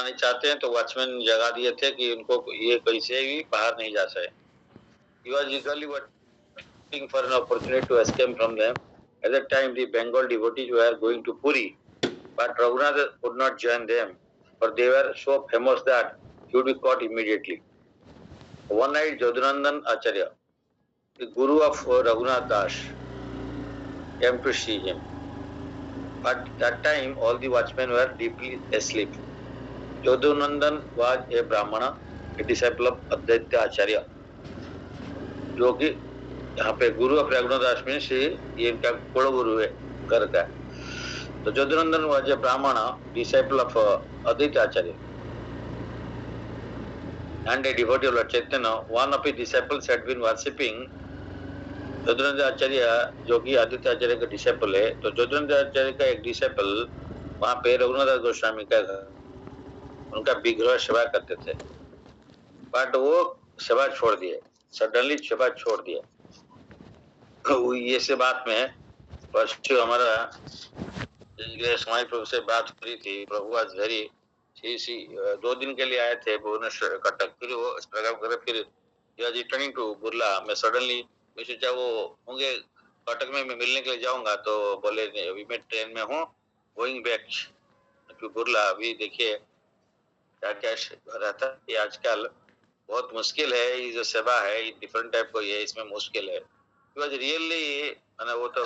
नहीं चाहते हैं, तो वॉचमैन जगा दिए थे कि उनको ये कैसे भी बाहर नहीं जा सके। He was eagerly waiting for an opportunity to escape from them. At that time, the Bengal devotees were going to Puri, but Raghunath would not join them, for they were so famous that he would be caught immediately. One night, Jadunandan Acharya, the guru of Raghunath Das, came to see him. But that time, all the watchmen were deeply asleep. Jadunandan was a Brahmana, a disciple of Advaita Acharya, जो कि यहाँ पे गुरु of Raghunath दास में से ये इनका कुल गुरु है घर का। तो Jadunandan was a Brahmana, disciple of Advaita Acharya, and a devotee of Lord Chaitanya. One of his disciples had been worshipping जदुनंद आचार्य, जो कि आदित्य आचार्य का डिसाइपल है। तो जदुनंद आचार्य का एक डिसाइपल वहां पे रघुनाथ गोस्वामी का उनका विग्रह सेवा करते थे, बट वो सेवा छोड़ दिए, सडनली सेवा छोड़ दिया। ये से बात में परसों हमारा स्वामी प्रभु से बात हुई थी। प्रभु आज वेरी 2 दिन के लिए आए थे भुवनेश्वर कटक, फिर वो प्रोग्राम करे, फिर रिटर्निंग टू बुर्ला। मैं सडनली मैं सोचा वो होंगे कटक में, मैं मिलने के लिए जाऊंगा, तो बोले अभी मैं ट्रेन में हूँ, गोइंग बैक टू बुर्ला। अभी देखिए क्या क्या रहता है आजकल, बहुत मुश्किल है। ये जो सेवा है ये डिफरेंट टाइप को, ये इसमें मुश्किल है। रियली मैंने वो तो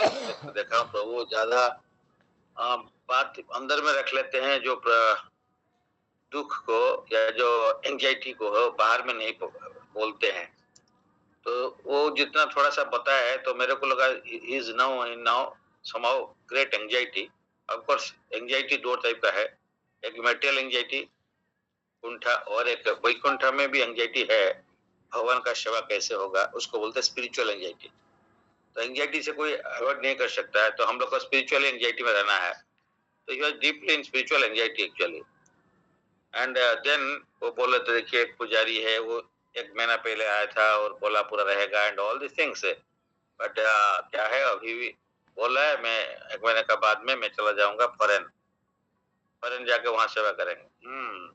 देखा प्रभु ज्यादा बात अंदर में रख लेते हैं, जो दुख को या जो एंजाइटी को बाहर में नहीं बोलते हैं। तो वो जितना थोड़ा सा बताया है, तो मेरे को लगा is now somehow great anxiety. Of course anxiety 2 type का है, एक मेटेरियल एंजाइटी कुंठा, और एक वैकुंठ में भी एंजाइटी है, भगवान का सेवा कैसे होगा, उसको बोलते हैं स्पिरिचुअल एंजाइटी। तो एंजाइटी से कोई अवॉइड नहीं कर सकता है, तो हम लोग को स्पिरिचुअल एंजाइटी में रहना है। तो he was deeply in spiritual anxiety actually. And then वो बोले तो देखिए एक पुजारी है, वो 1 महीना पहले आया था और बोला पूरा रहेगा and all this things, but क्या है अभी भी बोला है मैं 1 महीने का बाद में मैं चला जाऊंगा फॉरेन जाके वहां सेवा करेंगे।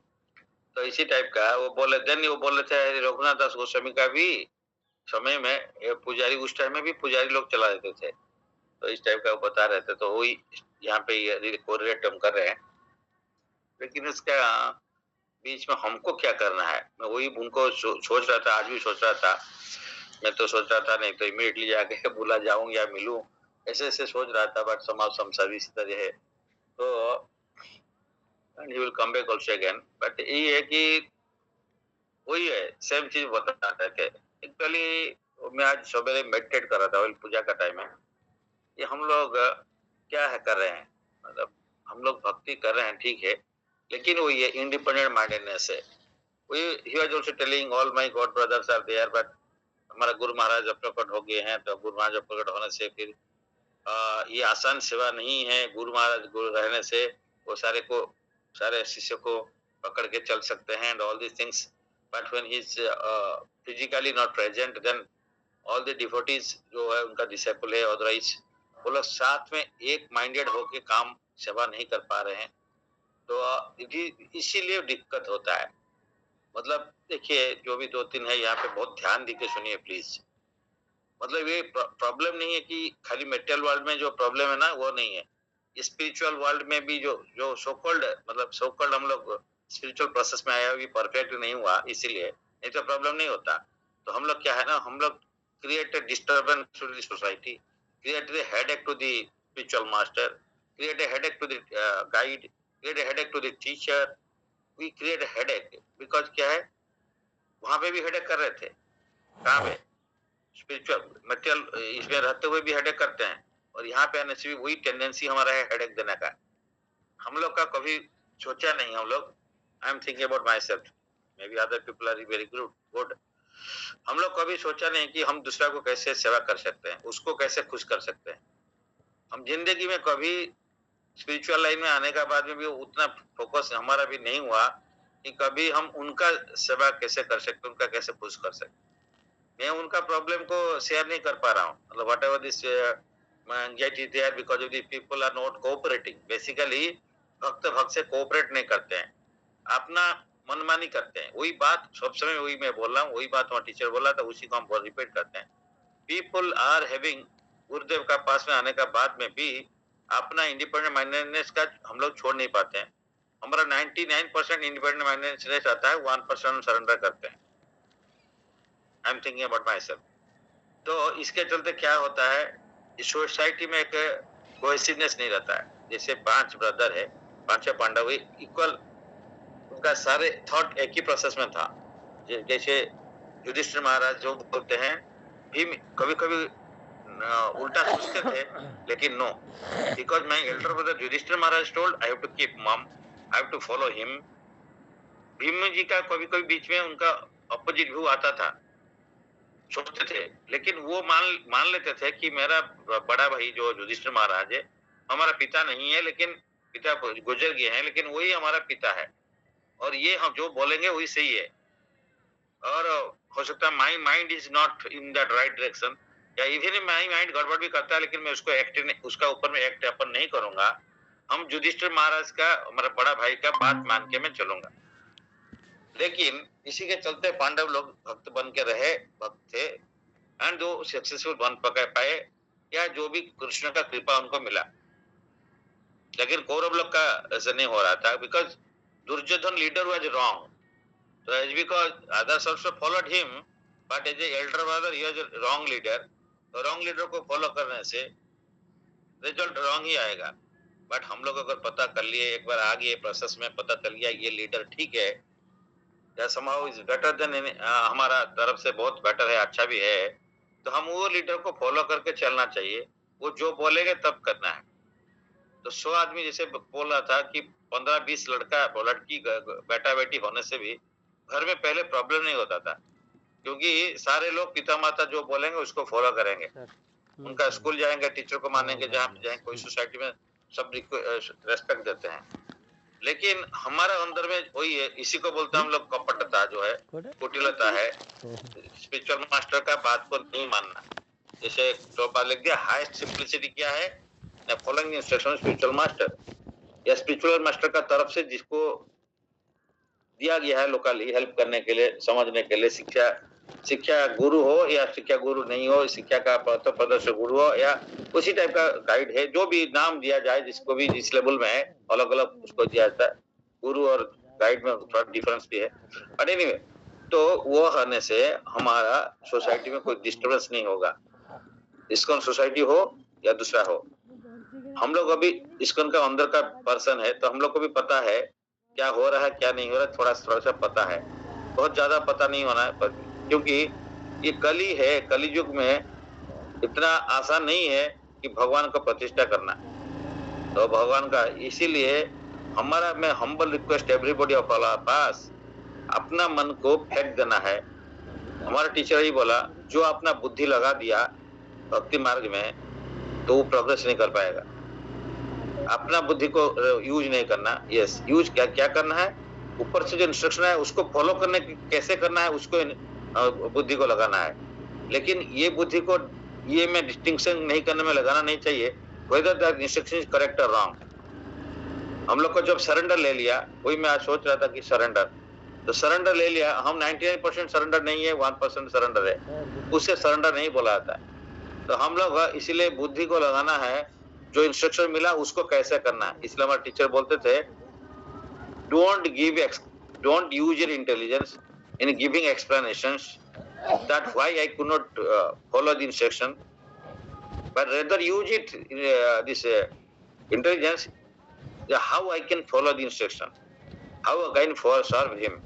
तो इसी टाइप का वो बोले। देन वो बोले थे रघुनाथ दास गोस्वामी का भी समय में पुजारी, उस टाइम में भी पुजारी लोग चला देते थे, तो इस टाइप का वो बता रहे थे। तो वही यहाँ पे कोरिलेट हम कर रहे हैं, लेकिन इसका बीच में हमको क्या करना है, मैं वही उनको सोच रहा था, आज भी सोच रहा था। मैं तो सोच रहा था नहीं तो इमीडिएटली जाके बुला जाऊं या मिलूं, ऐसे ऐसे सोच रहा था, बट सम सर्विस तरह है, तो and he will come back also again. But ये है कि वही है, सेम चीज बता रहे थे। एक्चुअली मैं आज सवेरे मेडिटेट कर रहा था, पूजा का टाइम है। ये हम लोग क्या है कर रहे हैं, मतलब हम लोग भक्ति कर रहे हैं ठीक है, लेकिन वो ये इंडिपेंडेंट माइंडेडनेस है। He was also telling all my god brothers are there, but हमारा गुरु महाराज जब प्रकट हो गए हैं, तो गुरु महाराज प्रकट होने से फिर ये आसान सेवा नहीं है। गुरु महाराज गुरु रहने से वो सारे शिष्य को पकड़ के चल सकते हैं and all this things, but when he is physically not present, then all the devotees जो है उनका डिसाइपल है, अदरवाइज वो लोग साथ में एक माइंडेड होके काम सेवा नहीं कर पा रहे हैं। तो इसीलिए दिक्कत होता है। मतलब देखिए जो भी 2-3 है यहाँ पे बहुत ध्यान देके सुनिए प्लीज। मतलब ये प्रॉब्लम नहीं है कि खाली मेटेरियल वर्ल्ड में जो प्रॉब्लम है ना, वो नहीं है। स्पिरिचुअल वर्ल्ड में भी जो सोकॉल्ड, मतलब सोकॉल्ड हम लोग स्पिरिचुअल प्रोसेस में आया, भी परफेक्ट नहीं हुआ, इसीलिए नहीं तो प्रॉब्लम नहीं होता। तो हम लोग क्या है ना, हम लोग create disturbance to the society, create the headache to the spiritual master, create a headache to the guide, create a headache to the teacher, we create a headache because क्या है, वहां पे भी हेडेक कर रहे थे, कहाँ पे स्पिरिचुअल मटेरियल इसमें रहते हुए भी हेडेक करते हैं, और यहाँ पे आने से भी वही टेंडेंसी हमारा है हेडेक देने का। हम लोग का कभी सोचा नहीं, हम लोग I am thinking about myself, maybe other people are very good. हम लोग कभी सोचा नहीं कि हम दूसरा को कैसे सेवा कर सकते हैं, उसको कैसे खुश कर सकते हैं। हम जिंदगी में कभी स्पिरिचुअल लाइन में आने का बाद में भी उतना फोकस हमारा भी नहीं हुआ कि कभी हम उनका सेवा कैसे कर सकते, उनका कैसे खुश कर सकते। मैं उनका प्रॉब्लम को शेयर नहीं कर पा रहा हूँ, मतलब whatever this anxiety there because of the people are not cooperating. Basically भक्त से कोऑपरेट नहीं करते हैं। अपना मनमानी करते हैं। वही बात सब समय वही मैं बोल रहा हूँ, वही बात वहाँ टीचर बोला था, उसी को हम रिपीट करते हैं। पीपल आर हैविंग, गुरुदेव का पास में आने का बाद में भी अपना इंडिपेंडेंट माइंडनेस का हम लोग छोड़ नहीं पाते हैं। हमारा 99% इंडिपेंडेंट माइंडनेस आता है, 1% सरेंडर करते हैं। आई am thinking about my self. तो इसके चलते क्या होता है, इस सोसाइटी में एक कोहेसिवनेस नहीं रहता है। जैसे 5 ब्रदर है, 5 पांडव इक्वल, उनका सारे थॉट एक ही प्रोसेस में था। जैसे युधिष्ठिर महाराज जो बोलते हैं, भीम कभी कभी उल्टा सोचते थे, लेकिन no, because my elder brother Yudhishthir Maharaj told I have to keep mum, I have to follow him. Bhim ji का कभी कभी बीच में उनका अपोजिट व्यू आता था, सोचते थे, लेकिन वो मान लेते थे कि मेरा बड़ा भाई जो युधिष्ठिर महाराज है हमारा पिता नहीं है, लेकिन पिता गुजर गए हैं, लेकिन वही हमारा पिता है और ये हम जो बोलेंगे वही सही है। और हो सकता है my mind is not in that right direction, या इवन माई माइंड गड़बड़ भी करता है, लेकिन मैं उसको उसका ऊपर में एक्ट अपन नहीं करूंगा। हम युधिष्ठिर महाराज का, हमारा बड़ा भाई का बात मान के मैं चलूंगा। लेकिन इसी के चलते पांडव लोग भक्त बन के रहे, भक्त थे, एंड जो सक्सेसफुल बन पाए, या जो भी कृष्ण का कृपा उनको मिला। लेकिन कौरव लोग का ऐसा नहीं हो रहा था, because Duryodhan leader was wrong, so as because others also followed him, but as a elder brother he was a wrong leader, तो wrong leader को फॉलो करने से रिजल्ट रॉन्ग ही आएगा। बट हम लोग अगर पता कर लिए, एक बार आ गए प्रोसेस में, पता चल गया ये लीडर ठीक है, या somehow is better than हमारा तरफ से बहुत बेटर है, अच्छा भी है, तो हम वो लीडर को फॉलो करके चलना चाहिए। वो जो बोलेंगे तब करना है। तो 100 आदमी जैसे बोल रहा था कि 15-20 लड़की बेटा बेटी होने से भी घर में पहले प्रॉब्लम नहीं होता था, क्योंकि सारे लोग पिता माता जो बोलेंगे उसको फॉलो करेंगे। उनका स्कूल जाएंगे, टीचर को मानेंगे, जहाँ जाएंगे, कोई सोसाइटी में सब रेस्पेक्ट देते हैं। लेकिन हमारा अंदर में वही है, इसी को बोलते हैं हम लोग कपटता जो है, कुटिलता है, स्पिरिचुअल मास्टर का बात को नहीं मानना। जैसे तो लिख दिया, हाईएस्ट सिंपलिसिटी क्या है, फॉलोइंग इंस्ट्रक्शन स्पिरिचुअल मास्टर, या स्पिरिचुअल मास्टर का तरफ से जिसको दिया गया है लोकली हेल्प करने के लिए, समझने के लिए, शिक्षा गुरु हो या शिक्षा गुरु नहीं हो, शिक्षा का प्रदर्शक गुरु हो या उसी टाइप का गाइड है, जो भी नाम दिया जाए, जिसको भी जिस लेवल में है अलग अलग उसको दिया जाता है। गुरु और गाइड में थोड़ा डिफरेंस भी है, बट एनीवे, तो वो होने से हमारा सोसाइटी में कोई डिस्टर्बेंस नहीं होगा। इस्कॉन सोसाइटी हो या दूसरा हो, हम लोग अभी इस्कॉन का अंदर का पर्सन है, तो हम लोग को भी पता है क्या हो रहा है क्या नहीं हो रहा है, थोड़ा सा पता है, बहुत ज्यादा पता नहीं होना है, क्योंकि ये कली है, कली युग में इतना आसान नहीं है कि भगवान को प्रतिष्ठा करना। तो भगवान का, इसीलिए हमारा मैं humble request everybody of our पास, अपना मन को फेंक देना है। हमारा टीचर ही बोला, जो अपना बुद्धि लगा दिया भक्ति मार्ग में, तो वो प्रोग्रेस नहीं कर पाएगा। अपना बुद्धि को यूज नहीं करना। यस, यूज क्या करना है, ऊपर से जो इंस्ट्रक्शन है उसको फॉलो करने कैसे करना है, उसको बुद्धि को लगाना है। लेकिन ये बुद्धि को ये में डिस्टिंक्शन नहीं करने में लगाना नहीं चाहिए, whether the instruction is correct or wrong। हम लोग को जब सरेंडर ले लिया, वही मैं आज सोच रहा था कि सरेंडर, तो सरेंडर ले लिया, हम 99% सरेंडर नहीं है, 1% सरेंडर है, उससे सरेंडर नहीं बोला जाता है। तो हम लोग इसीलिए बुद्धि को लगाना है, जो इंस्ट्रक्शन मिला उसको कैसे करना है। इसलिए हमारे टीचर बोलते थे, don't use your intelligence in giving explanations that why I could not follow the instruction, but rather use it this intelligence, how I can follow the instruction, how I can serve him.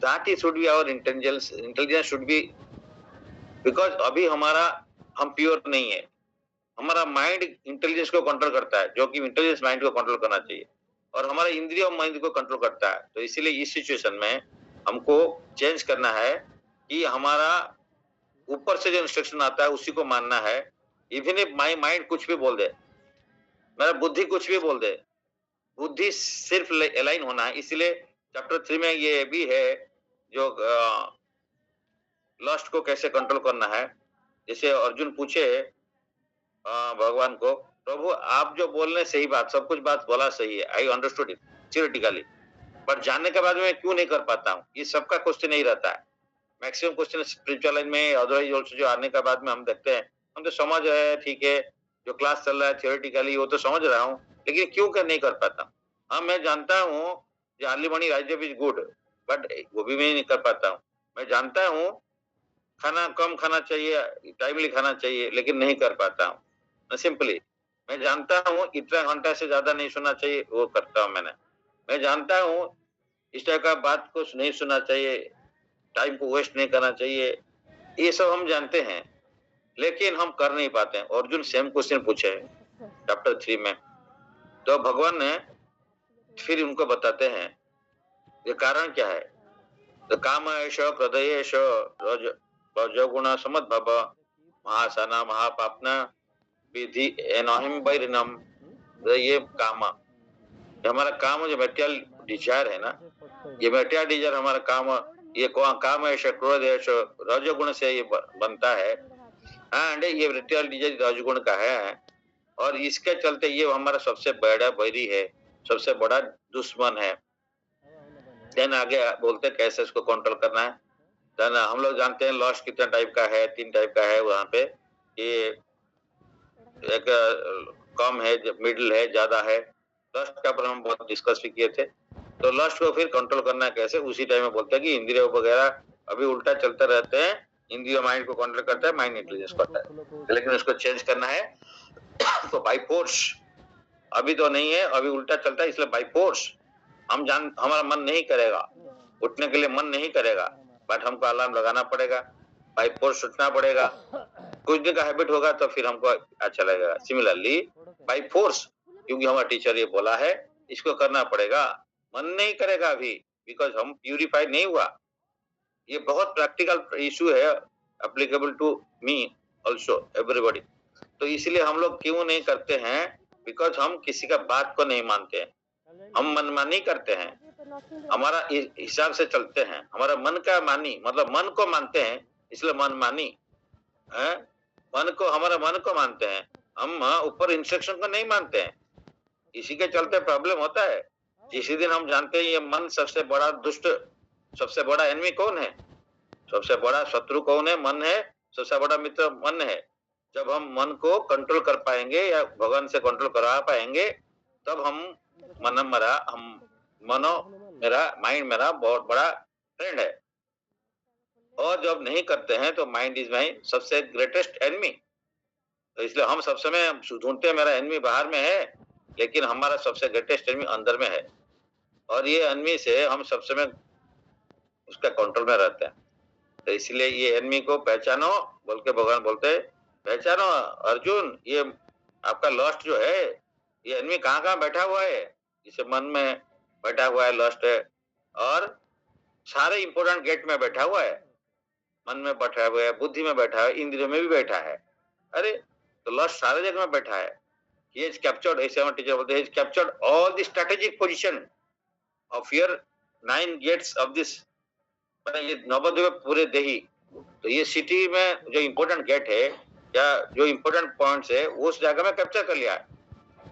That is should be our intelligence should be, because अभी हमारा हम pure नहीं है, हमारा mind intelligence को control करता है, जो कि इंटेलिजेंस माइंड को कंट्रोल करना चाहिए, और हमारा इंद्रिय माइंड को कंट्रोल करता है। तो इसीलिए इस सिचुएशन में हमको चेंज करना है कि हमारा ऊपर से जो इंस्ट्रक्शन आता है उसी को मानना है। इवन इफ माई माइंड कुछ भी बोल दे, मेरा बुद्धि कुछ भी बोल दे, बुद्धि सिर्फ अलाइन होना है। इसलिए चैप्टर 3 में ये भी है, जो लस्ट को कैसे कंट्रोल करना है। जैसे अर्जुन पूछे भगवान को, प्रभु आप जो बोल रहे सही बात, सब कुछ बात बोला सही है, I understood it theoretically, but जानने के बाद मैं क्यों नहीं कर पाता हूँ, ये सबका क्वेश्चन नहीं रहता है। मैक्सिमम क्वेश्चन स्पिरिचुअल लाइन में अदरवाइज ऑल्सो जो आने के बाद में हम देखते हैं, हम तो समझ रहे हैं, ठीक है, जो क्लास चल रहा है थियोरेटिकली वो तो समझ रहा हूँ, लेकिन क्यों कर नहीं कर पाता हूँ। हाँ, मैं जानता हूँ कि early morning rise up is good, but वो भी मैं नहीं कर पाता हूँ। मैं जानता हूँ खाना कम खाना चाहिए, टाइमली खाना चाहिए, लेकिन नहीं कर पाता हूँ। सिंपली मैं जानता हूँ इतना घंटा से ज्यादा नहीं सुनना चाहिए, वो करता हूँ मैंने। मैं जानता हूँ इस टाइप का बात को नहीं सुनना चाहिए, टाइम को वेस्ट नहीं करना चाहिए, ये सब हम जानते हैं, लेकिन हम कर नहीं पाते हैं। अर्जुन सेम क्वेश्चन पूछे चैप्टर 3 में, तो भगवान ने फिर उनको बताते हैं ये कारण क्या है। तो काम एष हृदय एष रजोगुण समद्भव महासना महापापना विधि एनहिम वैरिणम। ये काम, हमारा काम जो मेटेरियल डिजायर है ना, ये मेटेरियल डिजायर हमारा काम, ये काम है क्रोध है रजोगुण से ये बनता है, एंड ये मेटेरियल डिजायर रजोगुण का है, और इसके चलते ये हमारा सबसे बड़ा बैरी है, सबसे बड़ा दुश्मन है। देन आगे बोलते कैसे इसको कंट्रोल करना है। देन हम लोग जानते हैं लॉस्ट कितना टाइप का है, 3 टाइप का है वहां पे, ये एक कम है, मिडिल है, ज्यादा है। लॉस्ट का पर हम बहुत डिस्कस भी किए थे। तो लॉस्ट को फिर कंट्रोल करना कैसे, उसी टाइम में बोलते हैं कि इंद्रिय वगैरह अभी उल्टा चलते रहते हैं। इंद्रिय माइंड को कंट्रोल करता है, माइंड इंटेलिजेंस करता है, लेकिन उसको चेंज करना है तो बाई फोर्स। अभी तो नहीं है, अभी उल्टा चलता है, इसलिए बाई फोर्स हमारा मन नहीं करेगा, उठने के लिए मन नहीं करेगा, बट हमको अलार्म लगाना पड़ेगा, बाई फोर्स उठना पड़ेगा। कुछ दिन का हैबिट होगा तो फिर हमको अच्छा लगेगा। सिमिलरली बाई फोर्स, क्योंकि हमारा टीचर ये बोला है, इसको करना पड़ेगा। मन नहीं करेगा अभी, बिकॉज हम प्यूरिफाई नहीं हुआ। ये बहुत प्रैक्टिकल इशू है, applicable to me also, everybody. तो इसलिए हम लोग क्यों नहीं करते हैं, बिकॉज हम किसी का बात को नहीं मानते हैं, हम मनमानी करते हैं, हमारा हिसाब से चलते हैं, हमारा मन का मानी मतलब मन को मानते हैं, इसलिए मनमानी है। हमारा मन को मानते हैं, हम ऊपर इंस्ट्रक्शन को नहीं मानते हैं, इसी के चलते प्रॉब्लम होता है। जिस दिन हम जानते हैं ये मन सबसे बड़ा दुष्ट, सबसे बड़ा एनिमी कौन है, सबसे बड़ा शत्रु कौन है, मन है, सबसे बड़ा मित्र मन है। जब हम मन को कंट्रोल कर पाएंगे या भगवान से कंट्रोल करा पाएंगे, तब हम मनो मेरा माइंड मेरा बहुत बड़ा फ्रेंड है। और जब नहीं करते हैं तो माइंड इज माई सबसे ग्रेटेस्ट एनिमी। तो इसलिए हम सब समय ढूंढते हैं मेरा एनिमी बाहर में है, लेकिन हमारा सबसे ग्रेटेस्ट एनिमी अंदर में है, और ये एनिमी से हम सब समय उसका कंट्रोल में रहते हैं। तो इसलिए ये एनिमी को पहचानो बोल के भगवान बोलते हैं, पहचानो अर्जुन, ये आपका लॉस्ट जो है, ये एनिमी कहाँ कहाँ बैठा हुआ है, जिसे मन में बैठा हुआ है लॉस्ट है, और सारे इंपोर्टेंट गेट में बैठा हुआ है, मन में बैठा हुआ है, बुद्धि में बैठा है, इंद्रियों में भी बैठा है। अरे तो लॉस्ट सारे जगह में बैठा है। He has captured, ऐसे हमारे टीचर बोलते हैं, he has captured all the strategic position of your 9 gates of this, मतलब ये नवद्वीप पूरे देही। तो ये सिटी में जो इम्पोर्टेंट गेट है या जो इम्पोर्टेंट पॉइंट्स है उस जगह में कैप्चर कर लिया है।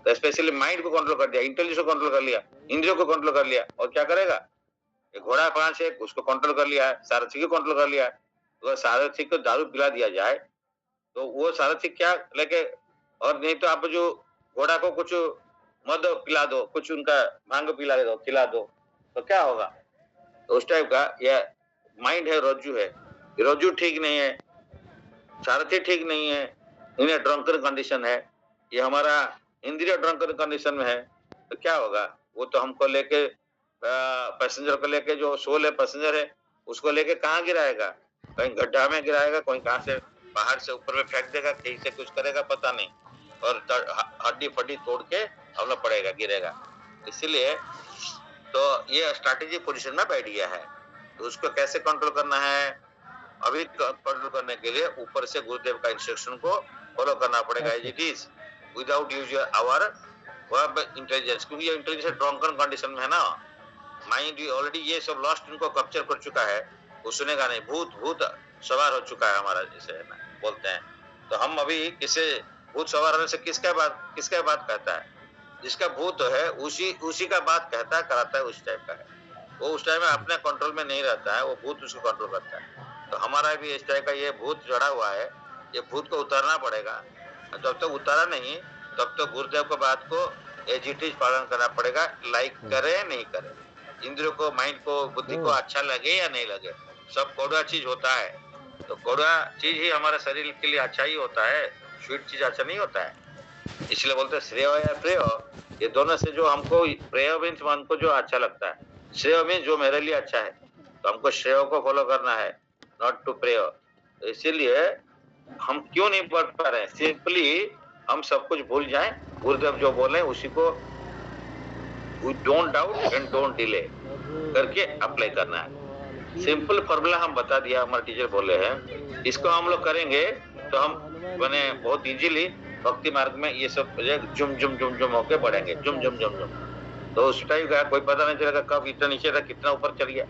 तो स्पेशली माइंड को कंट्रोल कर दिया, इंटेलिजेंस को कंट्रोल कर लिया, इंद्रियों को कंट्रोल कर लिया, और क्या करेगा, घोड़ा कहाँ से उसको कंट्रोल कर लिया है, सारथी को कंट्रोल कर लिया है। तो सारथी को दारू पिला दिया जाए तो वो सारथी क्या लेके, और नहीं तो आप जो घोड़ा को कुछ मद पिला दो, कुछ उनका भांग पिला दो, खिला दो, तो क्या होगा। तो उस टाइप का यह माइंड है, रज्जू है, रज्जू ठीक नहीं है, सारथी ठीक नहीं है, इन्हें ड्रंकन कंडीशन है, ये हमारा इंद्रिय ड्रंकन कंडीशन में है। तो क्या होगा, वो तो हमको लेके पैसेंजर को लेके, जो सोल है पैसेंजर है, उसको लेके कहाँ गिराएगा, कहीं गड्ढा में गिराएगा, कोई कहाँ से बाहर से ऊपर में फेंक देगा, कहीं से कुछ करेगा पता नहीं, और हड्डी फड्डी तोड़ के हमला पड़ेगा, गिरेगा। इसीलिए तो ये स्ट्रैटेजी पोजीशन में बैठ गया है। तो उसको कैसे कंट्रोल करना है, अभी कंट्रोल करने के लिए ऊपर से गुरुदेव का इंस्ट्रक्शन को फॉलो करना पड़ेगा as it is, without use our intelligence, क्योंकि ये इंटेलिजेंस ड्रंकन कंडीशन में है ना, माइंड ऑलरेडी ये सब लॉस्ट इनको कैप्चर कर चुका है, वो सुनेगा नहीं, भूत सवार हो चुका है हमारा, जिसे बोलते हैं। तो हम अभी किसे भूत सवार होने से किसका बात कहता है, जिसका भूत है उसी का बात कहता है, कराता है, उस टाइप का है। वो उस टाइम में अपने कंट्रोल में नहीं रहता है, वो भूत उसको कंट्रोल करता है। तो हमारा भी इस टाइप का ये भूत चढ़ा हुआ है, ये भूत को उतारना पड़ेगा। जब तक उतारा नहीं तब तक गुरुदेव की बात को एज इट इज पालन करना पड़ेगा, लाइक करे नहीं करे, इंद्रियों को, माइंड को, बुद्धि को अच्छा लगे या नहीं लगे, सब कड़वा चीज होता है। तो कड़वा चीज ही हमारे शरीर के लिए अच्छा ही होता है, स्वीट चीज अच्छा नहीं होता है। इसलिए बोलते हैं श्रेय या प्रेय, ये दोनों से जो हमको, प्रेय मीन्स हमको जो अच्छा लगता है, श्रेय मीन्स जो मेरे लिए अच्छा है, तो हमको श्रेय को फॉलो करना है, नॉट टू प्रेय। इसीलिए हम क्यों नहीं पढ़ पा रहे हैं, सिंपली हम सब कुछ भूल जाएं, गुरुदेव जो बोले उसी को don't doubt and don't delay करके अप्लाई करना है। सिंपल फॉर्मूला हम बता दिया, हमारे टीचर बोले हैं, इसको हम लोग करेंगे तो हम मैंने बहुत इजीली भक्ति मार्ग में ये सब जुम जुम जुम जुम होके बढ़ेंगे, जुम जुम जुम जुम। तो उस टाइम का कोई पता नहीं चलेगा कब इतना नीचे था, कितना ऊपर चल गया।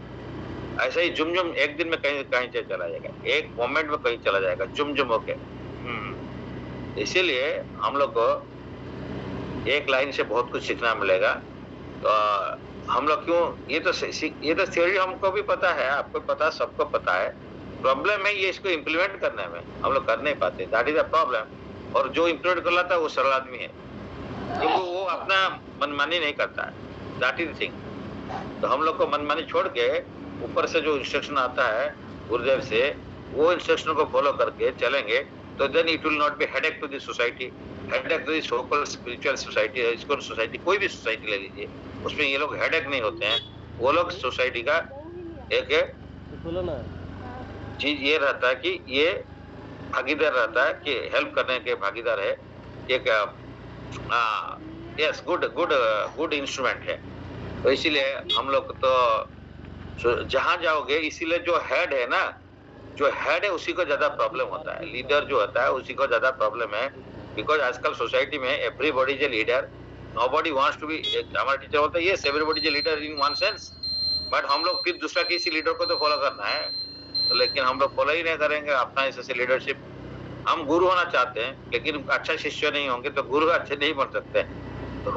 ऐसा ही जुम जुम एक दिन में कहीं कहीं से चला जाएगा, एक मोमेंट में कहीं चला जाएगा, जुम जुम होके। इसीलिए हम लोग को एक लाइन से बहुत कुछ सीखना मिलेगा। तो हम लोग क्यों, ये तो थ्योरी हमको भी पता है, आपको पता, सबको पता है। प्रॉब्लम है ये इसको इम्प्लीमेंट करने में, हम लोग कर नहीं पाते, दैट इज द प्रॉब्लम। और जो इम्प्लीमेंट कर लाता है वो सरल आदमी है, क्योंकि वो अपना मनमानी नहीं करता है, दैट इज द थिंग। तो हम लोग को मनमानी छोड़ के ऊपर से जो इंस्ट्रक्शन आता है गुरुदेव से, वो इंस्ट्रक्शन को फॉलो करके चलेंगे, तो then it will not be headache to the society, headache to the so called spiritual society. इसको सोसाइटी, कोई भी सोसाइटी ले लीजिए, उसमें ये लोग हेडेक नहीं होते हैं। वो लोग सोसाइटी का एक चीज ये रहता है कि ये भागीदार रहता है, कि हेल्प करने के भागीदार है, एक yes good good good instrument है। तो इसीलिए हम लोग तो जहां जाओगे, इसीलिए जो हेड है ना, जो हेड है उसी को ज्यादा प्रॉब्लम होता है, लीडर जो होता है उसी को ज्यादा प्रॉब्लम है। बिकॉज आजकल सोसाइटी में everybody is a leader, nobody wants to be. हमारा टीचर बोलता है yes everybody is a leader in one sense, but हम लोग फिर दूसरा किसी लीडर को तो फॉलो करना है, तो लेकिन हम लोग फॉलो ही नहीं करेंगे अपना ऐसे लीडरशिप। हम गुरु होना चाहते हैं, लेकिन अच्छा शिष्य नहीं होंगे तो गुरु अच्छे नहीं बन सकते। तो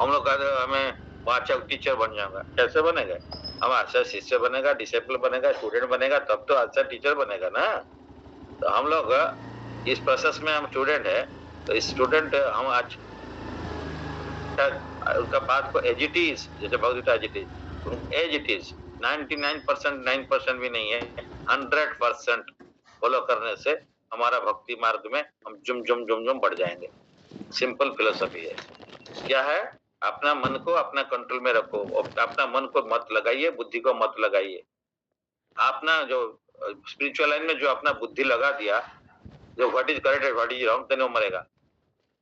हम लोग हमें अच्छा टीचर बन जाऊंगा, कैसे बनेगा? हम अच्छा शिष्य बनेगा, डिसिपल बनेगा, स्टूडेंट बनेगा, तब तो अच्छा टीचर बनेगा ना। तो हम लोग इस प्रोसेस में हम स्टूडेंट है, तो स्टूडेंट हम आज उनका बात को एज इट इज, जैसे भगवदगीता एज इट इज 99% 9% भी नहीं है, 100% फॉलो करने से हमारा भक्ति मार्ग में हम जुम जुम जुम जुम बढ़ जाएंगे। सिंपल फिलोसफी है। क्या है? अपना मन को अपना कंट्रोल में रखो, अपना मन को मत लगाइए, बुद्धि को मत लगाइए। अपना जो स्पिरिचुअल लाइन में जो अपना बुद्धि लगा दिया, जो व्हाट इज करेक्ट है व्हाट इज रॉन्ग, तो नहीं मरेगा।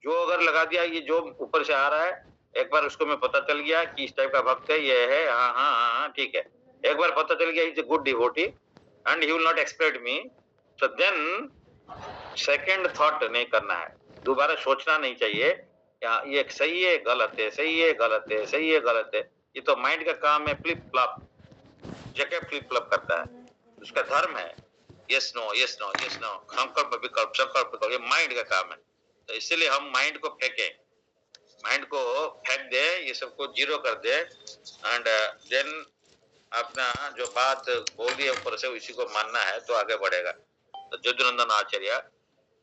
जो अगर लगा दिया, ये जो ऊपर से आ रहा है, एक बार उसको मैं पता चल गया कि इस टाइप का भक्त है, ये है, हाँ हाँ हाँ ठीक है, एक बार पता चल गया is a good devotee and he will not expect me, so then second thought नहीं करना है, दोबारा सोचना नहीं चाहिए ये सही है गलत है, सही है गलत है, सही है गलत है। ये तो माइंड का काम है, फ्लिप फ्लॉप, जगह फ्लिप फ्लॉप करता है, उसका धर्म है yes no yes no yes no, संकल्प विकल्प संकल्प विकल्प, ये माइंड का काम है। तो इसलिए हम माइंड को फेंके, माइंड को फेंक दे, ये सबको जीरो कर दे, एंड देन अपना जो बात बोल दिया ऊपर से उसी को मानना है, तो आगे बढ़ेगा। तो Jadunandan Acharya,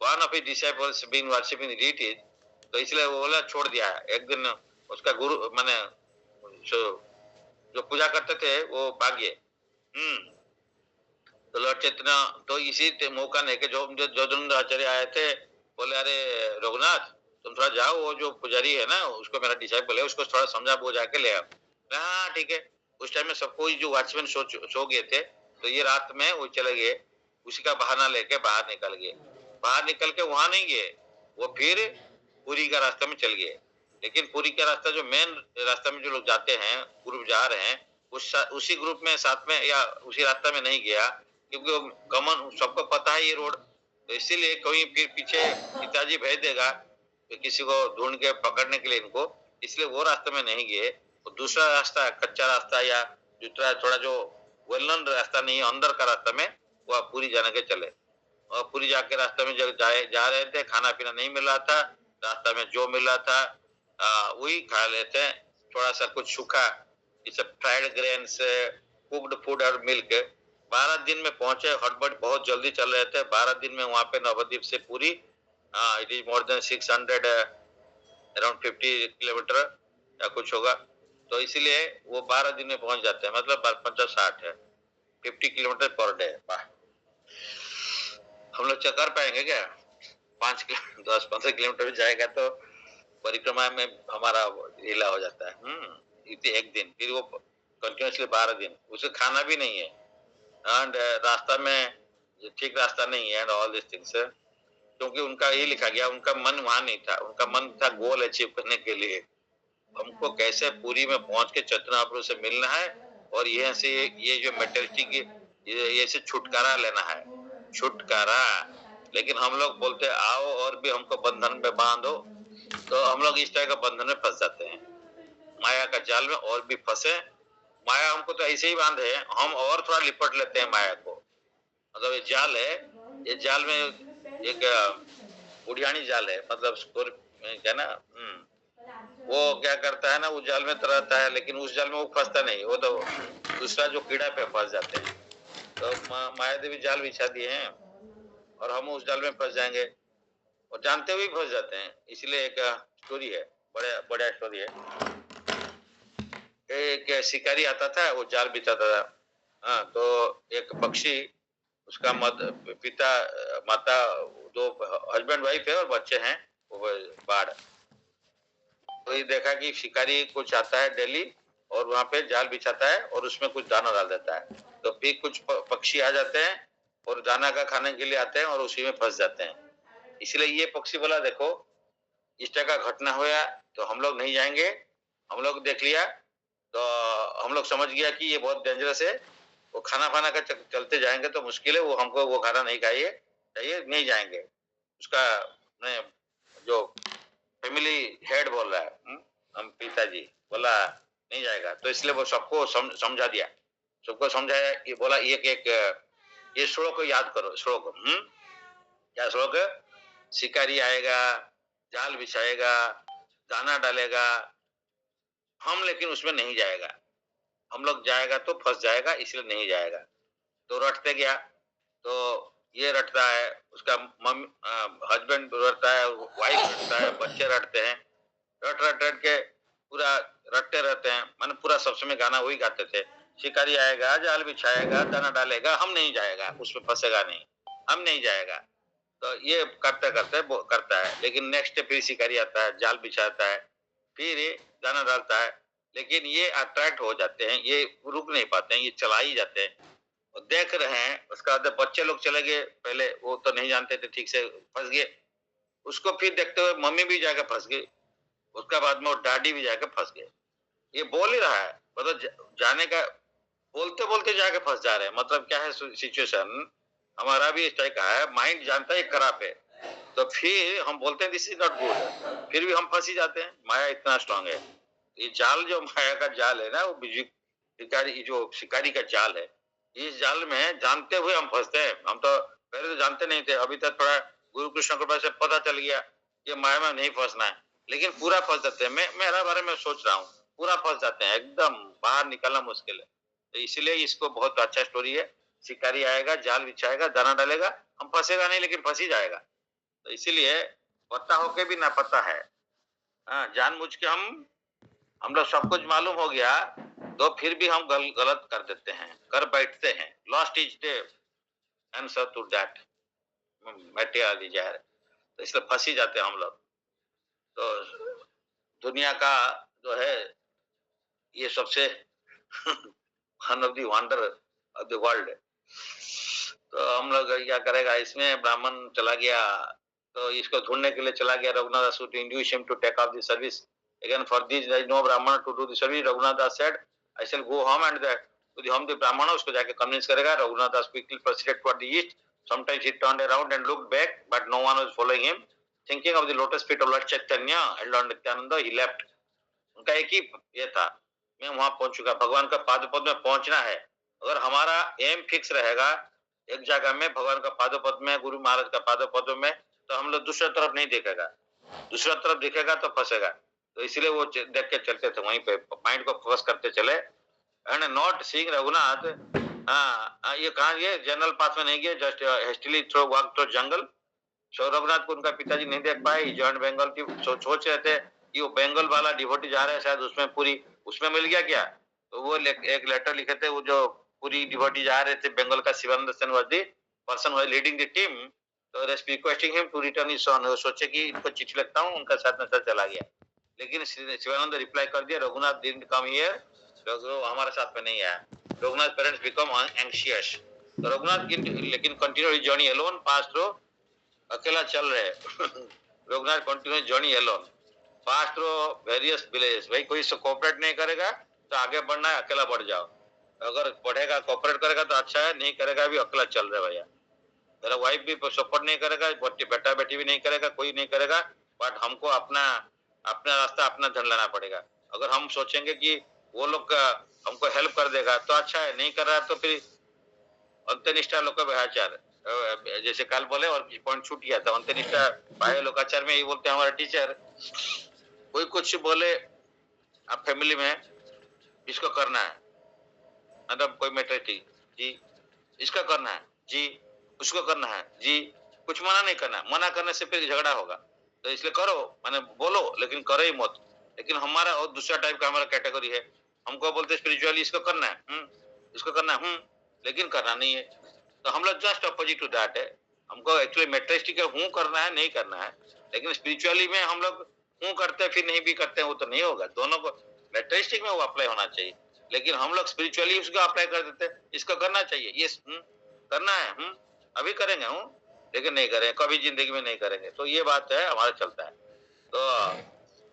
one of his disciples being worshipping the deities, तो इसलिए वो बोला छोड़ दिया। एक दिन उसका गुरु माने जो पूजा करते थे वो भाग गए। तो लॉर्ड चैतन्य तो इसी मौका नहीं कि जो जदुनंद आचार्य आए थे, बोले अरे रघुनाथ तुम थोड़ा जाओ, वो जो पुजारी है ना उसको मेरा डिसाइपल है, उसको थोड़ा समझा बुझा के ले आओ। हाँ ठीक है। उस टाइम में सब कोई जो वॉचमैन सो गए थे, तो ये रात में वो चले गए, उसी का बहाना लेके बाहर निकल गए। बाहर निकल के वहां नहीं गए, वो फिर पुरी का रास्ता में चल गए। लेकिन पुरी का रास्ता जो मेन रास्ता में जो लोग जाते हैं, ग्रुप जा रहे हैं, उसी ग्रुप में साथ में या उसी रास्ता में नहीं गया, क्योंकि कॉमन सबको पता है ये रोड, तो इसीलिए कोई फिर पीछे पिताजी भेज देगा तो किसी को ढूंढ के पकड़ने के लिए इनको, इसलिए वो रास्ते में नहीं गए। तो दूसरा रास्ता, कच्चा रास्ता या दूसरा थोड़ा जो वेल नोन रास्ता नहीं है, अंदर का रास्ता में वो पूरी जाने के चले। और पूरी जाके रास्ते में जब जा रहे थे, खाना पीना नहीं मिल रहा था, रास्ता में जो मिल रहा था वही खा लेते, थोड़ा सा कुछ सूखा it's fried grains, cooked food और मिल्क। 12 दिन में पहुंचे, हड़बड़ बहुत जल्दी चल रहे थे। 12 दिन में वहां पे नवद्वीप से पूरी, it is more than 600, around 50 kilometre या कुछ होगा, तो इसीलिए वो 12 दिन में पहुंच जाते हैं, मतलब 50-60 है, 50 किलोमीटर पर डे। हम लोग चक्कर पाएंगे क्या? 10-15 किलोमीटर भी जाएगा तो परिक्रमा में हमारा ढीला हो जाता है। इतने एक दिन, फिर वो कंटिन्यूसली 12 दिन, उसे खाना भी नहीं है, एंड रास्ता में ठीक रास्ता नहीं है, एंड ऑल दिस थिंग्स, क्योंकि उनका ये लिखा गया, उनका मन वहां नहीं था, उनका मन था गोल अचीव करने के लिए। हमको कैसे पुरी में पहुंच के चैतन्य महाप्रभु से मिलना है, और ये से ये जो मेटेरियलिस्टिक ये से छुटकारा लेना है, छुटकारा। लेकिन हम लोग बोलते आओ और भी हमको बंधन में बांधो, तो हम लोग इस तरह का बंधन में फंस जाते हैं, माया का जाल में और भी फंसे। माया हमको तो ऐसे ही बांधे, हम और थोड़ा लिपट लेते हैं माया को। मतलब ये जाल है, ये जाल में एक बुढ़ियानी जाल है, मतलब क्या ना, वो क्या करता है ना, उस जाल में रहता है, लेकिन उस जाल में वो फंसता नहीं, वो तो दूसरा जो कीड़ा पे फंस जाते हैं। तो माया देवी जाल बिछा दिए हैं और हम उस जाल में फंस जाएंगे, और जानते हुए फंस जाते हैं। इसलिए एक स्टोरी है, बड़ा स्टोरी है। एक शिकारी आता था, वो जाल बिछाता था। हाँ, तो एक पक्षी, उसका पिता माता, दो हस्बैंड वाइफ है और बच्चे हैं, वो बाढ़। तो ये देखा कि शिकारी कुछ आता है डेली और वहां पे जाल बिछाता है और उसमें कुछ दाना डाल देता है, तो फिर कुछ पक्षी आ जाते हैं और दाना का खाने के लिए आते हैं और उसी में फंस जाते हैं। इसलिए ये पक्षी बोला, देखो इस तरह का घटना हुआ तो हम लोग नहीं जाएंगे। हम लोग देख लिया तो हम लोग समझ गया कि ये बहुत डेंजरस है, वो खाना खाना का चलते जाएंगे तो मुश्किल है, वो हमको वो खाना नहीं चाहिए, नहीं जाएंगे। उसका जो फैमिली हेड बोल रहा है, हम पिताजी बोला नहीं जाएगा, तो इसलिए वो सबको समझा दिया, सबको समझाया, ये बोला ये श्लोक को याद करो, श्लोक, क्या श्लोक? शिकारी आएगा, जाल बिछाएगा, दाना डालेगा, हम लेकिन उसमें नहीं जाएगा, हम लोग जाएगा तो फंस जाएगा, इसलिए नहीं जाएगा। तो रटते गया, तो ये रटता है, उसका हस्बैंड रटता है, वाइफ रटता है, बच्चे रटते हैं, रट रट रट के पूरा रटते रहते हैं, माने पूरा सब समय गाना वही गाते थे। शिकारी आएगा, जाल बिछाएगा, दाना डालेगा, हम नहीं जाएगा, उसमें फंसेगा नहीं, हम नहीं जाएगा। तो ये करते करते करता है, लेकिन नेक्स्ट डे फिर शिकारी आता है, जाल बिछाता है, फिर दाना डालता है, लेकिन ये अट्रैक्ट हो जाते हैं, ये रुक नहीं पाते हैं, ये चला ही जाते हैं, और देख रहे हैं। उसका बाद बच्चे लोग चले गए, पहले वो तो नहीं जानते थे ठीक से, फंस गए। उसको फिर देखते हुए मम्मी भी जाकर फंस गई, उसका बाद में वो डैडी भी जाकर फंस गए। ये बोल ही रहा है, मतलब जाने का बोलते बोलते जाके फंस जा रहे हैं। मतलब क्या है सिचुएशन, हमारा भी इस टाइप का है, माइंड जानता है खराब है, तो फिर हम बोलते हैं दिस इज नॉट गुड, फिर भी हम फंस ही जाते हैं। माया इतना स्ट्रांग है। ये जाल जो माया का जाल है ना, वो शिकारी, जो शिकारी का जाल है, इस जाल में जानते हुए हम फंसते हैं। हम तो पहले तो जानते नहीं थे, अभी तक थोड़ा गुरु कृष्ण कृपा से पता चल गया कि माया में नहीं फंसना है, लेकिन पूरा फंस जाते हैं। मैं मेरा बारे में सोच रहा हूँ, पूरा फंस जाते हैं, एकदम बाहर निकलना मुश्किल है। तो इसलिए इसको बहुत अच्छा स्टोरी है। शिकारी आएगा, जाल बिछाएगा, दाना डालेगा, हम फंसेगा नहीं, लेकिन फंस ही जाएगा। तो इसीलिए पता होके भी ना पता है, जानबूझ के हम लोग सब कुछ मालूम हो गया तो फिर भी हम गलत कर देते हैं, कर बैठते हैं। Lost is the answer to that material desire, तो इसलिए फंस ही जाते हैं हम लोग। तो दुनिया का जो है ये सबसे one of the wonder of the world. तो हम लोग क्या करेगा, इसमें ब्राह्मण चला गया, तो इसको ढूंढने के लिए चला गया Raghunath Das to induce him to take off the service. Again, for this there is no Brahmana to do the service. Raghunath Das said, I shall go home, and to the home the Brahmana उसको जाके convince करेगा। Raghunath Das quickly proceeded toward the east. Sometimes he turned around and looked back, but no one was following him. Thinking of the lotus feet of Lord Chaitanya and Lord Nityananda, he left. उनका एक ही ये था, मैं वहां पहुंच चुका, भगवान का पादपद में पहुंचना है। अगर हमारा एम फिक्स रहेगा एक जगह में, भगवान का पादपद में, गुरु महाराज का पादपद में, तो हम लोग दूसरा तरफ नहीं देखेगा, दूसरा तरफ देखेगा तो फंसेगा। तो इसलिए वो देख के चलते थे, वहीं पे माइंड को फोकस करते चले, एंड नॉट सीइंग रघुनाथ, ये कहा गए जनरल पास में नहीं गए, just hastily through walk to jungle. So Raghunath को उनका पिताजी नहीं देख पाए, जॉइंट बंगाल की सोच रहे थे कि वो बंगाल वाला डिवोटी जा रहे हैं, शायद उसमें पूरी उसमें मिल गया क्या, तो वो एक लेटर लिखे थे, वो जो पूरी डिवोटी जा रहे थे बंगाल का, Shivanand Sen was the person was leading the team, तो requesting him to return his son, सोचे कि इनको चिट्ठी लिखता हूँ, उनका साथ में साथ चला गया। लेकिन शिवानंद रिप्लाई कर दिया, रघुनाथ डिडंट कम हियर, हमारे साथ में नहीं आया। रघुनाथ पेरेंट्स बिकम एंग्शियस, तो रघुनाथ लेकिन continue his journey alone, pass through, अकेला चल रहे Raghunath continue journey alone, pass through various villages. भाई कोई से कोऑपरेट नहीं करेगा तो आगे बढ़ना है, अकेला बढ़ जाओ, अगर बढ़ेगा कोऑपरेट करेगा तो अच्छा है, नहीं करेगा भी अकेला चल रहे भैया। मेरा वाइफ भी सपोर्ट नहीं करेगा, बेटा बेटी भी नहीं करेगा, कोई नहीं करेगा, बट हमको अपना अपना रास्ता अपना धन लाना पड़ेगा। अगर हम सोचेंगे कि वो लोग हमको हेल्प कर देगा तो अच्छा है, नहीं कर रहा तो फिर अंत्यनिष्ठा लोक व्यवहार, जैसे कल बोले और पॉइंट छूट गया था, अंत्यनिष्ठा बाह्य लोकाचार में ये बोलते हैं हमारे टीचर, कोई कुछ बोले आप फैमिली में इसको करना है, मतलब कोई मैटर जी इसका करना है जी, उसको करना है जी, कुछ मना नहीं करना, मना करने से फिर झगड़ा होगा, तो इसलिए करो, मैंने बोलो लेकिन करो ही मत। लेकिन हमारा और दूसरा टाइप का हमारा कैटेगरी है, हमको बोलते स्पिरिचुअली इसको करना है, इसको करना है, लेकिन करना नहीं है, तो हम लोग जस्ट अपोजिट टू दैट है। हमको एक्चुअली मेट्रिस्टिक हूँ करना है, नहीं करना है, लेकिन स्पिरिचुअली में हम लोग हूँ करते हैं फिर नहीं भी करते हैं, वो तो नहीं होगा, दोनों को मेट्रिस्टिक में वो अप्लाई होना चाहिए, लेकिन हम लोग स्पिरिचुअली उसको अप्लाई कर देते हैं, इसको करना चाहिए, ये करना है, अभी करेंगे लेकिन नहीं करेंगे, कभी जिंदगी में नहीं करेंगे, तो ये बात है हमारा चलता है। तो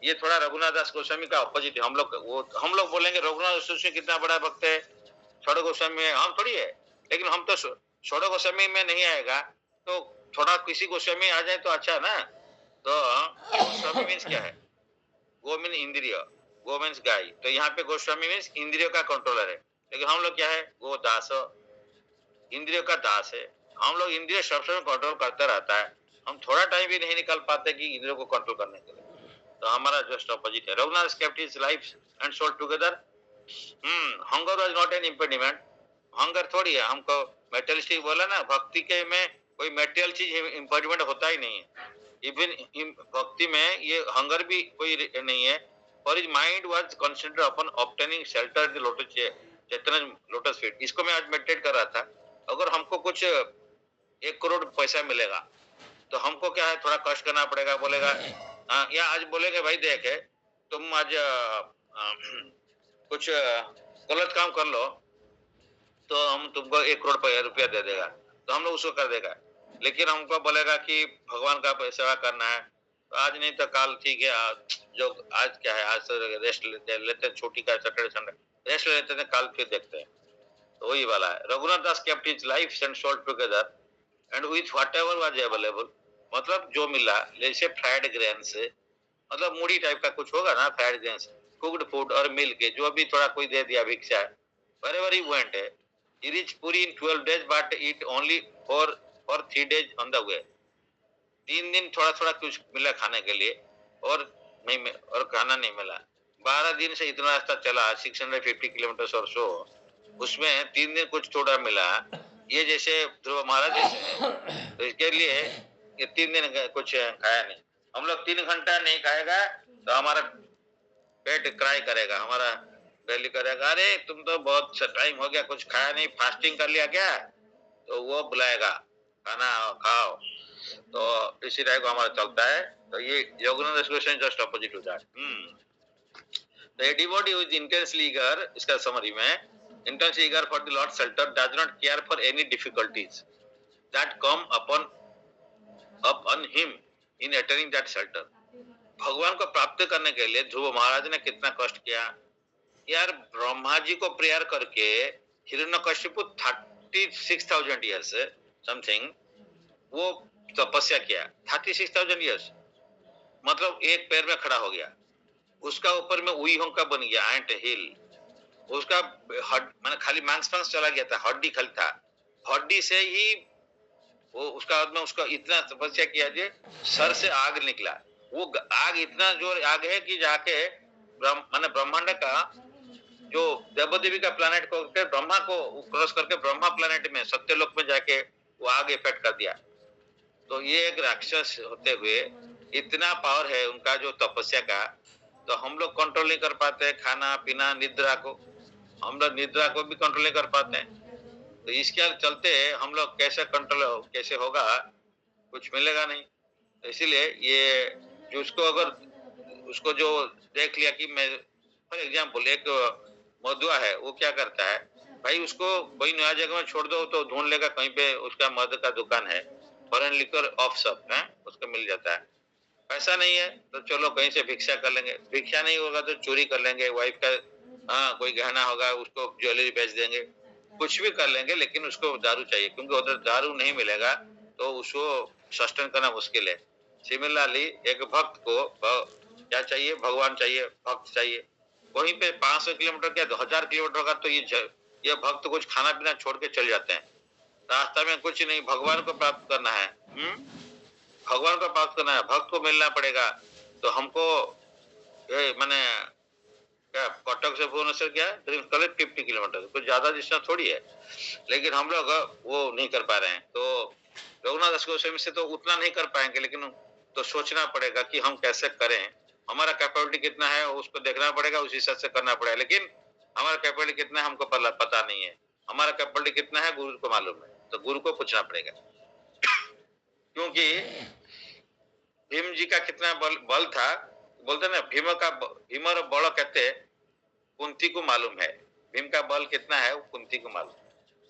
ये थोड़ा रघुनाथ दास गोस्वामी का अपोजिट है। हम लोग बोलेंगे रघुनाथ गोस्वामी कितना बड़ा भक्त है, छोड़ो गोस्वामी में हम थोड़ी है, लेकिन हम तो छोड़ो गोस्वामी में नहीं आएगा, तो थोड़ा किसी गोस्वामी आ जाए तो अच्छा ना। तो गोस्वामी मीन्स क्या है, गो मीन इंद्रिय, गो मीन्स गाय, तो यहाँ पे गोस्वामी मीन्स इंद्रियों का कंट्रोलर है, लेकिन हम लोग क्या है, गो दास, इंद्रियों का दास है। हम लोग इंद्रिय सब समय कंट्रोल करता रहता है, हम थोड़ा टाइम भी नहीं निकाल पाते कि इंद्रियों को कंट्रोल करने के लिए, तो हमारा जस्ट ऑपोजिट है। Raghunath kept his life and soul together. Hunger was not an impediment, hunger थोड़ी है, हमको मेटेरियलिस्टिक बोला ना, भक्ति के में कोई मेटेरियल चीज इम्पेडिमेंट होता ही नहीं है, इवन भक्ति में ये हंगर भी कोई नहीं है। For his mind was concentrated upon obtaining shelter the lotus Chaitanya lotus feet. इसको मैं आज मेडिटेट कर रहा था, अगर हमको कुछ 1 करोड़ पैसा मिलेगा तो हमको क्या है, थोड़ा कष्ट करना पड़ेगा, बोलेगा या आज बोलेंगे भाई देखे तुम आज कुछ गलत काम कर लो तो हम तुमको 1 करोड़ रुपया दे देगा, तो हम लोग उसको कर देगा। लेकिन हमको बोलेगा कि भगवान का सेवा करना है, तो आज नहीं तो कल ठीक है, जो आज क्या है, आज तो रेस्ट लेते छुट्टी का सैटरडे संडे रेस्ट लेते हैं, कल फिर देखते हैं, तो वही वाला है। रघुनाथ दास kept his life and soul together and with whatever was available, मतलब जो मिला, जैसे फ्राइड ग्रेन से, मतलब मूढ़ी टाइप का कुछ होगा ना, फ्राइड ग्रेन से कुक्ड फूड और मिल के जो भी थोड़ा कोई दे दिया भिक्षा, wherever he went, he reached Puri in 12 days but eat only for 3 days on the way। 3 दिन थोड़ा थोड़ा कुछ मिला खाने के लिए और नहीं, और खाना नहीं मिला। 12 दिन से इतना रास्ता चला, 650 किलोमीटर और सो, उसमें 3 दिन कुछ थोड़ा मिला। ये जैसे ध्रुव महाराज जैसे, तो इसके लिए ये 3 दिन कुछ खाया नहीं। हम लोग 3 घंटा नहीं खाएगा तो हमारा पेट क्राई करेगा, हमारा बेली करेगा, अरे तुम तो बहुत टाइम हो गया कुछ खाया नहीं, फास्टिंग कर लिया क्या, तो वो बुलाएगा खाना खाओ, तो इसी टाइप का हमारा चलता है। तो ये Yogendra expression just opposite to that. तो a devotee who is intensely eager, इसका समरी में, intensely eager for the Lord's shelter does not care for any difficulties that come upon him in attaining that shelter। भगवान को प्राप्त करने के लिए ध्रुव महाराज ने कितना कष्ट किया यार, ब्रह्मा जी को प्रेयर करके हिरण्यकशिपु 36,000 ईयर्स समथिंग वो तपस्या किया, 36,000 ईयर्स, मतलब एक पैर में खड़ा हो गया, उसका ऊपर में उई का बन गया एंट हिल, उसका मैंने खाली मांस चला गया था, हड्डी खाली था, हड्डी से ही वो उसका बाद में उसका इतना तपस्या किया जे सर से आग निकला, वो आग इतना जोर आग है कि जाके मैंने ब्रह्मांड का जो देवदेवी का प्लैनेट को ब्रह्मा को क्रॉस करके ब्रह्मा प्लैनेट में सत्यलोक में जाके वो आगे इफेक्ट कर दिया। तो ये एक राक्षस होते हुए इतना पावर है उनका जो तपस्या का, तो हम लोग कंट्रोल नहीं कर पाते हैं खाना पीना निद्रा को, हम लोग निद्रा को भी कंट्रोल नहीं कर पाते हैं। तो इसके चलते हम लोग कैसे कंट्रोल कैसे होगा, कुछ मिलेगा नहीं। तो इसीलिए ये जो उसको अगर उसको जो देख लिया कि मैं फॉर एग्जाम्पल एक मधुआ है, वो क्या करता है भाई, उसको कोई नया जगह में छोड़ दो तो ढूंढ लेगा, कहीं पे उसका मद का दुकान है, फॉरेन लिकर ऑफ सब है, उसको मिल जाता है। पैसा नहीं है तो चलो कहीं से भिक्षा कर लेंगे, भिक्षा नहीं होगा तो चोरी कर लेंगे, वाइफ का हाँ कोई गहना होगा उसको ज्वेलरी बेच देंगे, कुछ भी कर लेंगे, लेकिन उसको दारू चाहिए, क्योंकि उधर दारू नहीं मिलेगा तो उसको सस्टेन करना मुश्किल है। सिमिलरली एक भक्त को क्या चाहिए, भगवान चाहिए, भक्त चाहिए। वहीं पे 500 किलोमीटर क्या 1000 किलोमीटर होगा तो ये भक्त कुछ खाना पीना छोड़ के चल जाते हैं, रास्ता में कुछ नहीं, भगवान को प्राप्त करना है। भगवान को प्राप्त करना है, भक्त को मिलना पड़ेगा। तो हमको मैंने क्या कटक से भुवनेश्वर क्या ड्रीम्स कॉलेज 50 किलोमीटर, कुछ ज्यादा डिस्टेंस थोड़ी है, लेकिन हम लोग वो नहीं कर पा रहे हैं। तो रघुनाथ दास गोस्वामी से तो उतना नहीं कर पाएंगे, लेकिन तो सोचना पड़ेगा कि हम कैसे करें, हमारा कैपेबिलिटी कितना है उसको देखना पड़ेगा, उस हिसाब से करना पड़ेगा। लेकिन हमारा कैपेबिलिटी कितना है हमको पता नहीं है, हमारा कैपेबिलिटी कितना है गुरु को मालूम है, तो गुरु को पूछना पड़ेगा। क्योंकि भीम जी का कितना बल था, बोलते ना भीम और बल कहते कुंती को मालूम है, भीम का बल कितना है वो कुंती को मालूम।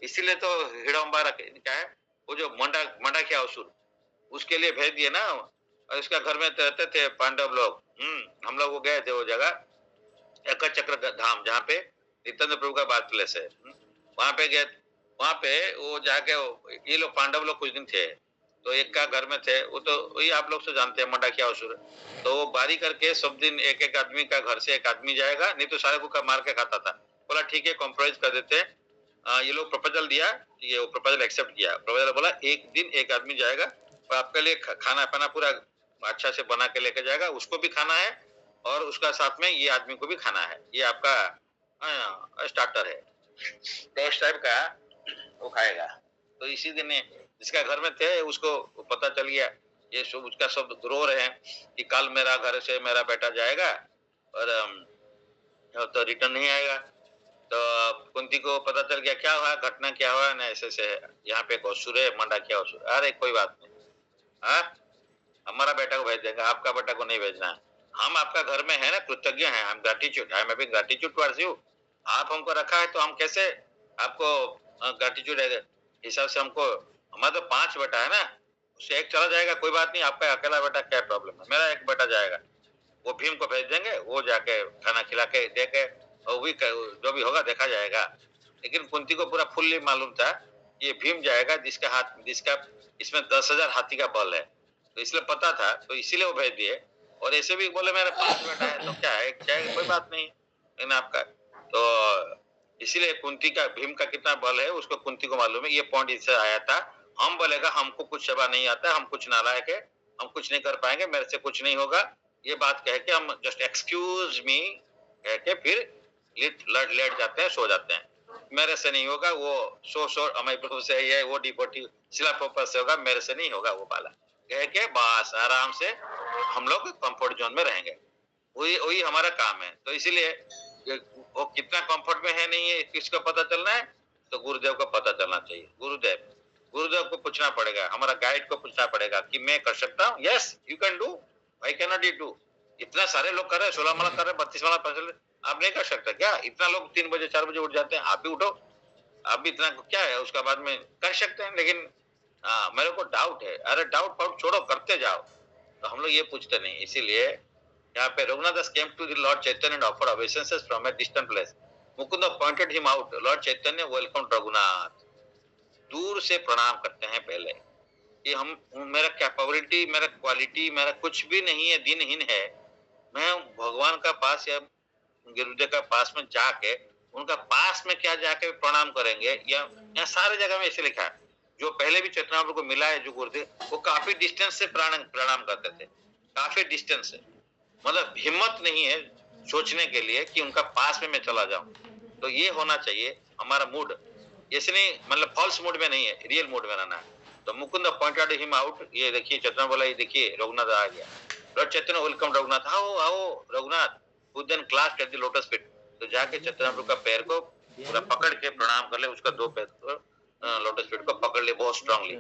इसीलिए तो हिडम्बा क्या है वो जो मंडाकिया असुर, उसके लिए भेज दिए ना, और उसका घर में रहते थे पांडव लोग। हम लोग वो गए थे वो जगह एक चक्र धाम, जहाँ पे नित्यानंद प्रभु का बात प्लेस है, वहां पे गए। वहां पे वो जाके ये लोग पांडव लोग कुछ दिन थे, तो एक का घर में थे, वो तो वही आप लोग से जानते हैं मंडाकिया असुर। तो वो बारी करके सब दिन एक एक आदमी का घर से एक आदमी जाएगा, नहीं तो सारे को मार के खाता था। बोला ठीक है कॉम्प्रोमाइज कर देते हैं, ये लोग प्रपोजल दिया, ये वो प्रपोजल एक्सेप्ट किया। प्रपोजल बोला एक दिन एक आदमी जाएगा और आपके लिए खाना पाना पूरा अच्छा से बना के लेके जाएगा, उसको भी खाना है और उसका साथ में ये आदमी को भी खाना है, ये आपका स्टार्टर है, तो इस टाइप का वो खाएगा। तो इसी दिन जिसका घर में थे उसको पता चल गया, ये सब उसका सब रो रहे हैं कि कल मेरा घर से मेरा बेटा जाएगा और तो रिटर्न नहीं आएगा। तो कुंती को पता चल गया क्या हुआ, घटना क्या हुआ ना, ऐसे से यहाँ पे असुर है, मंडाकिया असुर। अरे कोई बात नहीं, हाँ हमारा बेटा को भेज देंगे, आपका बेटा को नहीं भेजना है, हम आपका घर में है ना, कृतज्ञ हैं, हम gratitude, I am having gratitude towards you, आप हमको रखा है तो हम कैसे आपको ग्रेटिट्यूड हिसाब से हमको, हमारा तो 5 बेटा है ना, उससे एक चला जाएगा कोई बात नहीं, आपका अकेला बेटा क्या प्रॉब्लम है, मेरा एक बेटा जाएगा, वो भीम को भेज देंगे, वो जाके खाना खिला के दे के और भी जो भी होगा देखा जाएगा। लेकिन कुंती को पूरा फुल्ली मालूम था ये भीम जाएगा जिसका इसमें 10,000 हाथी का बल है, तो इसलिए पता था, तो इसीलिए वो भेज दिए। और ऐसे भी बोले मेरा 5 बेटा है तो क्या है कोई बात नहीं, लेकिन आपका तो इसीलिए कुंती का भीम का कितना बल है उसको कुंती को मालूम है। ये पॉइंट इससे आया था, हम बोलेगा हमको कुछ सेवा नहीं आता, हम कुछ नालायक है, हम कुछ नहीं कर पाएंगे, मेरे से कुछ नहीं होगा, ये बात कह के हम जस्ट एक्सक्यूज मी कह के फिर लेट जाते हैं, सो जाते हैं, मेरे से नहीं होगा वो, सो अमय प्रभु से ये वो डिपोटी शिला प्रभुपाद से होगा, मेरे से नहीं होगा वो बाला कह के बस आराम से हम लोग कंफर्ट जोन में रहेंगे, वही हमारा काम है। तो इसीलिए वो कितना कंफर्ट में है नहीं है किसको पता चलना है, तो गुरुदेव को पता चलना चाहिए। गुरुदेव को पूछना पड़ेगा, हमारा गाइड को पूछना पड़ेगा कि मैं कर सकता हूँ, yes you can do, why can not you do. इतना सारे लोग कर रहे हैं, 16 माला कर रहे हैं, 32 माला कर, आप नहीं कर सकते क्या? इतना लोग 3 बजे 4 बजे उठ जाते हैं, आप भी उठो, आप भी इतना क्या है, उसका बाद में कर सकते हैं। लेकिन मेरे को डाउट है, अरे डाउट छोड़ो, करते जाओ। तो हम लोग ये पूछते नहीं, इसीलिए यहाँ पे रघुनाथ दास came to the Lord Chaitanya and offered obeisances from a distant place. Mukund pointed him out. Lord Chaitanya welcomed Raghunath. दूर से प्रणाम करते हैं पहले कि हम, मेरा कैपेबिलिटी, मेरा क्वालिटी, मेरा कुछ भी नहीं है, दिनहीन है, मैं भगवान का पास या गुरुदेव का पास में जाके उनका पास में क्या जाके प्रणाम करेंगे, या यहाँ सारे जगह में ऐसे लिखा है, जो पहले भी चैतन्य को मिला है जो गुरुदेव, वो काफी डिस्टेंस से प्रणाम करते थे, काफी डिस्टेंस से, मतलब हिम्मत नहीं है सोचने के लिए कि उनका पास में मैं चला जाऊं। तो ये होना चाहिए हमारा मूड, ऐसे नहीं मतलब फॉल्स मूड में नहीं है, रियल मूड में रहना है। तो मुकुंद पॉइंटेड हिम आउट, ये देखिए चेतना बोला, ये देखिए रघुनाथ आ गया। लॉर्ड चैतन्य वेलकम रघुनाथ, आओ आओ Raghunath, who then clasped at the lotus feet। तो जाके चैतन्य प्रभु का पैर को पूरा पकड़ के प्रणाम कर ले, उसका दो पैर को लोटस फीट को पकड़ ले बहुत strongly.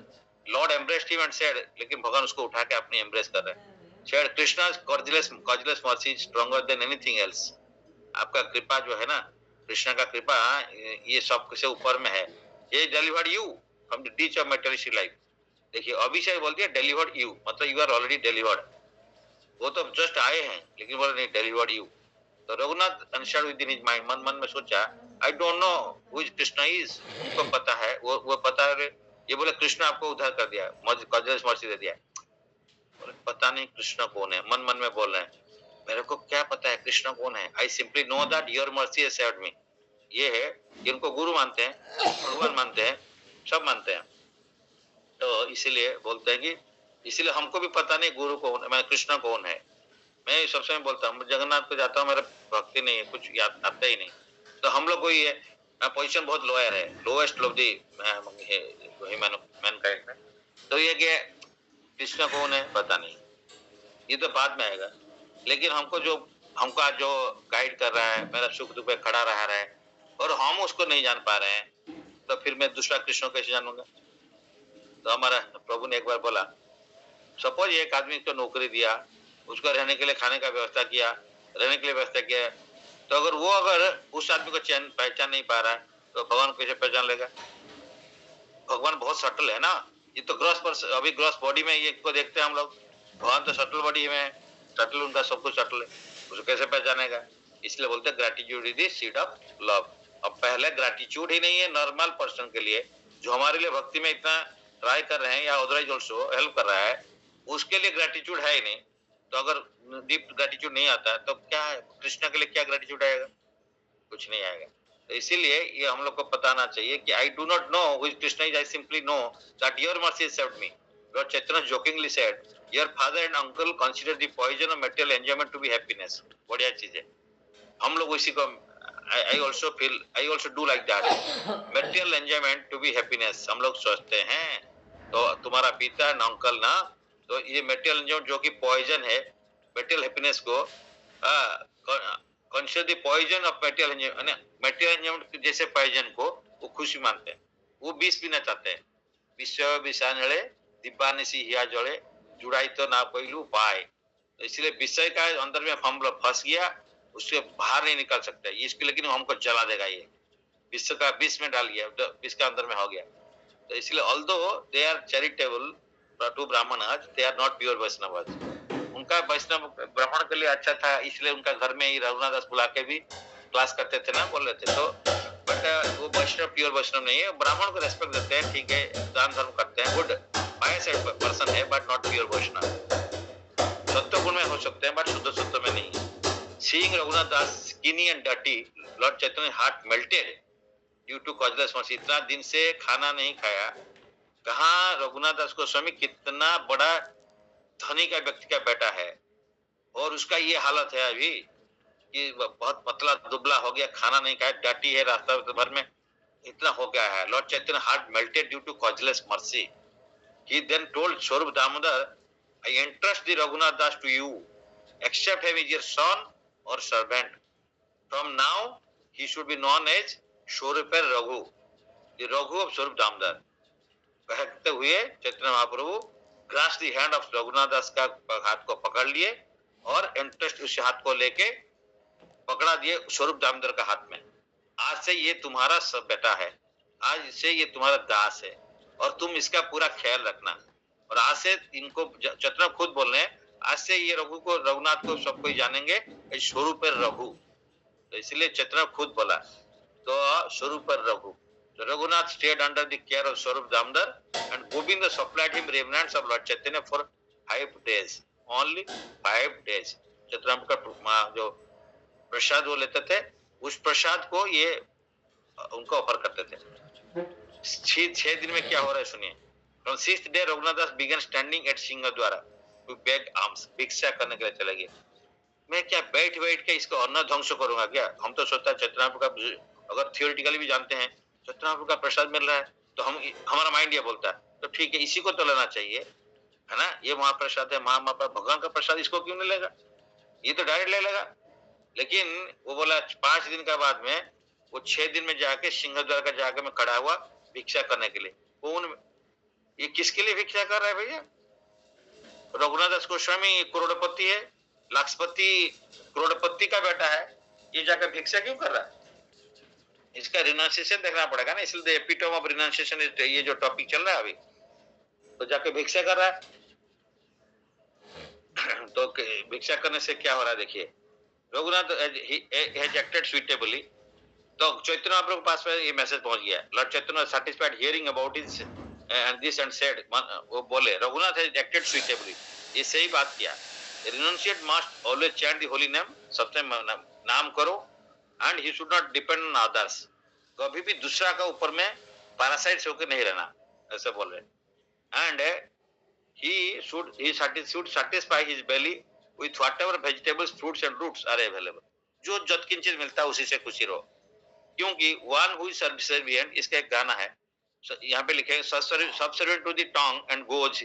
Lord embraced him and said, लेकिन भगवान उसको उठा के अपनी एम्ब्रेस कर रहे हैं। Said Krishna's causeless mercy is stronger than anything else। आपका कृपा जो है ना, कृष्ण का कृपा ये सब से ऊपर में है। ये delivered you from the ditch of materialistic life. देखिए अभिषेक बोलती है डिलीवर्ड यू, मतलब यू आर ऑलरेडी डिलीवर्ड। वो तो जस्ट आए हैं, लेकिन बोले नहीं डिलीवर्ड यू। तो Raghunath answered with in his mind, मन मन में सोचा I don't know who Krishna is. उनको पता है, वो पता है। ये बोले कृष्ण आपको उद्धार कर दिया, कॉजलेस मर्सी दे दिया। बोले पता नहीं कृष्ण कौन है, मन मन में बोल रहे हैं मेरे को क्या पता है कृष्ण कौन है। आई simply know that your mercy has saved मी। ये है जिनको गुरु मानते हैं, भगवान मानते हैं, सब मानते हैं। तो इसीलिए बोलते हैं कि इसीलिए हमको भी पता नहीं गुरु कौन, मैं कृष्ण कौन है। मैं सबसे बोलता हूँ जगन्नाथ को जाता हूँ, मेरा भक्ति नहीं है, कुछ याद आता ही नहीं। तो हम लोग को ये पोजीशन बहुत लोअर है, लोएस्ट ऑफ दी मैनकाइंड में। तो ये क्या कृष्ण कौन है पता नहीं, ये तो बाद में आएगा। लेकिन हमको जो गाइड कर रहा है, मेरा सुख दुख में खड़ा रहा है, और हम उसको नहीं जान पा रहे हैं, तो फिर मैं दूसरा कृष्ण कैसे जानूंगा। तो हमारा प्रभु ने एक बार बोला, सपोज एक आदमी को नौकरी दिया, उसको रहने के लिए खाने का व्यवस्था किया, रहने के लिए व्यवस्था किया, तो अगर उस आदमी को पहचान नहीं पा रहा है, तो भगवान कैसे पहचान लेगा। भगवान बहुत सटल है ना, ये तो अभी ग्रॉस बॉडी में ये को देखते हैं हम लोग, भगवान तो सटल बॉडी में, सटल उनका सब कुछ सटल है, उसको कैसे पहचानेगा। इसलिए बोलते हैं gratitude is the seed of love. अब पहले ग्रेटिट्यूड ही नहीं है नॉर्मल पर्सन के लिए, जो हमारे लिए भक्ति में इतना ट्राई कर रहे हैं या अदरवाइज ऑल्सो हेल्प कर रहा है, उसके लिए ग्रेटिट्यूड है ही नहीं। तो अगर डीप ग्रेटिट्यूड नहीं आता है तो क्या है, कृष्ण के लिए क्या ग्रेटिट्यूड आएगा, कुछ नहीं आएगा। तो इसीलिए ये हम लोग को बताना चाहिए कि I do not know who is Krishna is, I simply know that your mercy has saved me. Lord Chaitanya jokingly said your father and uncle consider the poison of material enjoyment to be happiness. बढ़िया चीज है, हम लोग उसी को I also do like that, material enjoyment to be happiness हम लोग सोचते हैं। तो तुम्हारा पिता है ना अंकल ना, तो ये मेटेरियल एंजॉयमेंट जो कि पॉइजन है मेटेरियल हैप्पीनेस को, consider the poison of material enjoyment, जैसे पॉइजन को वो खुशी मानते हैं, वो विष पीना चाहते हैं। विश्व विषाणले दिव्यानिशी हिया जले जुड़ाई तो ना पहलू पाए। तो इसलिए विषय का अंदर में हम लोग फंस गया, उससे बाहर नहीं निकल सकते इसके, लेकिन हमको जला देगा। ये विश्व का विष में डाल गया, विष का अंदर में हो गया। तो इसलिए although they are charitable to Brahmans, they are not pure Vaishnavas. उनका वैष्णव ब्राह्मण के लिए अच्छा था, इसलिए उनका घर में ही रघुनाथ दास बुला के भी क्लास करते थे ना, बोल रहे थे। तो बट वो वैष्णव प्योर वैष्णव नहीं है, ब्राह्मण को रेस्पेक्ट देते हैं, ठीक है, दान धर्म करते हैं, गुड पायस पर्सन है, बट नॉट प्योर वैष्णव। सत्व गुण में हो सकते हैं बट शुद्ध सत्व में नहीं है। Seeing Raghunath Das skinny and dirty, Lord Chaitanya heart melted due to causeless mercy। इतना दिन से खाना नहीं खाया, कहाँ रघुनाथ दास गोस्वामी कितना बड़ा धनी का व्यक्ति का बेटा है, और उसका ये हालत है अभी कि बहुत पतला दुबला हो गया, खाना नहीं खाया, डर्टी है, रास्ता भर में इतना हो गया है। Lord Chaitanya heart melted due to causeless mercy। He then told Swarup Damodar, I entrust the Raghunath Das to you, accept him as your son or servant। From now he should be known as Swarup Raghu, the Raghu of Swarup Damodar। कहते हुए Chaitanya Mahaprabhu grasp the hand of Raghunath Das का हाथ को पकड़ लिए और interest उस हाथ को लेके पकड़ा दिए स्वरूप दामोदर का हाथ में। आज से ये तुम्हारा सब बेटा है, आज से ये तुम्हारा दास है, और तुम इसका पूरा ख्याल रखना। और आज से इनको चैतन्य खुद बोल रहे हैं, आज से ये रघुनाथ को सब कोई जानेंगे स्वरूप रघु। तो इसलिए चैतन्य खुद बोला, तो स्वरूप Raghu. So Raghunath stayed under the care of Swarup Damodar and Govinda supplied him remnants of Lord Chaitanya for 5 days, only 5 days। चैतन्य का जो प्रसाद वो लेते थे, उस प्रसाद को ये उनको ऑफर करते थे। 6 दिन में क्या हो रहा है सुनिए। From 6th day Raghunath Das began standing at सिंहद्वारा to beg alms, भिक्षा करने के लिए चले गए। मैं क्या बैठ के इसको अन्न ध्वंस करूंगा क्या? हम तो सोचता चैतन्य का अगर थियोरिटिकली भी जानते हैं चैतन्य महाप्रभु का प्रसाद मिल रहा है तो हमारा माइंड ये बोलता है तो ठीक है इसी को तो लेना चाहिए, है ना, ये महाप्रसाद है, भगवान का प्रसाद, इसको क्यों नहीं लेगा, ये तो डायरेक्ट ले लेगा। लेकिन वो बोला 5 दिन का बाद में वो 6 दिन में जाके सिंहद्वार का जाके मैं खड़ा हुआ भिक्षा करने के लिए। कौन ये किसके लिए भिक्षा कर रहा है भैया? रघुनाथ दास गोस्वामी करोड़पति है, लाखपति, करोड़पति का बेटा है, ये जाकर भिक्षा क्यों कर रहा है? इसका रिनाउंसिएशन देखना पड़ेगा ना, इसलिए एपिटोम ऑफ रिनाउंसिएशन ये जो टॉपिक चल रहा है अभी, तो जाके भिक्षा कर रहा है। तो भिक्षा करने से क्या हो रहा है देखिए, रघुनाथ हैज एक्टेड सुइटेबली, तो चैतन्य महाप्रभु के पास में ये मैसेज पहुंच गया। Lord Chaitanya satisfied hearing about his and this and said, वो बोले रघुनाथ हैज एक्टेड सुइटेबली, ये सही बात किया। Renunciate must always chant the holy name, सबसे नाम करो, and he should not depend on others, कभी भी दूसरा का ऊपर में पैरासाइट्स होकर नहीं रहना, ऐसे बोल रहे। And he should satisfy his belly with whatever vegetables, fruits and roots are available, जो जतकिंचित मिलता है उसी से खुशी रहो, क्योंकि one who is subservient, इसका एक गाना है यहाँ पे लिखे, subservient to the tongue and goes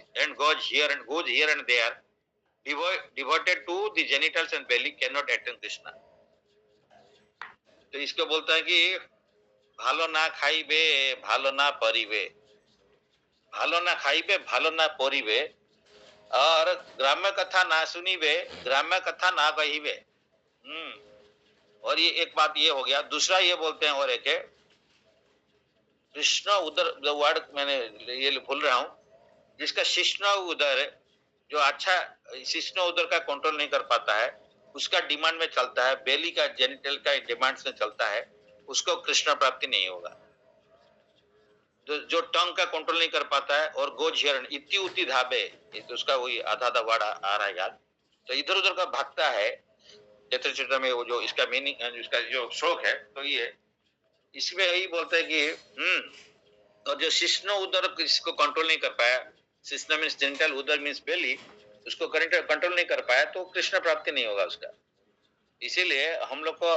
here and there, devoted to the genitals and belly, cannot attain Krishna। तो इसको बोलता है कि भालो ना खाइबे भालो ना परिबे, भालो ना खाइबे भालो ना परिबे, और ग्राम्य कथा ना सुनीबे ग्राम्य कथा ना कहिबे। और ये एक बात ये हो गया। दूसरा ये बोलते हैं और एक है कृष्ण उदर, जो वर्ड मैंने ये भूल रहा हूँ, जिसका शिष्ण उदर, जो अच्छा शिष्ण उदर का कंट्रोल नहीं कर पाता है, उसका डिमांड में चलता है, बेली का जेनिटल का डिमांड में चलता है, उसको कृष्ण प्राप्ति नहीं होगा। जो टंग का कंट्रोल नहीं कर पाता है और गोज हियर इति उति धाबे, तो उसका वही आधा आधा वर्ड आ रहा है याद, तो इधर उधर का भागता है चैत्र में, वो जो इसका मीनिंग, इसका जो श्लोक है, तो ये इसमें यही बोलता है कि और जो शिष्ण उदर इसको कंट्रोल नहीं कर पाया, शिष्ण मीन्स जेनिटल, उदर मीन्स बेली, उसको कंट्रोल नहीं कर पाया तो कृष्ण प्राप्ति नहीं होगा उसका। इसीलिए हम लोग को,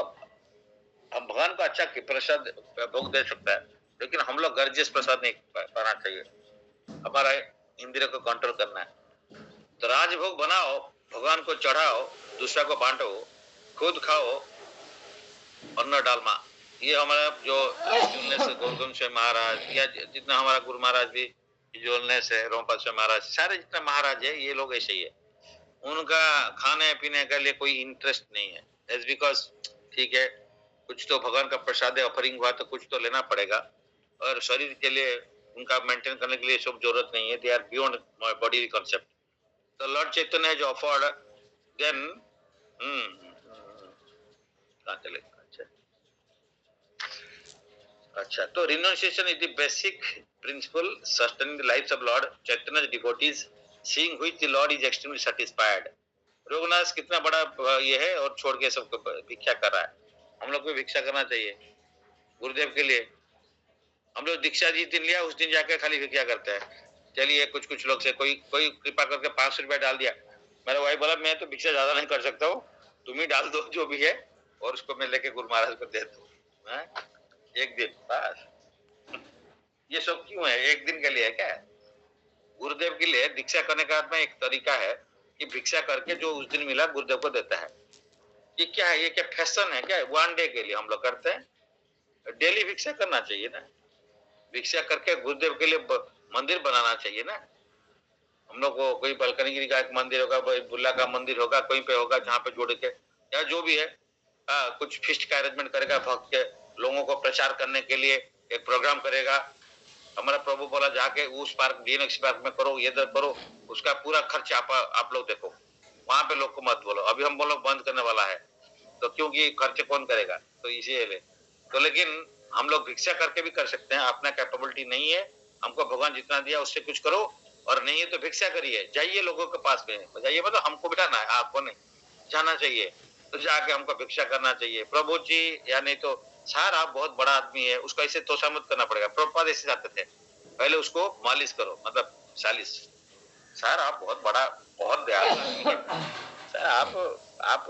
हम भगवान को अच्छा प्रसाद भोग दे सकता है, लेकिन हम लोग गर्जियस प्रसाद नहीं पाना चाहिए, हमारा इंद्रिय को कंट्रोल करना है। तो राजभोग बनाओ, भगवान को चढ़ाओ, दूसरा को बांटो, खुद खाओ अन्न डालमा। ये हमारा जो गौतम से महाराज या जितना हमारा गुरु महाराज भी जोलने से, रोमपा से महाराज, सारे जितना महाराज है ये लोग ऐसे ही है, उनका खाने पीने का लिए कोई इंटरेस्ट नहीं है। दैट्स बिकॉज ठीक है, कुछ तो भगवान का प्रसाद है, ऑफरिंग हुआ तो कुछ तो लेना पड़ेगा, और शरीर के लिए उनका मेंटेन करने के लिए सब जरूरत नहीं है, they are beyond body concept. तो Lord Chaitanya has offered then अच्छा, तो renunciation is the basic principle sustaining the lives of Lord Chaitanya devotees, seeing which the Lord is extremely satisfied. Raghunath कितना बड़ा ये है और छोड़ के सबको भिक्षा कर रहा है। हम लोग को भिक्षा करना चाहिए गुरुदेव के लिए। हम लोग दीक्षा जिस दिन लिया उस दिन जाकर खाली भिक्षा करते हैं। चलिए कुछ लोग से कोई कृपा करके 500 रुपया डाल दिया, मेरा भाई बोला मैं तो भिक्षा ज्यादा नहीं कर सकता हूँ, तुम ही डाल दो जो भी है, और उसको मैं लेके गुरु महाराज को दे दो, एक दिन बस। ये सब क्यों है? एक दिन के लिए है क्या? गुरुदेव के लिए दीक्षा करने का में एक तरीका है कि भिक्षा करके जो उस दिन मिला गुरुदेव को देता है। ये क्या है? ये क्या फैशन है क्या? वन डे के लिए हम लोग करते हैं, डेली भिक्षा करना चाहिए ना। भिक्षा करके गुरुदेव के लिए मंदिर बनाना चाहिए ना। हम लोग को कोई बलकनीगिरी का एक मंदिर होगा, बुल्ला का मंदिर होगा, कहीं पे होगा जहाँ पे जोड़ के या जो भी है, कुछ फिस्ट का अरेंजमेंट करेगा, भक्त के लोगों को प्रचार करने के लिए एक प्रोग्राम करेगा। हमारा प्रभु बोला जाके उस पार्क, डीएनएक्स पार्क में करो, ये करो, उसका पूरा खर्च आप लोग देखो, वहां पे लोग को मत बोलो। अभी हम लोग बंद करने वाला है, तो क्योंकि खर्च कौन करेगा, तो इसीलिए तो। लेकिन हम लोग भिक्षा करके भी कर सकते हैं, अपना कैपेबिलिटी नहीं है, हमको भगवान जितना दिया उससे कुछ करो, और नहीं है तो भिक्षा करिए, जाइए लोगों के पास में, जाइए, मतलब हमको बिठाना है, आपको नहीं जाना चाहिए, तो जाके हमको भिक्षा करना चाहिए। प्रभु जी या नहीं तो सर आप बहुत बड़ा आदमी है, उसको ऐसे तोषा मत करना पड़ेगा। प्रभुपाद ऐसे जाते थे, पहले उसको मालिश करो, मतलब सालिश, सर आप बहुत बड़ा, बहुत दयालु आदमी है सर, आप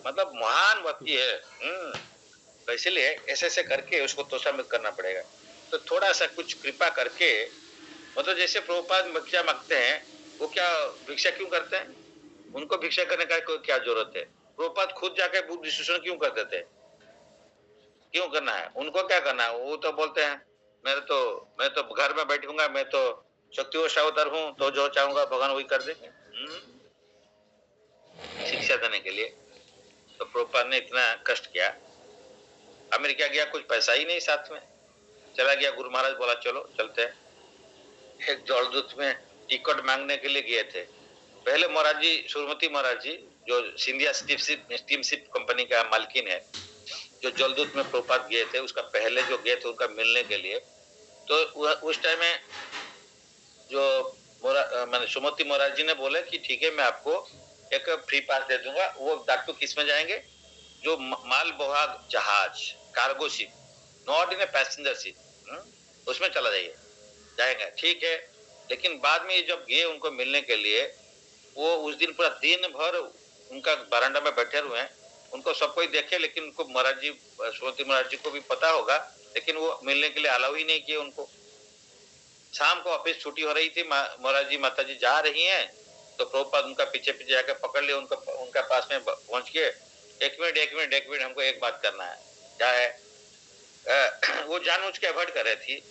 मतलब महान व्यक्ति है, तो इसलिए ऐसे ऐसे करके उसको तोषामृत करना पड़ेगा। तो थोड़ा सा कुछ कृपा करके, मतलब जैसे प्रभुपाद भिक्षा मांगते हैं, वो क्या भिक्षा क्यों करते हैं? उनको भिक्षा करने का क्या जरूरत है? प्रभुपाद खुद जाके बुक डिस्ट्रीब्यूशन क्यों कर देते हैं? क्यों करना है? उनको क्या करना है? वो तो बोलते हैं मैं तो घर में बैठूंगा, मैं तो शक्तिवश अवतार हूँ, तो जो चाहूंगा भगवान वही कर देंगे। शिक्षा देने के लिए तो प्रभुपाद ने इतना कष्ट किया। अमेरिका गया, कुछ पैसा ही नहीं साथ में, चला गया। गुरु महाराज बोला चलो चलते हैं। एक जलदूत में टिकट मांगने के लिए गए थे। पहले महाराज जी, सूरमती महाराज जी, जो सिंधिया स्टीमशिप कंपनी का मालकिन है, जो जलदूत में प्रभुपाद गए थे, उसका पहले जो गए थे उनका मिलने के लिए, तो उस टाइम में जो मैंने सुमति महाराज जी ने बोले कि ठीक है, मैं आपको एक फ्री पास दे दूंगा। वो डाकू किस में जाएंगे? जो माल बोहाग जहाज, cargo ship, not in a passenger ship, उसमें चला जाएगा। ठीक है। लेकिन बाद में जब गए उनको मिलने के लिए, वो उस दिन पूरा दिन भर उनका बरामदा में बैठे हुए हैं। उनको सब कोई देखे, लेकिन उनको महाराज जी, सुमति महाराज जी को भी पता होगा, लेकिन वो मिलने के लिए अलाउ ही नहीं किए उनको। शाम को ऑफिस छुट्टी हो रही थी, महाराज जी माता जी जा रही हैं, तो प्रभुपाद उनका पीछे पीछे जाकर पकड़ लिया, उनका पास में पहुंच के, एक मिनट हमको एक बात करना है। क्या है? वो जानबूझ के अवॉइड कर रही थी।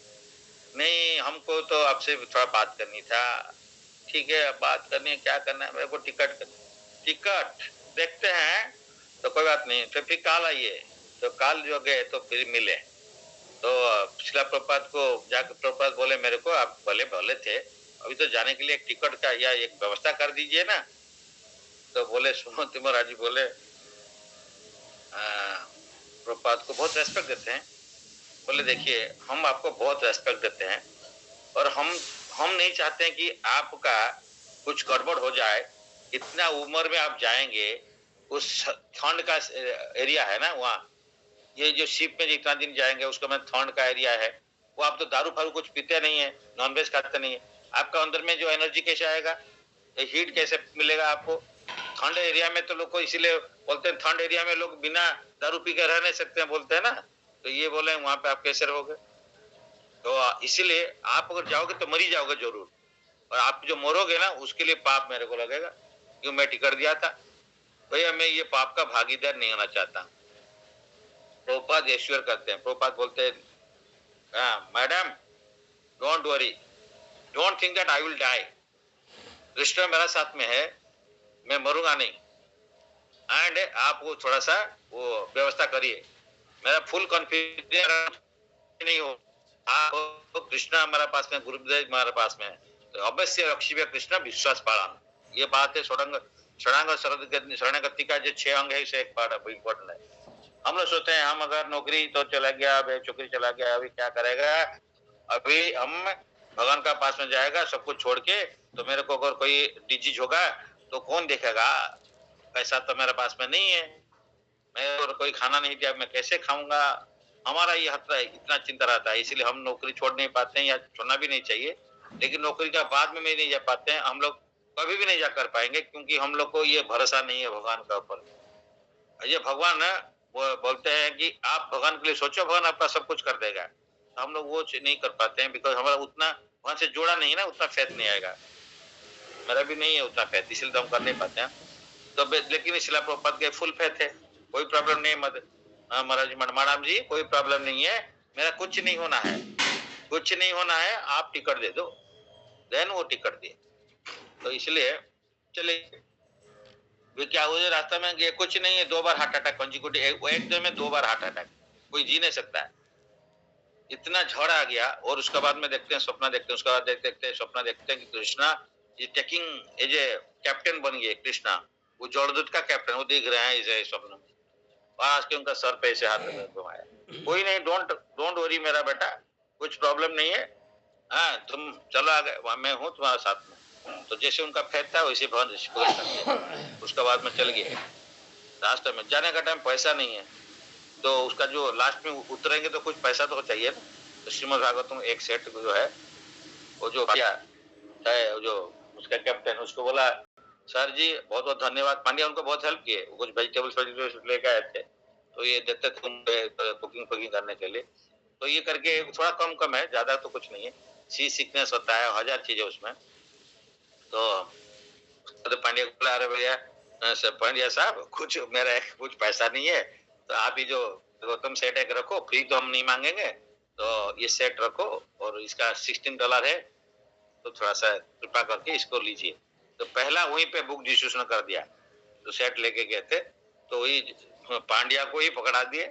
नहीं, हमको तो आपसे थोड़ा बात करनी था। ठीक है, बात करनी है, क्या करना है? मेरे को टिकट देखते हैं, तो कोई बात नहीं, फिर कल आइए। तो कल जो गए तो फिर मिले, तो शिला प्रभुपाद को जाकर प्रभुपाद बोले मेरे को, आप बोले थे अभी तो जाने के लिए एक टिकट का या एक व्यवस्था कर दीजिए ना। तो बोले, सुनो महाराज जी बोले, प्रभुपाद को बहुत रेस्पेक्ट देते हैं। बोले देखिए, हम आपको बहुत रेस्पेक्ट देते हैं, और हम नहीं चाहते हैं कि आपका कुछ गड़बड़ हो जाए। इतना उम्र में आप जाएंगे, उस ठंड का एरिया है ना वहाँ, ये जो शिप में जितना दिन जाएंगे उसका में ठंड का एरिया है, वो आप तो दारू फारू कुछ पीते नहीं है, नॉनवेज खाते नहीं है, आपका अंदर में जो एनर्जी कैसे आएगा? हीट कैसे मिलेगा आपको? ठंड एरिया में तो लोग को इसीलिए बोलते हैं, ठंड एरिया में लोग बिना दारू पी के रह नहीं सकते हैं, बोलते हैं ना। तो ये बोले वहां पे आप कैसे रहोगे? तो इसीलिए आप अगर जाओगे तो मरी जाओगे जरूर, और आप जो मरोगे ना उसके लिए पाप मेरे को लगेगा, क्यों मैं टिकट दिया था। भैया मैं ये पाप का भागीदार नहीं होना चाहता। प्रभुपाद ऐश्वर्य करते हैं। प्रभुपाद बोलते हैं, madam don't worry, don't think that I will die. Krishna मेरा साथ में है, मैं मरूंगा नहीं। एंड आप वो थोड़ा सा वो व्यवस्था करिए, मेरा फुल कॉन्फिडेंस नहीं हो। आप कृष्ण हमारे पास में, गुरुदेव हमारे पास में, तो अवश्य रक्षिबे कृष्ण विश्वास पालन। ये बात है शरणागति का जो 6 अंग है, इसे एक पार्ट इम्पोर्टेंट है। हम लोग सोचते हैं हम अगर नौकरी तो चला गया, चौकरी चला गया, अभी क्या करेगा? अभी हम भगवान का पास में जाएगा सब कुछ छोड़ के, तो मेरे को अगर कोई डिजीज होगा तो कौन देखेगा? पैसा तो मेरे पास में नहीं है, मैं और कोई खाना नहीं दिया, मैं कैसे खाऊंगा? हमारा ये हत्या इतना चिंता रहता है, इसलिए हम नौकरी छोड़ नहीं पाते हैं, या छोड़ना भी नहीं चाहिए। लेकिन नौकरी का बाद में नहीं जा पाते हैं हम लोग, कभी भी नहीं जा कर पाएंगे, क्योंकि हम लोग को ये भरोसा नहीं है भगवान का ऊपर। ये भगवान वो बोलते हैं कि आप भगवान के लिए सोचो, भगवान आपका सब कुछ कर देगा। हम लोग वो नहीं कर पाते हैं, बिकॉज हमारा उतना वहां से जोड़ा नहीं है ना, उतना फेथ नहीं आएगा। मेरा भी नहीं है उतना फेथ, इसलिए तो हम कर नहीं पाते हैं। तो लेकिन शिला प्रभुपाद के फुल फेथ है, कोई प्रॉब्लम नहीं है। महाराज मैडम जी कोई प्रॉब्लम नहीं है, मेरा कुछ नहीं होना है, कुछ नहीं होना है, आप टिकट दे दो। देन वो टिकट दिए, तो इसलिए चले। क्या हुआ रास्ता में गए, कुछ नहीं है, 2 बार हार्ट अटैक कंजिक्यूटिव, एक दिन में 2 बार हार्ट अटैक, कोई जी नहीं सकता है, इतना झड़ आ गया। और उसके बाद में देखते हैं सपना देखते हैं, उसके बाद देखते हैं सपना देखते हैं कि कृष्णा ये टेकिंग ये जो कैप्टन बन गए, कृष्णा वो जड़दूत का कैप्टन, वो दिख रहे हैं इसे स्वप्न में। आज के उनका सर पे ऐसे हाथ घुमाया, कोई नहीं, डोंट वरी मेरा बेटा, कुछ प्रॉब्लम नहीं है, हाँ तुम चलो आगे, मैं हूँ तुम्हारे साथ में। तो जैसे उनका फेथ था वैसे भगवान उसके बाद में चल गए। रास्ते में जाने का टाइम पैसा नहीं है, तो उसका जो लास्ट में उतरेंगे तो कुछ पैसा तो चाहिए ना। तो श्रीमद् भागवतम एक सेट जो है, वो जो है जो उसका कैप्टन, उसको बोला सर जी बहुत बहुत धन्यवाद, पांड्या उनको बहुत हेल्प किए, कुछ वेजिटेबल्स लेके आए थे। तो ये देते थे उनको कुकिंग फुकिंग करने के लिए। तो ये करके थोड़ा कम कम है, ज्यादा तो कुछ नहीं है। सी सिकनेस होता है, 1000 चीजें उसमें। तो पांड्या को बोला, अरे भैया पांड्या साहब कुछ मेरा कुछ पैसा नहीं है, तो आप ही जो गौतम सेट एक रखो, फ्री तो हम नहीं मांगेंगे, तो ये सेट रखो और इसका $16 है, तो थोड़ा सा कृपा करके इसको लीजिए। तो पहला वहीं पे बुक डिस्ट्रीब्यूशन कर दिया। तो सेट लेके गए थे, तो वही पांड्या को ही पकड़ा दिए।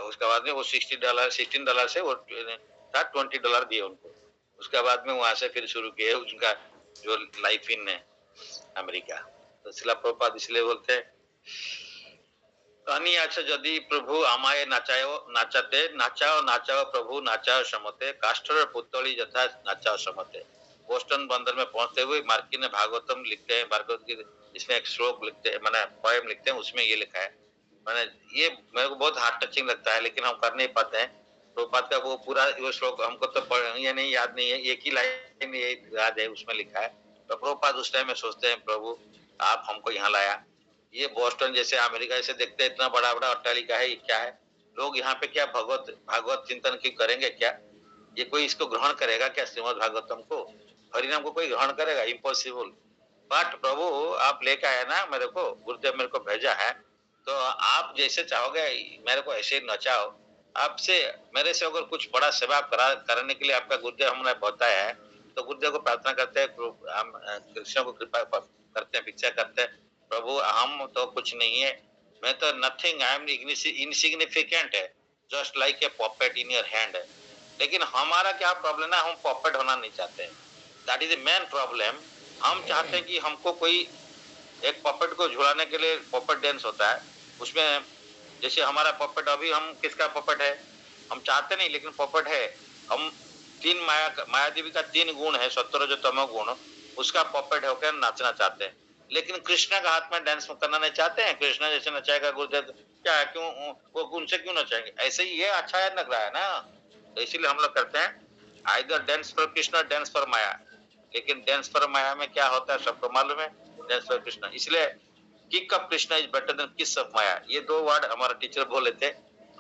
उसके बाद में वो $16 से वो था $20 दिए उनको। उसके बाद में वहां से फिर शुरू किए उनका जो लाइफ इन अमेरिका। तो शिला प्रभुपाद इसलिए बोलते हैं, कहानी अच्छा, यदि प्रभु आमाए नाचाओ नाचाते, नाचाओ नाचाओ प्रभु नाचाओ समते, काष्ठर पुतली यथा नाचाओ समते। बोस्टन बंदर में पहुंचते हुए मार्की ने भागवतम लिखते हैं, भागवत की इसमें एक श्लोक लिखते हैं, मैंने पोएम लिखते हैं, उसमें ये लिखा है। मैंने ये मेरे को बहुत हार्ट टचिंग लगता है, लेकिन हम कर नहीं पाते हैं। प्रभुपाद का वो पूरा वो श्लोक हमको तो ये नहीं याद नहीं है, एक ही लाइन ये याद है, उसमें लिखा है। तो प्रभुपाद उस टाइम में सोचते हैं, प्रभु आप हमको यहाँ लाया, ये बोस्टन जैसे अमेरिका जैसे देखते हैं, इतना बड़ा बड़ा अट्टालिका है, ये क्या है? लोग यहाँ पे क्या भगवत भागवत चिंतन की करेंगे क्या? ये कोई इसको ग्रहण करेगा क्या? श्रीमद् भागवतम को, हरिनाम को कोई ग्रहण करेगा? इम्पॉसिबल। बट प्रभु आप लेके आए ना मेरे को, गुरुदेव मेरे को भेजा है, तो आप जैसे चाहोगे मेरे को ऐसे ही नचाओ। आपसे मेरे से अगर कुछ बड़ा सेवा करने के लिए आपका गुरुदेव हमने बताया है, तो गुरुदेव को प्रार्थना करते हैं, हम कृष्ण को कृपा करते हैं, भिक्षा करते हैं, प्रभु हम तो कुछ नहीं है, मैं तो नथिंग, आई एम इनसिग्निफिकेंट है, just like a puppet in your hand है। लेकिन हमारा क्या प्रॉब्लम है, हम पॉपेट होना नहीं चाहते हैं। That is the main problem. हम चाहते हैं कि हमको कोई एक पॉपेट को झुलाने के लिए पॉपेट डांस होता है, उसमें जैसे हमारा पॉपेट, अभी हम किसका पॉपेट है हम चाहते नहीं, लेकिन पॉपेट है। हम तीन माया देवी का 3 गुण है, सत्व रजो तमो गुण, उसका पॉपेट होकर नाचना चाहते हैं। लेकिन कृष्ण का हाथ में डांस करना नहीं चाहते हैं। कृष्ण जैसे नचाएगा गुरुदेव, क्या है, क्यों वो उनसे क्यों नचाएंगे? ऐसे ही ये अच्छा है, लग रहा है ना। तो इसीलिए हम लोग करते हैं either dance for Krishna, dance for Maya. लेकिन डांस फॉर माया में क्या होता है सबको मालूम है, डांस फॉर कृष्ण। इसलिए kick of Krishna is better than kiss of Maya, ये 2 वर्ड हमारा टीचर बोले थे।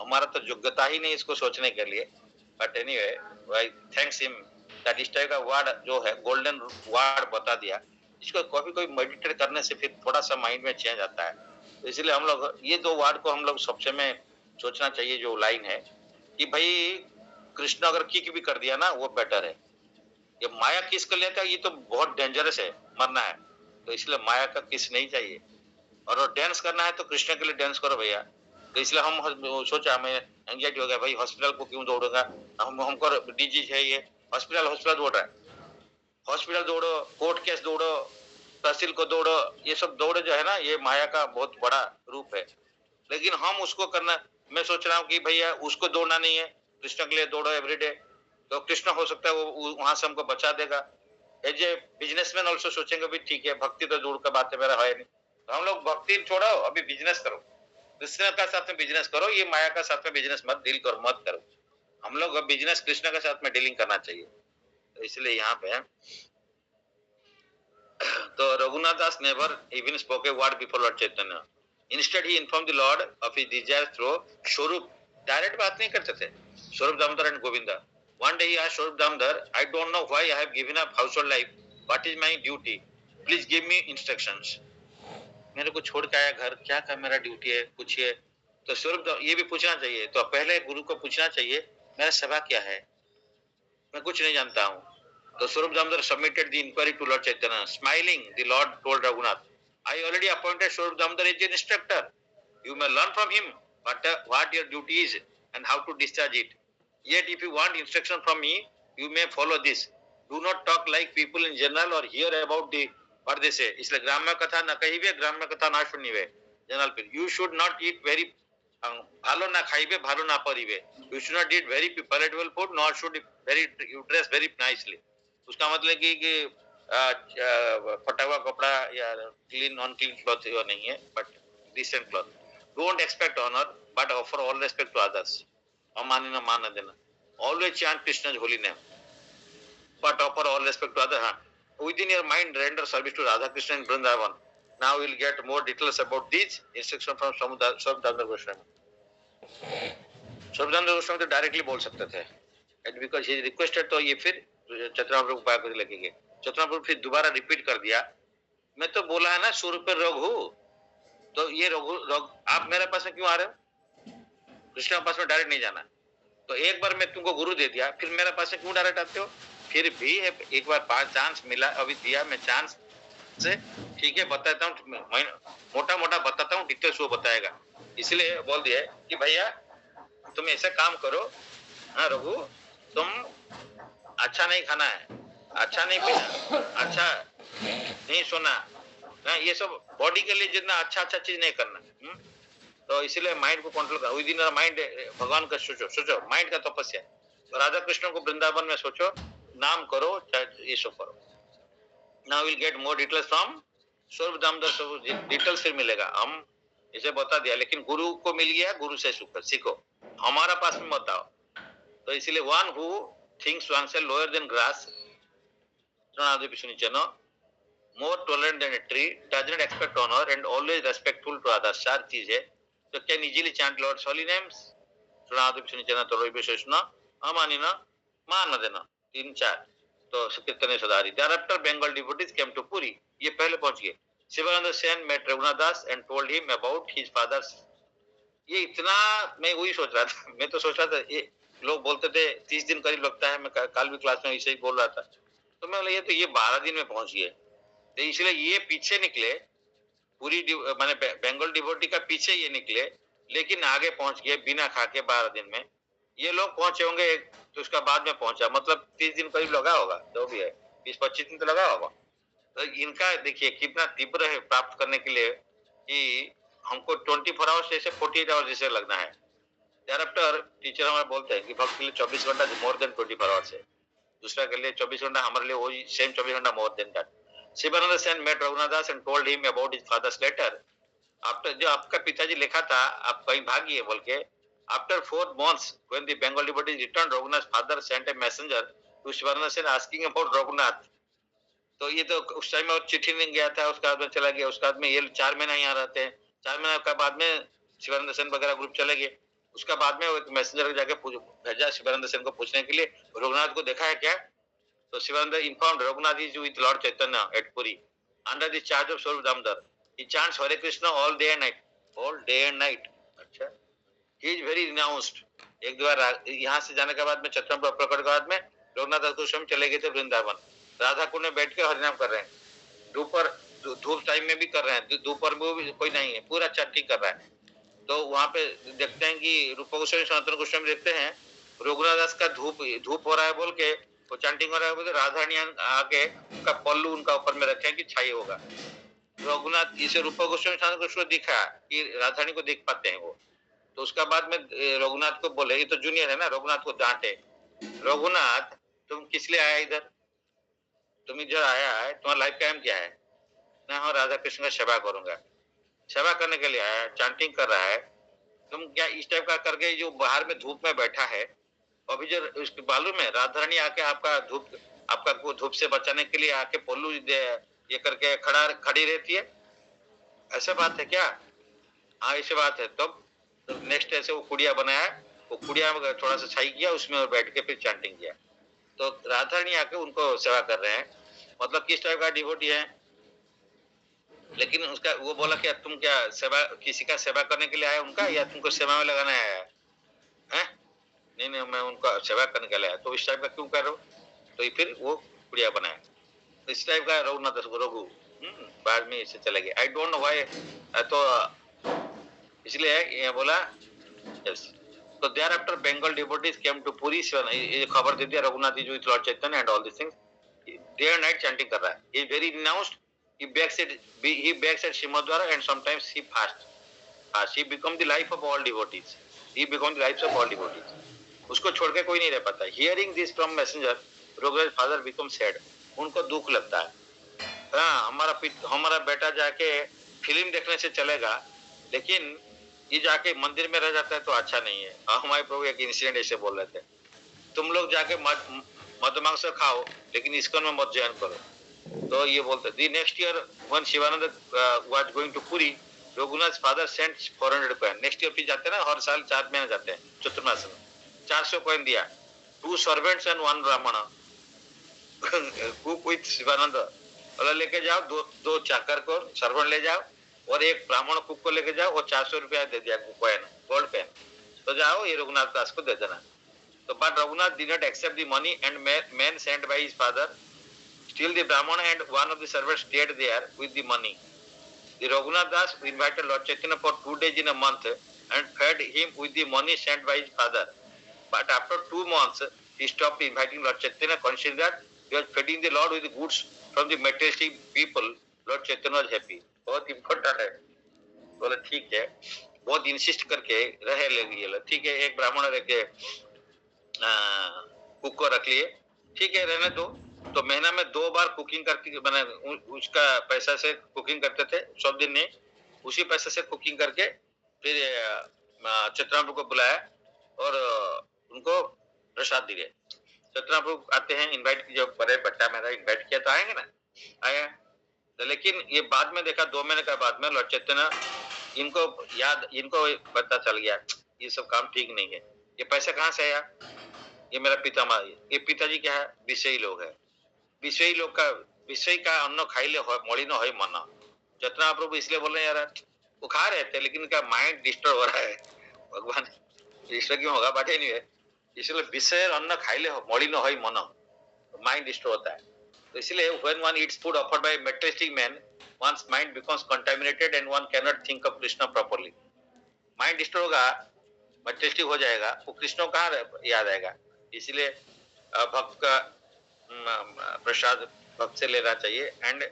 हमारा तो योग्यता ही नहीं इसको सोचने के लिए, but anyway I thanks him that इस टाइप का वर्ड जो है गोल्डन वर्ड बता दिया। इसको कभी कोई मेडिटेट करने से फिर थोड़ा सा माइंड में चेंज आता है। तो इसलिए हम लोग ये 2 वर्ड को हम लोग सबसे में सोचना चाहिए। जो लाइन है कि भाई कृष्ण अगर किक भी कर दिया ना, वो बेटर है। ये माया किस कर लेता है, ये तो बहुत डेंजरस है, मरना है। तो इसलिए माया का किस नहीं चाहिए। और डांस करना है तो कृष्ण के लिए डांस करो भैया। तो इसलिए हम सोचा, हमें एंजाइटी हो गया, भाई हॉस्पिटल को क्यों दौड़ूंगा, हमको डिजीज है ये, हॉस्पिटल दौड़ रहा है, हॉस्पिटल दौड़ो, कोर्ट केस दौड़ो, तहसील को दौड़ो, ये सब दौड़े जो है ना, ये माया का बहुत बड़ा रूप है। लेकिन हम उसको करना, मैं सोच रहा हूँ कि भैया उसको दौड़ना नहीं है, कृष्ण के लिए दौड़ो एवरीडे। तो कृष्ण हो सकता है वो वहां से हमको बचा देगा। एज ए बिजनेसमैन ऑल्सो सोचेंगे भी ठीक है, भक्ति तो दूर का बात है, मेरा है नहीं, तो हम लोग भक्ति छोड़ो, अभी बिजनेस करो, कृष्ण का साथ में बिजनेस करो, ये माया का साथ में बिजनेस मत डील करो, मत करो। हम लोग अब बिजनेस कृष्ण के साथ में डीलिंग करना चाहिए। तो इसलिए यहाँ पे तो Raghunath Das never even spoke a word before Lord Chaitanya. Instead, he informed the Lord of his desire through Swarup. Direct बात नहीं करते थे, Swarup Damodar and Govinda. One day he asked Swarup Damodar, I don't know why I have given up household life. What is my duty? Please give me instructions. मेरे को छोड़ के आया घर, क्या का मेरा ड्यूटी है, पूछिए। तो स्वरूप ये भी पूछना चाहिए। तो पहले गुरु को पूछना चाहिए मेरा सेवा क्या है, मैं कुछ नहीं जानता हूँ। तो Swarup Damodar submitted the inquiry to Lord Chaitanya. Smiling, the Lord told Raghunath, I already appointed Swarup Damodar as an instructor. You may learn from him what your duty is and how to discharge it. Yet if you want instruction from me, you may follow this. Do not talk like people in general or hear about the what they say. इसलिए ग्राम्य कथा न कहिबे, ग्राम्य कथा ना सुनिबे। General पे you should not eat very ভালো না খাইবে, ভালো না পরিবে। You should not eat very palatable food, nor should you dress very nicely. उसका मतलब कि फटा हुआ कपड़ा या क्लीन नॉन क्लीन क्लॉथ नहीं है, but decent cloth. Don't expect honour but offer all respect to others. अमानी न मान देना। Always chant Krishna's holy name but offer all respect to others. Within your mind render service to Radha Krishna in Vrindavan. Now we will get more details about these instructions from Swarup Damodar Goswami. Swarupdanand Goswami तो directly बोल सकते थे, because he requested, तो ये फिर चतुराम प्रभु को लगेंगे। चतुराम प्रभु फिर दोबारा रिपीट कर दिया, मैं तो बोला है ना सूर्य पर रघु, तो ये रघु आप मेरे पास में क्यों आ रहे हो? कृष्ण के पास में डायरेक्ट नहीं जाना। तो एक बार मैं तुमको गुरु दे दिया, फिर मेरे पास में क्यों डायरेक्ट आते हो? फिर भी एक बार पांच चांस मिला, अभी दिया मैं चांस से, ठीक है बताता हूँ, मोटा मोटा बताता हूँ, डिटेल्स वो बताएगा। इसलिए बोल दिया कि भैया तुम ऐसा काम करो, हाँ रघु, तुम अच्छा नहीं खाना है, अच्छा नहीं पीना, अच्छा नहीं सोना, हाँ ये सब बॉडी के लिए जितना अच्छा अच्छा चीज नहीं करना। तो इसीलिए माइंड को कंट्रोल करो, विद इन माइंड भगवान का सोचो, सोचो माइंड का तपस्या। तो राधा कृष्ण को वृंदावन में सोचो, नाम करो, ये सब करो। Now will get more details from स्वरूप दामोदर, सब डिटेल्स फिर मिलेगा। हम इसे बता दिया, लेकिन गुरु को मिल गया, गुरु से सीखो, हमारा पास में मत आओ। तो इसीलिए one who thinks oneself lower than grass, more tolerant than a tree, does not expect honor and always respectful to others, चार चीज है, तो can easily chant Lord's holy names, अमानिना मान देना, तीन चार, तो कीर्तन सदारी। Thereafter Bengal devotees came to Puri, ये पहले पहुंच गए। Shivanand Sen met Raghunath Das and told him about his father's, ये इतना मैं वही सोच रहा था, मैं तो सोच रहा था ये लोग बोलते थे 30 दिन करीब लगता है, मैं कल भी क्लास में ऐसे ही बोल रहा था, तो मैं बोला ये तो ये 12 दिन में पहुंच गए, तो इसलिए ये पीछे निकले, पूरी माने बंगाल डिवोटी का पीछे ये निकले, लेकिन आगे पहुंच गए बिना खा के 12 दिन में। ये लोग पहुंचे होंगे तो उसका बाद में पहुंचा, मतलब 30 दिन करीब लगा होगा, जो भी है 20-25 दिन तो लगा होगा। तो इनका देखिए कितना तीव्र है प्राप्त करने के लिए, कि हमको 24 आवर्स जैसे 48 आवर्स जैसे लगना है। thereafter टीचर हमारे बोलते हैं कि भक्त के लिए 24 घंटा मोर देन 24 आवर्स है, दूसरा के लिए 24 घंटा, हमारे लिए वही सेम 24 घंटा more than that. Shivanand Sen met Raghunath Das and told him about his father's letter. After जो आपका पिताजी लिखा था, आप कहीं भागिए बोल के, after 4 months when the Bengal devotees returned, Raghunath's father sent a messenger to Shivananda Sen asking about Raghunath. तो ये तो उस टाइम में और चिट्ठी नहीं गया था, उसके बाद में चला गया, उसके बाद में ये 4 महीना यहाँ रहते हैं, 4 महीने का बाद में शिवानंद सेन वगैरह ग्रुप चले गए। उसका बाद में वो एक मैसेंजर जाके भेजा शिवानंद सेन को पूछने के लिए, रघुनाथ को देखा है क्या? तो Shivanand informed Raghunath is with Lord Chaitanya at Puri under the charge of Swarup Damodar, he chants Hare Krishna all day and night, all day and night. अच्छा, ही इज वेरी रिनाउंस्ड। एक दो बार यहाँ से जाने के बाद में चतुरम प्रकट के बाद में रघुनाथ गोस्वामी चले गए थे वृंदावन, राधा कुंड में बैठ के हरिनाम कर रहे हैं, दोपहर धूप टाइम में भी कर रहे हैं, दोपहर में भी कोई नहीं है, पूरा चट्टी कर रहा है। तो वहां पे देखते हैं कि रूप गोस्वामी सनातन गोस्वामी देखते हैं रघुनाथ दास का धूप हो रहा है बोल के, वो चैंटिंग हो रहा है बोल के, राधारानी आके उनका पल्लू उनका ऊपर में रखे कि छाई होगा। रघुनाथ इसे रूप गोस्वामी सनातन गोस्वामी दिखा कि राधारानी को देख पाते हैं वो, तो उसका बाद में रघुनाथ को बोले, ये तो जूनियर है ना, रघुनाथ को डांटे, रघुनाथ तुम किस लिए आया इधर, तुम इधर आया है, तुम्हारा लाइफ का एम क्या है? मैं हाँ राधा कृष्ण का सेवा करूंगा। सेवा करने के लिए आया, चांटिंग कर रहा है, तुम क्या इस टाइप का करके जो बाहर में धूप में बैठा है, अभी जो उसके बालू में राधा रानी आके आपका धूप से बचाने के लिए आके पोलू ये करके खड़ी रहती है, ऐसा बात है क्या? हाँ ऐसी बात है। तब नेक्स्ट ऐसे वो कुड़िया बनाया, वो कुड़िया में थोड़ा सा छाई किया, उसमें बैठ के फिर चांटिंग किया, तो राधा रानी आके उनको सेवा कर रहे हैं, मतलब किस टाइप का डिवोटी है। लेकिन उसका वो बोला कि तुम क्या सेवा किसी का सेवा करने के लिए आया उनका, या तुमको सेवा में लगाना आया है? नहीं नहीं मैं उनका सेवा करने के लिए आया, तो इस टाइप का क्यों कर रहे हो? तो फिर वो कुड़िया बनाया, तो इस टाइप का रघुनाथ रघु बाद में इससे चले गए। आई डोंट नो व्हाई, तो इसलिए ये बोला यस। तो thereafter Bengal devotees came to Puri, ये खबर दे दिया Raghunath ji with Lord Chaitanya and all this things, day and night chanting कर रहा है, he very renounced, he begs at Shimadwara and sometimes he fasts. He become the life of all devotees. He become the life of all devotees. उसको छोड़ के कोई नहीं रह पाता। Hearing this from messenger, Raghunath's father becomes sad. उनको दुख लगता है। हाँ, हमारा बेटा जाके फिल्म देखने से चलेगा, लेकिन ये जाके मंदिर में रह जाता है तो अच्छा नहीं है। हमारे प्रभु एक इंसिडेंट ऐसे बोल रहे थे, तुम लोग जाके मद मांस खाओ, लेकिन इस्कॉन में मत ज्वाइन करो। तो ये बोलते the next year when Shivananda was going to Puri, Raghunath father sent 400 coin. Next year फिर जाते हैं ना, हर साल 4 महीने जाते हैं चतुर्मास में, 400 कॉइन दिया। 2 सर्वेंट्स एंड 1 ब्राह्मण कुक विथ शिवानंद, बोला लेके जाओ, दो चाकर को सर्वेंट ले जाओ और एक ब्राह्मण कुक को लेके जाओ, और 400 रुपया दे दिया कॉइन, गोल्ड पेन। तो जाओ ये रघुनाथ दास को दे देना। तो but Raghunath did not accept the money and men sent by his father. Still the Brahmana and one of the servants stayed there with the money. The Raghunath Das invited Lord Chaitanya for 2 days in a month and fed him with the money sent by his father. But after 2 months, he stopped inviting Lord Chaitanya, considering that he was feeding the Lord with the goods from the materialistic people. Lord Chaitanya was happy. बहुत important है। बोले ठीक है, बहुत insist करके रहे लगे, ठीक है एक ब्राह्मण रह के कुक को रख लिए, ठीक है रहने दो। तो महीना में 2 बार कुकिंग करके, मैंने उसका पैसा से कुकिंग करते थे, सब दिन नहीं, उसी पैसे से कुकिंग करके फिर चित्राप्रभु को बुलाया और उनको प्रसाद दिए। चित्राप्रभु आते हैं, इनवाइट जब बड़े बट्टा मेरा इनवाइट किया तो आएंगे ना, आया। तो लेकिन ये बाद में देखा 2 महीने के बाद में लॉर्ड चैतन्य, इनको पता चल गया ये सब काम ठीक नहीं है। ये पैसा कहाँ से आया? ये मेरा पितामह, ये पिताजी क्या है? विषयी लोग है। विषयी लोग का, विषय का अन्न खाइले मलिन होय मन। चैतन्य प्रभु इसलिए बोल रहे हैं यार, वो खा रहे थे लेकिन इनका माइंड डिस्टर्ब हो रहा है। भगवान ईश्वर क्यों होगा बात नहीं है, इसलिए विषय अन्न खाइले मलिन होय मन, माइंड डिस्टर्ब होता है। तो इसलिए when one eats food offered by materialistic man, one's mind becomes contaminated and one cannot think of Krishna properly. Mind disturb होगा, मटेरियलिस्टिक हो जाएगा, वो कृष्ण को कहाँ याद आएगा। इसलिए भक्त का प्रसाद भक्त से लेना चाहिए, एंड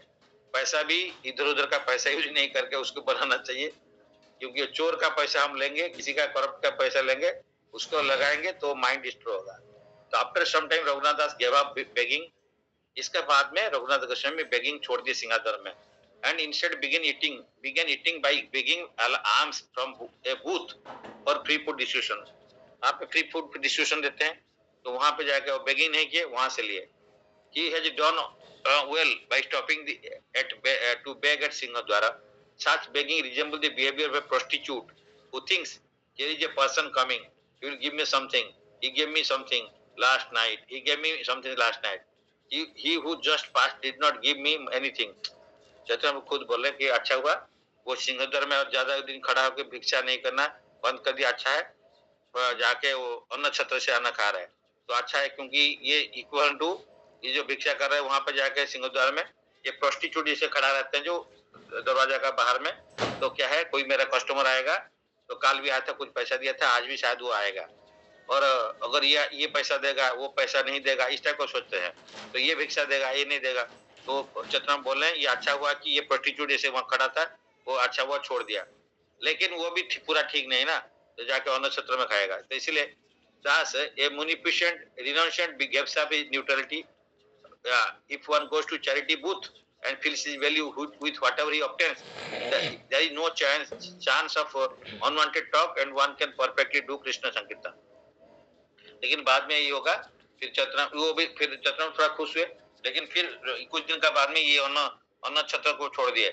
पैसा भी इधर उधर का पैसा यूज नहीं करके उसको बनाना चाहिए, क्योंकि चोर का पैसा हम लेंगे, किसी का करप्ट का पैसा लेंगे, उसको लगाएंगे तो माइंड डिस्टर्ब होगा। तो आफ्टर सम टाइम रघुनाथ दास गिव अप बेगिंग। इसके बाद में रघुनाथ गोस्वामी बेगिंग छोड़ दिए सिंहासन में, and instead began eating by begging alms from a booth for free food distribution. आप फ्री फूड डिस्ट्रीब्यूशन देते हैं, तो वहां पे जाके वो बेगिंग नहीं किए, वहां से लिए। He has done well by stopping to beg at Singhadwara. Such begging resembles the behavior of a prostitute who thinks here is a person coming, he will give me something. He gave me something last night. He gave me something last night. He who just passed did not give me anything. चैतन्य खुद बोले कि अच्छा हुआ वो सिंहद्वार में और ज्यादा दिन खड़ा होकर भिक्षा नहीं करना बंद कर दिया, अच्छा है जाके वो अन्न छत्र से अन्न खा रहे हैं, तो अच्छा है, क्योंकि ये इक्वल टू ये जो भिक्षा कर रहे हैं वहां पर जाके सिंहद्वार में ये प्रोस्टिट्यूट जैसे खड़ा रहते हैं जो दरवाजा का बाहर में, तो क्या है कोई मेरा कस्टमर आएगा, तो कल भी आया था कुछ पैसा दिया था, आज भी शायद वो आएगा, और अगर ये पैसा देगा वो पैसा नहीं देगा, इस टाइप को सोचते हैं, तो ये भिक्षा देगा ये नहीं देगा। तो चतुराम बोल रहे हैं ये अच्छा हुआ कि ये प्रोस्टिट्यूट जैसे वहां खड़ा था वो अच्छा हुआ छोड़ दिया, लेकिन वो भी पूरा ठीक नहीं ना, तो जाके अन्न क्षेत्र में खाएगा। तो इसलिए दास ए munificent renunciant gives up his neutrality. If one goes to charity booth and feels his value with whatever he obtains, there is no chance of unwanted talk and one can perfectly do Krishna Sankirtan. लेकिन बाद में ये होगा, फिर चतुराम थोड़ा खुश हुए, लेकिन फिर कुछ दिन का बाद में ये अन्न छत्र को छोड़ दिए,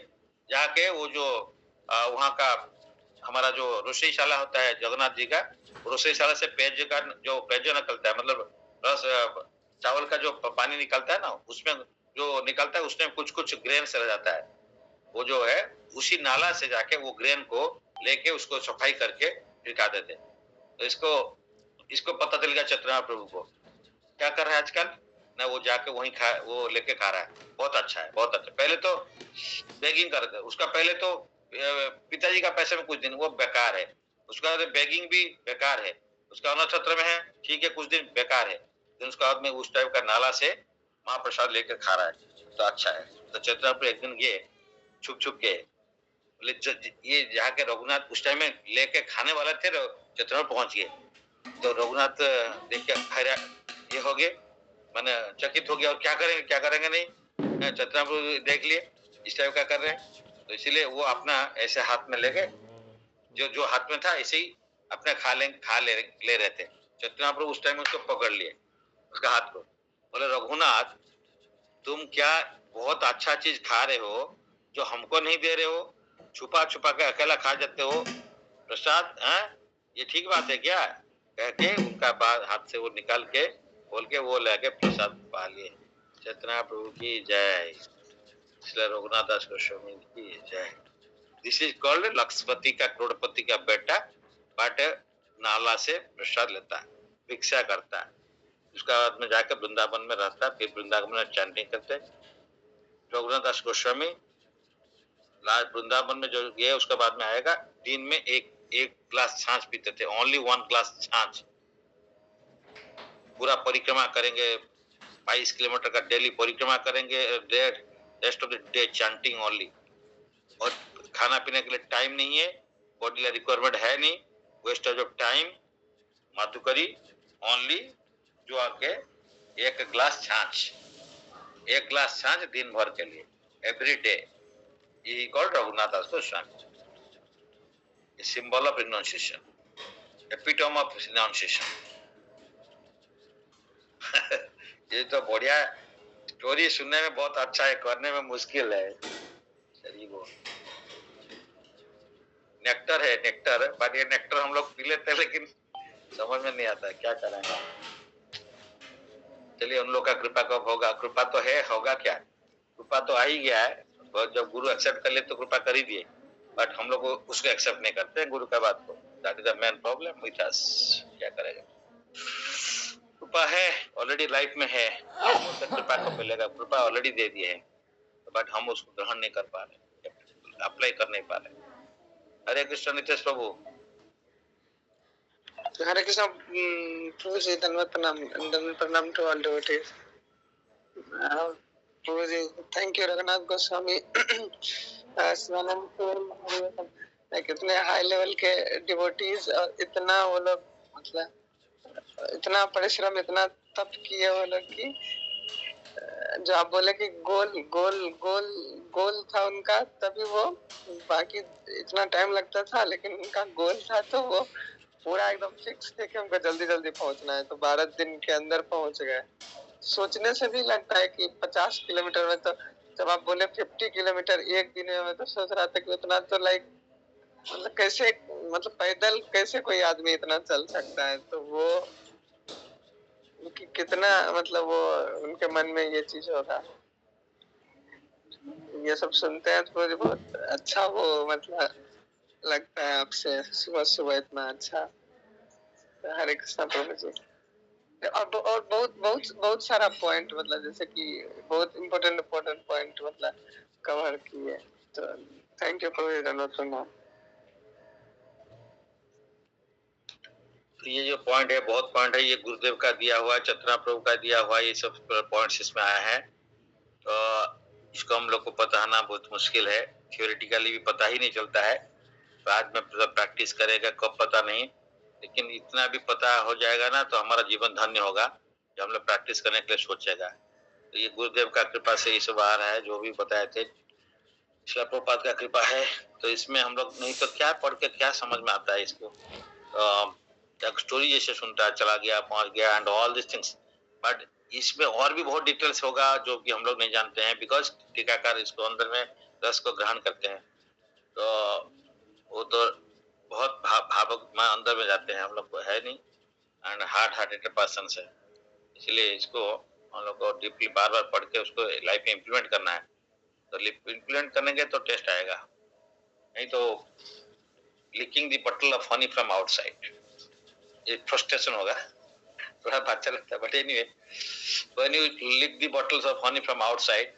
जाके वो जो वहाँ का हमारा जो रोषैशाला होता है जगन्नाथ जी का, रोषैशाला से पेय का जो पेय निकलता है, मतलब रस चावल का जो पानी निकलता है ना, उसमें जो निकलता है उसमें कुछ कुछ ग्रेन से रह जाता है, वो जो है उसी नाला से जाके वो ग्रेन को लेके उसको सफाई करके फिर खा देते। तो इसको पता चल गया चतुराम प्रभु को, क्या कर रहा है आजकल ना, वो जाके वहीं वो लेके खा रहा है, बहुत अच्छा है, बहुत अच्छा। पहले तो बेगिंग करते, उसका पहले तो पिताजी का पैसे में कुछ दिन वो बेकार है, उसका बेगिंग भी बेकार है, उसका अन्न छत्र में है ठीक है कुछ दिन बेकार है, लेकिन उसका बाद में उस टाइप का नाला से महाप्रसाद लेकर खा रहा है, तो अच्छा है। तो चतुराम एक दिन गए छुप छुप के, ये जाके रघुनाथ उस टाइम में लेके खाने वाले थे, चतुराम पहुंच गए, तो रघुनाथ देख के ये हो गए, मैंने चकित हो गया, और क्या करेंगे नहीं, चतुराम देख लिए इस टाइप का कर रहे हैं, तो इसीलिए वो अपना ऐसे हाथ में ले गए, जो हाथ में था ऐसे ही अपने खा ले रहे थे। चतुराम प्रभु उस टाइम उसको पकड़ लिए उसका हाथ को, बोले रघुनाथ तुम क्या बहुत अच्छा चीज खा रहे हो जो हमको नहीं दे रहे हो, छुपा छुपा के अकेला खा जाते हो प्रसाद, हैं? ये ठीक बात है क्या? कह के उनका हाथ से वो निकाल के बोल के वो लेके प्रसाद पा लिए। चैतन्य प्रभु की जय, श्री रघुनाथ दास गोस्वामी की जय। दिस इज कॉल्ड लक्ष्मपति का, करोड़पति का बेटा, बट नाला से प्रसाद लेता है, भिक्षा करता है, उसका बाद में जाकर वृंदावन में रहता है, फिर वृंदावन में चैंटिंग करते। रघुनाथ दास गोस्वामी वृंदावन में जो गए उसके बाद में आएगा, दिन में एक ग्लास छाछ पीते थे, ओनली 1 ग्लास छाछ। पूरा परिक्रमा करेंगे, 22 किलोमीटर का डेली परिक्रमा करेंगे, rest of the day chanting only. और खाना पीने के लिए टाइम नहीं है, बॉडी रिक्वायरमेंट है नहीं, वेस्टेज ऑफ टाइम, माधुकरी ओनली, जो आके 1 ग्लास छाछ दिन भर के लिए, एवरी डे। ये called Raghunath Das Goswami, symbol of renunciation, epitome of renunciation. ये तो बढ़िया स्टोरी, सुनने में बहुत अच्छा है, करने में मुश्किल है। चलिए वो नेक्टर है, नेक्टर, बट ये नेक्टर हम लोग पी लेते हैं, लेकिन समझ में नहीं आता है क्या करेंगे। चलिए उन लोग का कृपा कब होगा? कृपा तो है, होगा क्या? कृपा तो आ ही गया है, जब गुरु एक्सेप्ट कर ले तो कृपा कर ही दिए, बट हम लोग उसको एक्सेप्ट नहीं करते हैं गुरु का बात को। That is the main problem with us. क्या करेगा? कृपा है, ऑलरेडी लाइफ में है, तो कृपा को मिलेगा, कृपा ऑलरेडी दे दिए है, बट हम उसको ग्रहण नहीं कर पा रहे, अप्लाई कर नहीं पा रहे। हरे कृष्ण नितेश प्रभु। हरे कृष्ण प्रभु जी, धन्यवाद, प्रणाम to all devotees. Prabhu ji, thank you Raghunath Goswami, कितने हाई लेवल के डिवोटीज, और इतना वो लोग, मतलब इतना परिश्रम, इतना तप किए वो लोग की, जो आप बोले कि गोल था उनका, तभी वो, बाकी इतना टाइम लगता था, लेकिन उनका गोल था तो वो पूरा एकदम फिक्स थे कि हमको जल्दी जल्दी पहुंचना है, तो 12 दिन के अंदर पहुंच गए। सोचने से भी लगता है कि 50 किलोमीटर में, तो जब आप बोले 50 किलोमीटर एक दिन में, मैं तो सोच रहा था कि उतना तो लाइक, मतलब कैसे, मतलब पैदल कैसे कोई आदमी इतना चल सकता है, तो वो कि कितना, मतलब वो उनके मन में ये चीज होगा। ये सब सुनते हैं तो मुझे बहुत अच्छा वो, मतलब लगता है आपसे सुबह सुबह इतना अच्छा। हरे कृष्णा प्रभु जी। और बहुत बहुत बहुत सारा पॉइंट, मतलब जैसे कि बहुत इम्पोर्टेंट पॉइंट मतलब कवर किए, तो थैंक यू प्रभु जी। ये जो पॉइंट है, बहुत पॉइंट है, ये गुरुदेव का दिया हुआ है, चैतन्य प्रभु का दिया हुआ है, ये सब पॉइंट्स इसमें आया है। तो इसको हम लोग को बताना बहुत मुश्किल है, थियोरेटिकली भी पता ही नहीं चलता है, बाद में प्रैक्टिस करेगा कब पता नहीं, लेकिन इतना भी पता हो जाएगा ना तो हमारा जीवन धन्य होगा, जब हम लोग प्रैक्टिस करने के लिए सोचेगा। तो ये गुरुदेव का कृपा से ये सब आ रहा है, जो भी बताए थे, श्रील प्रभुपाद का कृपा है। तो इसमें हम लोग नहीं तो क्या पढ़ के क्या समझ में आता है इसको, एक स्टोरी जैसे सुनता है, चला गया पहुंच गया and all this things, but इसमें और भी बहुत डिटेल्स होगा जो कि हम लोग नहीं जानते हैं, बिकॉज टीकाकार इसको अंदर में रस को ग्रहण करते हैं, तो वो तो बहुत भावुक में अंदर में जाते हैं, हम लोग को है नहीं, एंड हार्टेड पर्सन है, इसलिए इसको हम लोग को डीपली बार बार पढ़ के उसको लाइफ में इम्प्लीमेंट करना है। तो इम्प्लीमेंट करेंगे तो टेस्ट आएगा, नहीं तो licking the bottle of honey from outside, ये फ्रस्ट्रेशन होगा, थोड़ा अच्छा लगता है, but anyway when you lick the bottles of honey from outside,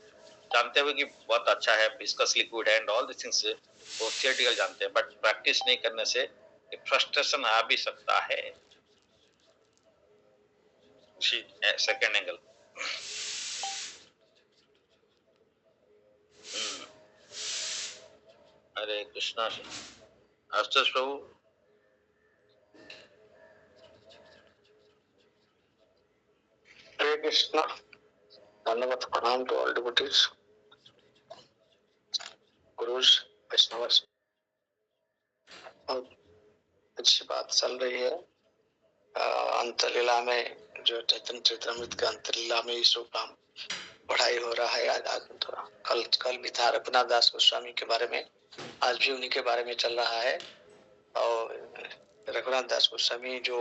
जानते हुए कि बहुत अच्छा है, विस्कस लिक्विड है एंड ऑल दिस थिंग्स, वो थियोरेटिकल जानते हैं, बट प्रैक्टिस नहीं करने से फ्रस्ट्रेशन आ भी सकता है। सेकेंड एंगल, हरे कृष्णा से आशुतोष प्रभु। हरे कृष्णा, धन्यवाद, प्रणाम to all devotees, gurus, Vaishnavas. अच्छी बात चल रही है। अंतरलीला में, जो चैतन्य चरितमृत के अंतरलीला में ईश्वर का पढ़ाई हो रहा है। आज थोड़ा कल भी था रघुनाथ दास गोस्वामी के बारे में आज भी उन्हीं के बारे में चल रहा है। और रघुनाथ दास गोस्वामी जो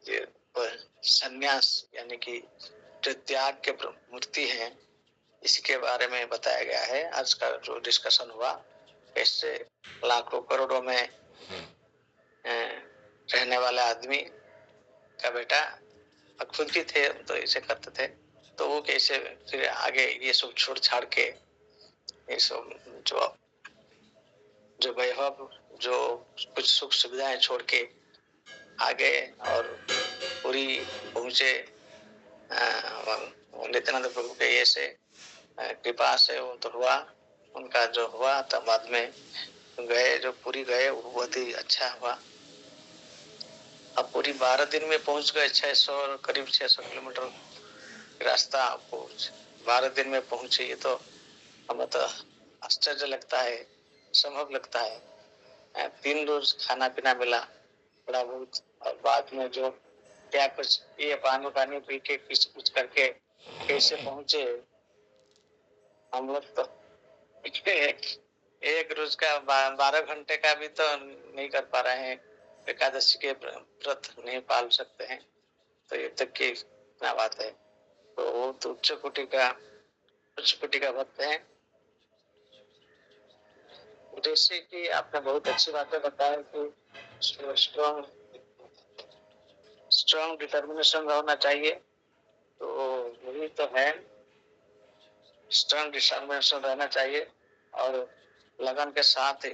ये संन्यास यानी कि जो त्याग के मूर्ति हैं, इसके बारे में बताया गया है। आज का जो डिस्कशन हुआ, इससे लाखों करोड़ों में रहने वाले आदमी का बेटा खुद भी थे तो ऐसे करते थे, तो वो कैसे फिर आगे ये सब छोड़ छाड़ के ये सब जो वैभव, जो कुछ सुख सुविधाएं छोड़ के आगे और पूरी पहुंचे नित्यानंद प्रभु के ये से कृपा से वो तो हुआ, उनका जो हुआ तब बाद में गए, जो पूरी गए वो बहुत ही अच्छा हुआ। अब पूरी 12 दिन में पहुंच गए, 600 करीब 600 किलोमीटर रास्ता आपको 12 दिन में पहुंचे, ये तो हमें तो आश्चर्य लगता है, संभव लगता है। 3 रोज खाना पीना मिला थोड़ा बहुत, और बाद में जो क्या कुछ ये पानी पी के कुछ करके कैसे पहुंचे हम लोग, तो एक रोज का 12 घंटे का भी तो नहीं कर पा रहे हैं, एकादशी के व्रत नहीं पाल सकते हैं, तो ये तक की क्या बात है। तो वो तो उच्च कोटि का भक्त है। जैसे कि आपने बहुत अच्छी बातें बताया कि स्ट्रॉन्ग डिटर्मिनेशन होना चाहिए, तो वही तो है, स्ट्रॉन्ग डिटर्मिनेशन रहना चाहिए और लगन के साथ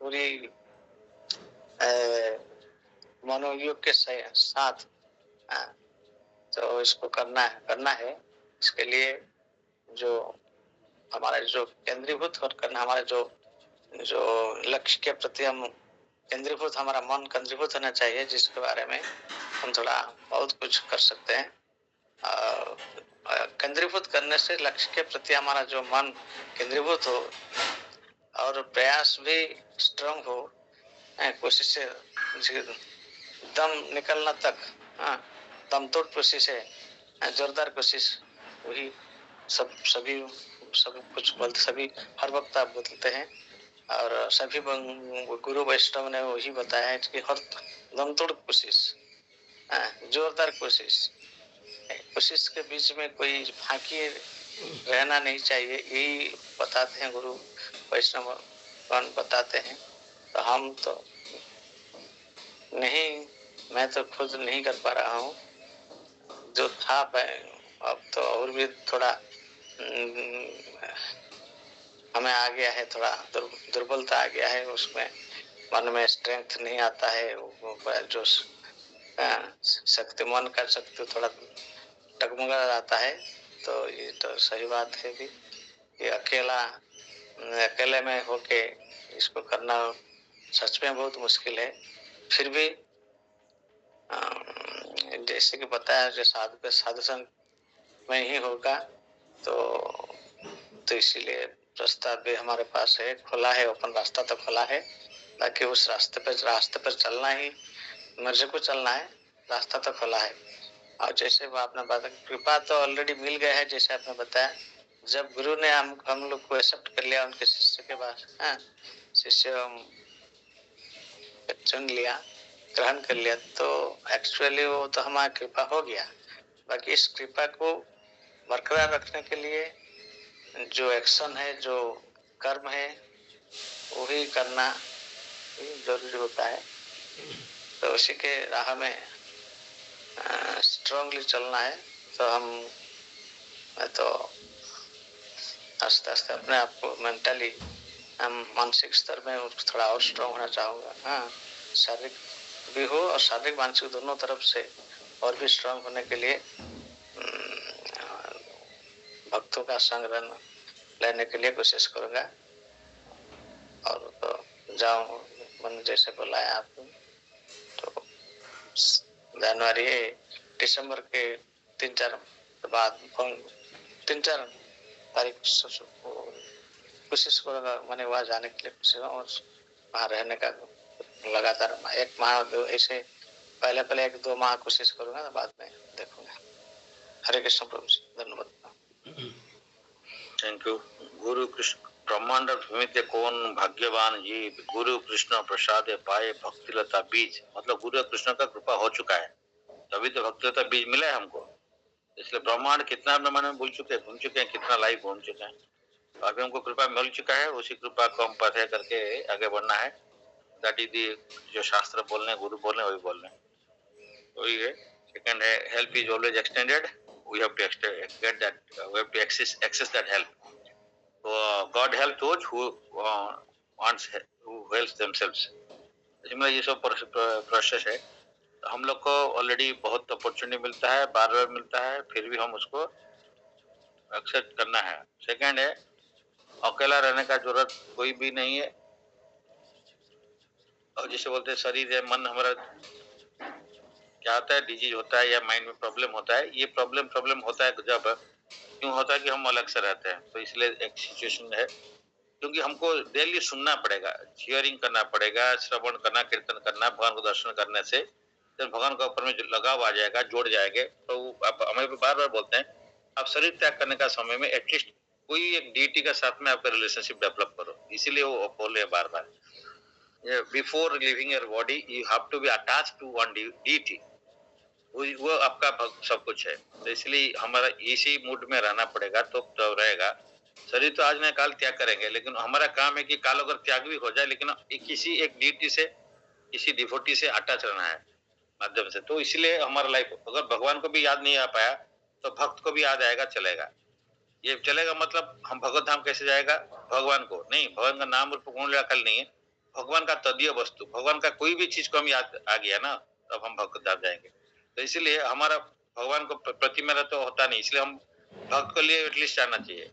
पूरी मनोयोग के साथ तो इसको करना है। इसके लिए जो हमारा जो केंद्रीभूत करना, हमारा जो लक्ष्य के प्रति हम केंद्रीभूत, हमारा मन केंद्रीभूत होना चाहिए, जिसके बारे में हम थोड़ा बहुत कुछ कर सकते हैं। केंद्रीभूत करने से लक्ष्य के प्रति हमारा जो मन केंद्रीभूत हो और प्रयास भी स्ट्रांग हो, कोशिश से दम निकलना तक, दम तोड़ कोशिश है, जोरदार कोशिश, वही सब कुछ बोलते, सभी हर वक्त आप बोलते हैं और सभी गुरु वैष्णव ने वही बताया है कि हर दम तोड़ कोशिश, जोरदार कोशिश के बीच में कोई फांकी रहना नहीं चाहिए, यही बताते हैं गुरु वैष्णव बताते हैं। तो हम तो नहीं, मैं तो खुद नहीं कर पा रहा हूँ, जो था अब तो और भी थोड़ा हमें आ गया है, थोड़ा दुर्बलता आ गया है, उसमें मन में स्ट्रेंथ नहीं आता है, वो जो शक्ति, मन का शक्ति थोड़ा डगमगा जाता है। तो ये तो सही बात है भी कि अकेले में होके इसको करना सच में बहुत मुश्किल है। फिर भी जैसे कि बताया जो साधु संग में ही होगा, तो इसीलिए रास्ता भी हमारे पास है, खुला है, ओपन रास्ता तो खुला है, ताकि उस रास्ते पर चलना ही मुझे को चलना है, रास्ता तो खुला है। और जैसे वो आपने बात, कृपा तो ऑलरेडी मिल गया है, जैसे आपने बताया, जब गुरु ने हम लोग को एक्सेप्ट कर लिया, उनके शिष्य के बाद शिष्य चुन लिया, ग्रहण कर लिया, तो एक्चुअली वो तो हमारा कृपा हो गया। बाकी इस कृपा को बरकरार रखने के लिए जो एक्शन है, जो कर्म है, वही करना जरूरी होता है। तो उसी के राह में स्ट्रांगली चलना है। तो मैं तो आस्ते आस्ते अपने आप को मेंटली, मानसिक स्तर में थोड़ा और स्ट्रांग होना चाहूंगा, शारीरिक भी हो और शारीरिक मानसिक दोनों तरफ से और भी स्ट्रांग होने के लिए भक्तों का संग लेने के लिए कोशिश करूंगा। और तो जाऊं, मन जैसे बुलाया आपको, तो जनवरी दिसंबर के 3-4 बाद 3-4 तारीख कोशिश करूंगा, मैंने वहाँ जाने के लिए कोशिश, और वहाँ रहने का लगातार 1 माह ऐसे पहले 1-2 माह कोशिश करूंगा, बाद में देखूंगा। हरे कृष्ण प्रभु, धन्यवाद। Thank you. गुरु कृष्ण। ब्रह्मांड भूमिते कौन भाग्यवान ये गुरु कृष्ण प्रसाद पाए भक्तिलता बीज, मतलब गुरु कृष्ण का कृपा हो चुका है तभी तो भक्तिलता बीज मिला है हमको। इसलिए ब्रह्मांड कितना ब्रह्मांड में घूम चुके हैं, कितना लाइफ घूम चुके हैं, तो अभी हमको कृपा मिल चुका है, उसी कृपा को हम पथे करके आगे बढ़ना है। दैट इज दी जो शास्त्र बोल रहे गुरु बोल रहे वही बोल रहे हैं, वही है। सेकंड है help is always extended, we have to get that, we have to access that help. God help those who wants, who helps themselves. इसमें ये सब प्रोसेस है। हम लोग को ऑलरेडी बहुत अपॉर्चुनिटी मिलता है, बार बार मिलता है, फिर भी हम उसको एक्सेप्ट करना है। सेकंड है अकेला रहने का जरूरत कोई भी नहीं है। और जिसे बोलते हैं शरीर है मन हमारा क्या होता है, डिजीज होता है या माइंड में प्रॉब्लम होता है, ये प्रॉब्लम होता है जब क्यों होता है कि हम अलग से रहते हैं, तो इसलिए एक सिचुएशन है। क्योंकि हमको डेली सुनना पड़ेगा, हियरिंग करना पड़ेगा, श्रवण करना, कीर्तन करना, भगवान को दर्शन करने से तो भगवान के ऊपर में जो लगाव आ जाएगा, जोड़ जाएंगे। तो आप हमें बार बार बोलते हैं आप शरीर त्याग करने का समय में एटलीस्ट कोई एक डीटी के साथ में आपका रिलेशनशिप डेवलप करो, इसीलिए वो बोल रहे हैं बार बार before leaving your body you have to be attached to one deity, वो आपका सब कुछ है। तो इसलिए हमारा इसी मूड में रहना पड़ेगा तो रहेगा। शरीर तो आज न काल त्याग करेंगे, लेकिन हमारा काम है कि काल अगर त्याग भी हो जाए लेकिन किसी एक डीटी से, किसी डिवोटी से अटैच रहना है माध्यम से। तो इसलिए हमारा लाइफ अगर भगवान को भी याद नहीं आ पाया तो भक्त को भी याद आएगा, चलेगा। ये चलेगा मतलब हम भगवत धाम कैसे जाएगा, भगवान को नहीं, भगवान का नाम रूप गुण अकल नहीं है, भगवान का तदीय वस्तु, भगवान का कोई भी चीज को हम याद आ गया ना तब हम भगवत धाम जाएंगे। तो इसीलिए हमारा भगवान को प्रति मेरा तो होता नहीं, इसलिए हम भक्त के लिए एटलीस्ट जाना चाहिए।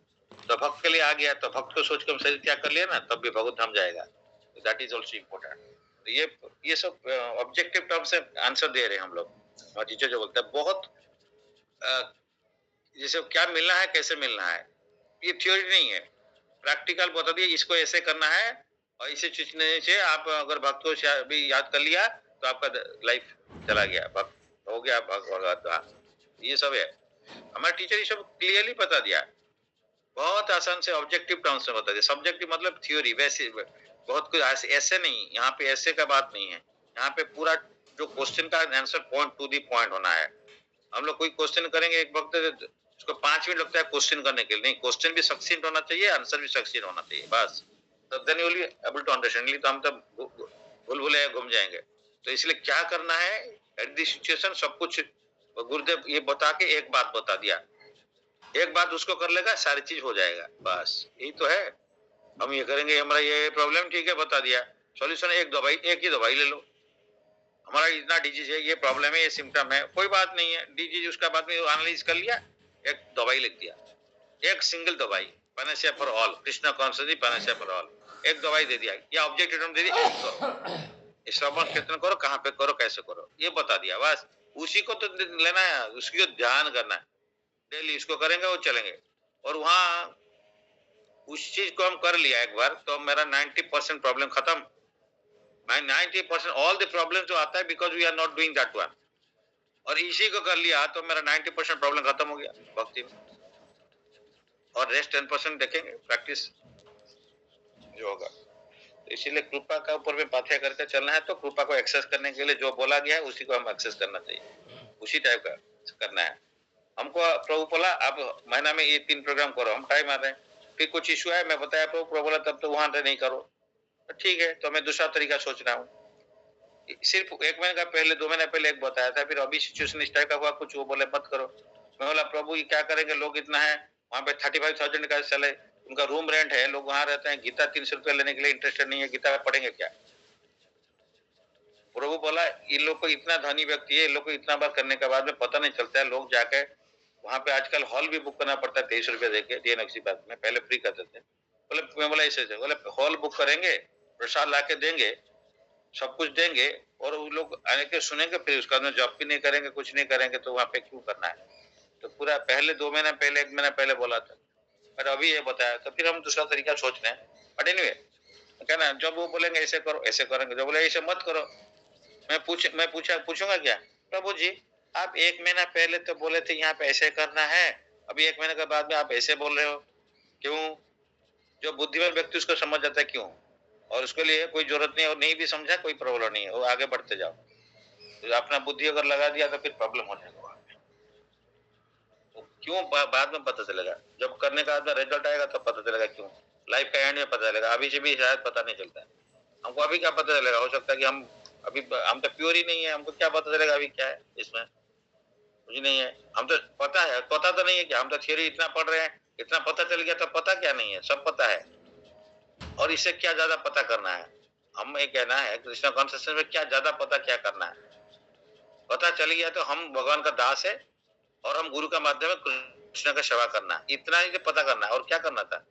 तो भक्त के लिए आ गया तो भक्त को सोच के हम शरीर त्याग कर लिया ना, तब भी भगवत धाम जाएगा। That is also important. तो ये सब ऑब्जेक्टिव टर्म से आंसर दे रहे हैं हम लोग। और टीचर जो बोलते हैं बहुत जैसे क्या मिलना है, कैसे मिलना है, ये थ्योरी नहीं है, प्रैक्टिकल बता दिए इसको ऐसे करना है और इसे चीजने से आप अगर भक्त को भी याद कर लिया तो आपका लाइफ चला गया, भक्त हो गया भगवत। ये सब है हमारे टीचर, ये सब क्लियरली बता दिया, बहुत आसान से ऑब्जेक्टिव टर्म्स में बता दिया। सब्जेक्टिव मतलब थ्योरी, वैसे बहुत कुछ ऐसे नहीं, यहाँ पे ऐसे का बात नहीं है। यहाँ पे पूरा जो क्वेश्चन का answer point to the point होना है। हम लोग कोई क्वेश्चन करेंगे एक वक्त उसको 5 मिनट लगता है क्वेश्चन करने के लिए, नहीं, क्वेश्चन भी सक्सीड होना चाहिए, आंसर भी सक्सीड होना चाहिए, बस तब then you will be able to understand. नहीं तो हम तब भूल घूम जाएंगे। तो इसलिए क्या करना है एट दी सिचुएशन, सब कुछ गुरुदेव ये बता के एक बात बता दिया, एक बात उसको कर लेगा सारी चीज हो जाएगा, बस यही तो है। हम ये करेंगे हमारा ये प्रॉब्लम, ठीक है बता दिया सॉल्यूशन, एक दवाई, एक ही दवाई ले लो, हमारा इतना डिजीज है, ये प्रॉब्लम है, ये सिम्टम है, कोई बात नहीं है डिजीज, उसका बाद में एनालाइज कर लिया, एक दवाई लिख दिया, एक सिंगल दवाई, panacea for all, Krishna concept panacea for all, एक दवाई दे दिया या ऑब्जेक्टिव दे दिया, श्रवण कीर्तन करो, कहाँ पे करो, कैसे करो, ये बता दिया, बस उसी को तो लेना है, उसकी ध्यान करना है, डेली इसको करेंगे वो चलेंगे। और वहां उस चीज को हम कर लिया एक बार तो मेरा 90% प्रॉब्लम खत्म। 90% ऑल द प्रॉब्लम जो आता है because we are not doing that one, और इसी को कर लिया तो मेरा 90% प्रॉब्लम खत्म हो गया भक्ति में। और रेस्ट 10% देखेंगे प्रैक्टिस जो होगा। तो इसीलिए कृपा का ऊपर में पाथ्य करके चलना है, तो कृपा को एक्सेस करने के लिए जो बोला गया है उसी को हम एक्सेस करना चाहिए, उसी टाइप का करना है हमको। प्रभु बोला आप महीना में ये 3 प्रोग्राम करो, हम टाइम आ रहे हैं, फिर कुछ इश्यू है, मैं बताया प्रभु बोला तब तो वहां नहीं करो, तो ठीक है, तो मैं दूसरा तरीका सोच रहा हूँ। सिर्फ 1 महीने का पहले 2 महीने पहले एक बताया था, फिर अभी सिचुएशन इस टाइप का हुआ, कुछ वो बोले मत करो। मैं बोला प्रभु ये क्या करेंगे, लोग इतना है, वहां पे 35,000 का चले, उनका रूम रेंट है, लोग वहां रहते हैं, गीता 300 रुपया लेने के लिए इंटरेस्टेड नहीं है, गीता पढ़ेंगे क्या। प्रभु बोला इन लोग को इतना धनी व्यक्ति है, इन लोग को इतना बार करने के बाद में पता नहीं चलता है, लोग जाके वहां पे आजकल हॉल भी बुक करना पड़ता है 23 रुपया देके, डीएनएक्सी बात में पहले फ्री करते थे। बोले मैं बोला ऐसे बोले हॉल बुक करेंगे, प्रसाद ला के देंगे, सब कुछ देंगे, और वो लोग आने के सुनेंगे, फिर उसका जॉब भी नहीं करेंगे, कुछ नहीं करेंगे, तो वहां पे क्यों करना है। तो पूरा पहले 2 महीना पहले 1 महीना पहले बोला था, पर अभी ये बताया, तो फिर हम दूसरा तरीका सोच रहे हैं। बट एनीवे कहना जब वो बोलेंगे ऐसे करो ऐसे करेंगे, जब बोले ऐसे मत करो, मैं पूछूंगा क्या, प्रभु जी आप 1 महीना पहले तो बोले थे यहाँ पे ऐसे करना है, अभी 1 महीने के बाद में आप ऐसे बोल रहे हो, क्यों। जो बुद्धिमान व्यक्ति उसको समझ जाता है क्यों, और उसके लिए कोई जरूरत नहीं, और नहीं भी समझा कोई प्रॉब्लम नहीं है, वो आगे बढ़ते जाओ। तो अपना बुद्धि अगर लगा दिया तो फिर प्रॉब्लम हो जाएगा वहां पे। तो क्यों बाद में पता चलेगा, जब करने का बाद रिजल्ट आएगा तब पता चलेगा क्यों। लाइफ का एंड में पता चलेगा, अभी से भी शायद पता नहीं चलता है हमको। अभी क्या पता चलेगा, हो सकता है कि हम तो प्योर ही नहीं है, हमको क्या पता चलेगा अभी क्या है इसमें, कुछ नहीं है। हम तो पता तो नहीं है कि हम तो थियोरी इतना पढ़ रहे हैं, इतना पता चल गया, तो पता क्या नहीं है, सब पता है। और इससे क्या ज्यादा पता करना है, हम ये कहना है कृष्ण कॉन्शियसनेस में क्या ज्यादा पता क्या करना है। पता चल गया तो हम भगवान का दास है, और हम गुरु का माध्यम है कृष्ण का सेवा करना है, इतना ही पता करना है। और क्या करना था,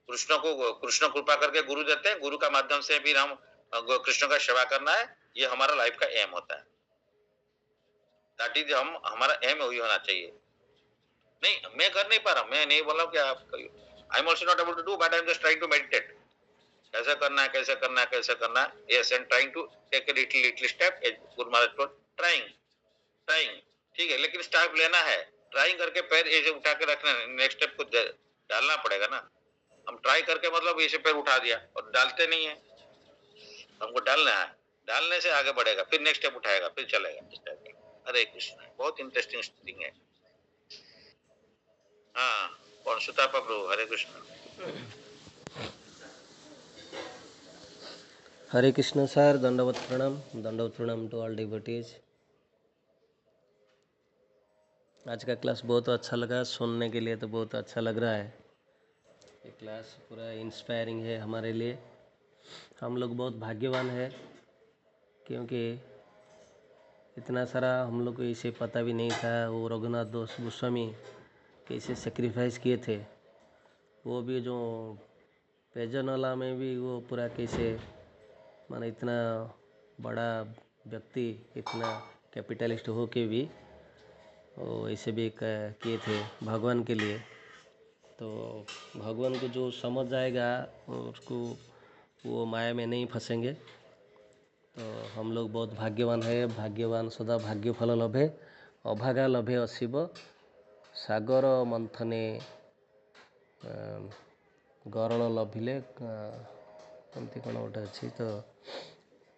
कृष्ण कृपा करके गुरु देते हैं, गुरु का माध्यम से फिर हम कृष्ण का सेवा करना है, ये हमारा लाइफ का एम होता है। दैट इज हमारा एम वही होना चाहिए। नहीं, मैं कर नहीं पा रहा, मैं नहीं बोला कि आप करिए, I am also not able to do, but I am just trying to meditate. कैसे करना है, कैसे करना है, कैसे करना है, yes, and trying to take a little step, Guru Maharaj को ट्राइंग ट्राइंग, ठीक है, लेकिन स्टेप लेना है, ट्राइंग करके पैर ऐसे उठा के रखना, नेक्स्ट स्टेप को डालना पड़ेगा ना। हम ट्राई करके मतलब ऐसे पैर उठा दिया और डालते नहीं है, हमको डालना है, डालने से आगे बढ़ेगा, फिर नेक्स्ट स्टेप उठाएगा, फिर चलेगा इस टाइप का। हरे कृष्ण, बहुत इंटरेस्टिंग थिंग है। हाँ, कौन सुता प्रभु, हरे कृष्ण। हरे कृष्ण सर, दंडवत प्रणाम टू ऑल डिवोटीज। आज का क्लास बहुत अच्छा लगा, सुनने के लिए तो बहुत अच्छा लग रहा है। ये क्लास पूरा इंस्पायरिंग है हमारे लिए। हम लोग बहुत भाग्यवान है, क्योंकि इतना सारा हम लोग को इसे पता भी नहीं था। वो रघुनाथ दास गोस्वामी कैसे सेक्रीफाइस किए थे, वो भी जो पेजनवाला में भी वो पूरा कैसे, माने इतना बड़ा व्यक्ति, इतना कैपिटलिस्ट हो के भी वो ऐसे भी किए थे भगवान के लिए। तो भगवान को जो समझ जाएगा उसको वो माया में नहीं फंसेंगे। तो हम लोग बहुत भाग्यवान है। भाग्यवान सदा भाग्य फल लभे, अभागा लभे अशिव, सागर मंथने गरल लभिले एमती कौन गोटे अच्छी। तो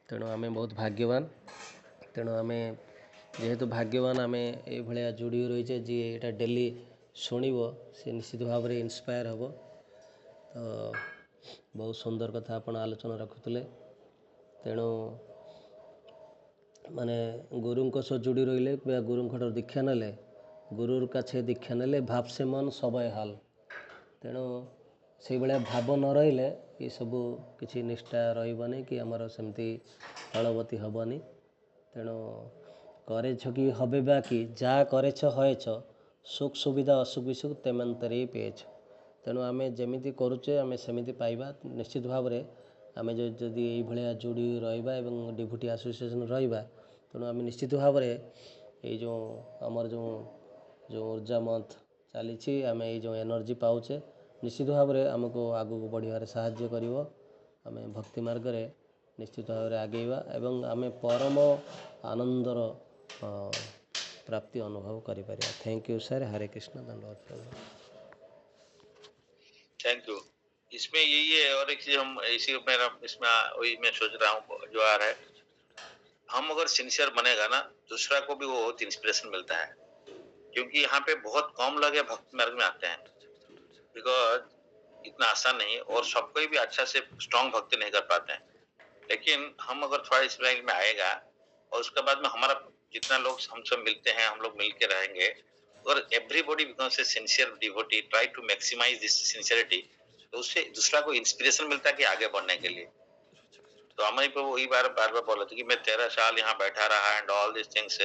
तेणु आम बहुत भाग्यवान। तेणु आम जेहेतु भाग्यवान, आम ये जोड़ी रही जी यहाँ डेली शुणव सी निश्चित भाव में इंस्पायर हम। तो बहुत सुंदर कथा आप आलोचना रखुले। तेणु माने गुरुंक सह जोड़ी रही, गुरुंर दीक्षा नेले, गुरुर काछे दीक्षा नेले भाव से मन सबय हाल। तेणु से भाया भाव न रही ये सब किसी निष्ठा रही कि आमर सेमती फलवती हेनी। तेणु करेछ कि हबे बाकी जा करेछ हयेछ, सुख सुविधा असुख विसुख तेमंतरे पेछ। तेणु आम जमी करुचे आम सेमती पाइबा निश्चित भाव में। आम जदि ये जोड़ी रहा एवं डिभूटी एसोसिएशन रहा, तेणु आम निश्चित भाव में ये जो आमर जो ऊर्जा मंथ चली आम ये जो एनर्जी पाचे, निश्चित भाव में आमको आगू बढ़िया साहाय्य करिवो। आम भक्ति मार्ग में निश्चित भाव में आगेवा एवं आम परम आनंदर प्राप्ति अनुभव करिपार। थैंक यू सर, हरे कृष्ण, धन्यवाद प्रभु। Thank you. इसमें यही है, और एक चीज हम इसी मेरा इसमें वही मैं सोच रहा हूँ जो आ रहा है, हम अगर सिंसियर बनेगा ना, दूसरा को भी वो बहुत इंस्पिरेशन मिलता है। क्योंकि यहाँ पे बहुत कम लोग भक्ति मार्ग में आते हैं, बिकॉज इतना आसान नहीं, और सबको भी अच्छा से स्ट्रॉन्ग भक्ति नहीं कर पाते हैं। लेकिन हम अगर थोड़ा इस लाइन में आएगा, और उसके बाद में हमारा जितना लोग हमसे मिलते हैं, हम लोग मिलके रहेंगे, और everybody becomes a sincere devotee, try to maximise this sincerity, तो उससे दूसरा को इंस्पिरेशन मिलता है कि आगे बढ़ने के लिए। तो हमारे पे वही बार बार बोला था कि मैं 13 साल यहाँ बैठा रहा and all this things,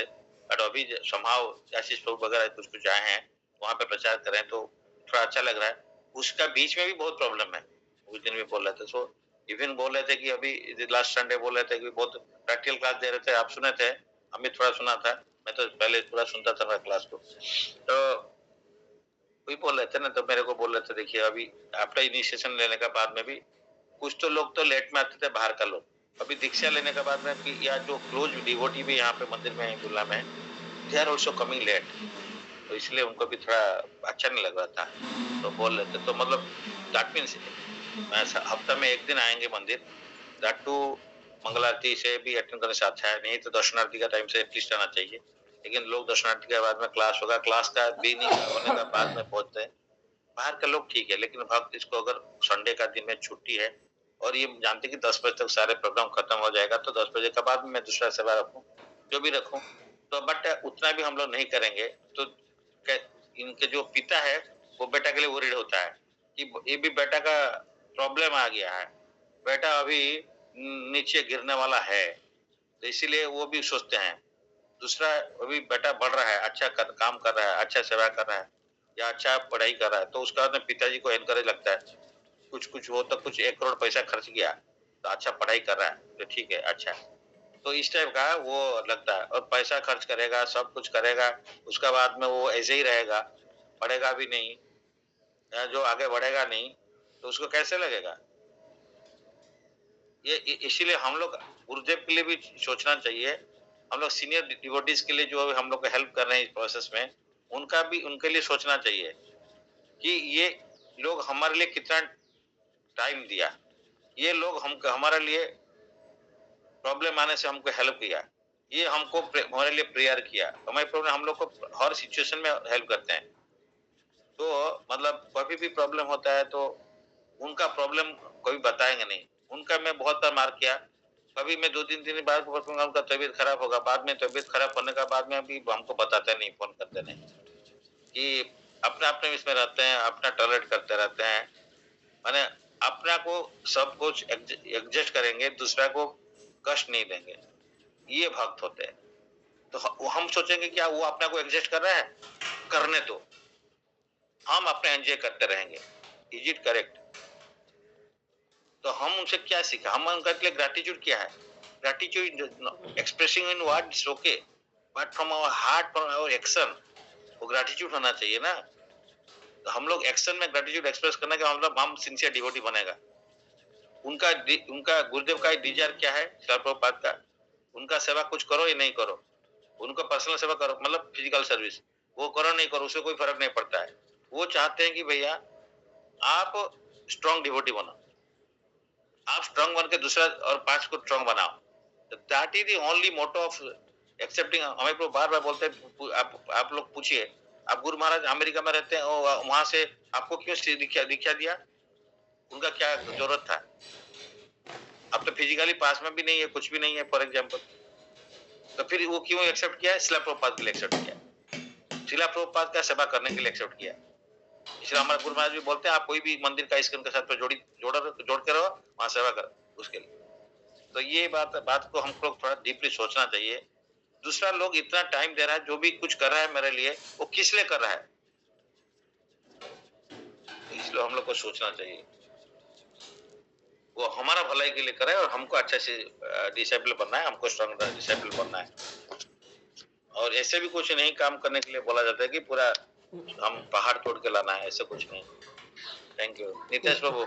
but अभी समहाउ आशीष प्रभु वगैरह कुछ कुछ आए हैं, वहाँ पे प्रचार करें तो थोड़ा अच्छा लग रहा है। उसका बीच में भी बहुत प्रॉब्लम है, उस दिन भी बोल रहे थे। सो इवन बोल रहे थे कि अभी लास्ट संडे बोल रहे थे कि बहुत प्रैक्टिकल क्लास दे रहे थे, आप सुने थे, हमें थोड़ा सुना था, मैं तो पहले पूरा सुनता था मेरा क्लास को। तो वही बोल रहे थे ना, तो मेरे को बोल रहे थे देखिए अभी आफ्टर इनिशिएशन लेने का बाद में भी कुछ तो लोग तो लेट में आते थे, बाहर का लोग, अभी दीक्षा लेने के बाद में या जो क्लोज डिवोटी भी यहाँ पे मंदिर में दुल्ला में, they are also coming late, तो इसलिए उनको भी थोड़ा अच्छा नहीं लग रहा था। तो बोल रहे थे, तो मतलब दैट मीन्स हफ्ता में एक दिन आएंगे मंदिर, दैट टू मंगल आरती से भी अटेंड करने से अच्छा है, नहीं तो दर्शन आरती का टाइम से एटलीस्ट आना चाहिए। लेकिन लोग दर्शन आरती के बाद में क्लास होगा, क्लास का भी नहीं होने का बाद में पहुंचते हैं। बाहर के लोग ठीक है, लेकिन भक्त इसको अगर संडे का दिन में छुट्टी है और ये जानते कि 10 बजे तक सारे प्रोग्राम खत्म हो जाएगा, तो 10 बजे के बाद मैं दूसरा सेवा रखूं, जो भी रखूं, तो बट उतना भी हम लोग नहीं करेंगे तो इनके जो पिता है वो बेटा के लिए वरीड होता है कि ये भी बेटा का प्रॉब्लम आ गया है, बेटा अभी नीचे गिरने वाला है, तो इसीलिए वो भी सोचते हैं। दूसरा, अभी बेटा बढ़ रहा है, अच्छा काम कर रहा है, अच्छा सेवा कर रहा है या अच्छा पढ़ाई कर रहा है, तो उसका पिताजी को एनकरेज लगता है, कुछ हो तो कुछ 1 करोड़ पैसा खर्च किया तो अच्छा पढ़ाई कर रहा है तो ठीक है, अच्छा, तो इस टाइप का वो लगता है। और पैसा खर्च करेगा, सब कुछ करेगा, उसका बाद में वो ऐसे ही रहेगा, पढ़ेगा भी नहीं या जो आगे बढ़ेगा नहीं, तो उसको कैसे लगेगा? ये इसीलिए हम लोग गुरुदेव के लिए भी सोचना चाहिए, हम लोग सीनियर डिवोटीज के लिए जो हम लोग को हेल्प कर रहे हैं इस प्रोसेस में, उनका भी उनके लिए सोचना चाहिए कि ये लोग हमारे लिए कितना टाइम दिया, ये लोग हमारे लिए प्रॉब्लम आने से हमको हेल्प किया, ये हमको हमारे लिए प्रेयर किया, हमारे प्रॉब्लम हम लोग को हर सिचुएशन में हेल्प करते हैं। तो मतलब कभी भी प्रॉब्लम होता है तो उनका प्रॉब्लम कभी बताएंगे नहीं, उनका मैं बहुत बार मार किया, कभी मैं 2-3 दिन बाद उनका तबीयत खराब होगा, बाद में तबीयत खराब होने का बाद में भी हमको बताते नहीं, फोन करते नहीं, कि अपने अपने इसमें रहते हैं, अपना टॉलरेट करते रहते हैं, माने अपना को सब कुछ एडजस्ट करेंगे, दूसरा को कष्ट नहीं देंगे, ये भक्त होते हैं। तो हम सोचेंगे क्या वो अपना को एडजस्ट कर रहा है, करने दो, हम अपने एंजॉय करते रहेंगे, इज इट करेक्ट? तो हम उनसे क्या सीखा, हम उनका लिए ग्रैटिट्यूड क्या है, gratitude expressing in words okay, but from our heart, from our action, वो ग्रैटिट्यूड होना चाहिए ना। तो हम लोग एक्शन में ग्रैटिट्यूड एक्सप्रेस करने का मतलब हम सिंसियर डिवोटी बनेगा। उनका गुरुदेव का डिजायर क्या है, श्रील प्रभुपाद का, उनका सेवा कुछ करो या नहीं करो, उनका पर्सनल सेवा करो, मतलब फिजिकल सर्विस, वो करो नहीं करो उससे कोई फर्क नहीं पड़ता है। वो चाहते हैं कि भैया आप स्ट्रॉन्ग डिवोटी बनो, आप स्ट्रॉन्ग बन के दूसरा और 5 को स्ट्रॉन्ग बनाओ, that is the only motto of accepting. हमें बार बार बोलते हैं, आप लोग पूछिए, आप गुरु महाराज अमेरिका में रहते हैं, वहां से आपको क्यों दीक्षा दिया, उनका क्या जरूरत था? अब तो फिजिकली पास में भी नहीं है, कुछ भी नहीं है फॉर एग्जाम्पल, तो फिर वो क्यों एक्सेप्ट किया? श्रील प्रभुपाद के लिए एक्सेप्ट किया, श्रील प्रभुपाद का सेवा करने के लिए एक्सेप्ट किया। इसलिए हमारे गुरु महाराज भी बोलते हैं आप कोई भी मंदिर का इसके साथ तो जोड़ के रहो, वहां सेवा करो उसके लिए। तो ये बात को हम लोग थोड़ा डीपली सोचना चाहिए। दूसरा, लोग इतना टाइम दे रहा है, जो भी कुछ कर रहा है मेरे लिए, वो किस लिए कर रहा है, इसलिए हम लोग को सोचना चाहिए वो हमारा भलाई के लिए करे और हमको अच्छा से डिसेबल बनना है, हमको स्ट्रॉन्ग डिसेबल बनना है। और ऐसे भी कुछ नहीं काम करने के लिए बोला जाता है कि पूरा हम पहाड़ तोड़ के लाना है, ऐसा कुछ नहीं। थैंक यू नितेश बाबू।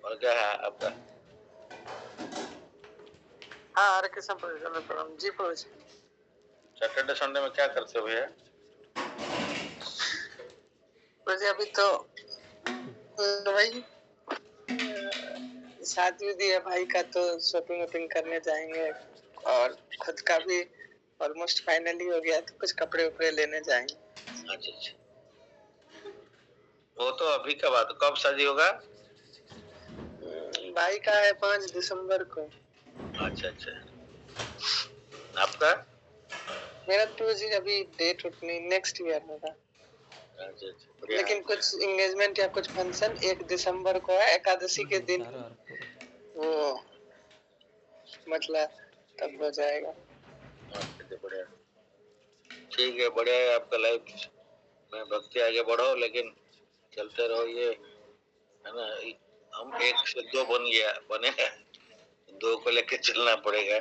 और क्या है आपका? हाँ, हरे कृष्ण प्रभु जी। प्रभु जी, सैटरडे संडे में क्या करते हो भैया? प्रभु जी अभी तो वही शादी उदी है भाई का, तो शॉपिंग वॉपिंग करने जाएंगे, और खुद का भी ऑलमोस्ट फाइनली हो गया, तो कुछ कपड़े उपड़े लेने जाएंगे। अच्छा अच्छा, वो तो अभी का बात, कब शादी होगा? भाई का है 5 दिसंबर को। अच्छा अच्छा, आपका? मेरा तो जी अभी डेट उतनी नेक्स्ट ईयर होगा। अच्छा अच्छा, लेकिन कुछ एंगेजमेंट या कुछ फंक्शन 1 दिसंबर को है, एकादशी के दिन वो मतलब तब हो जाएगा। बढ़िया, ठीक है, बढ़िया है आपका लाइफ में, भक्ति आगे बढ़ो, लेकिन चलते रहो, ये है ना, हम 1 से 2 बने 2 को लेके चलना पड़ेगा।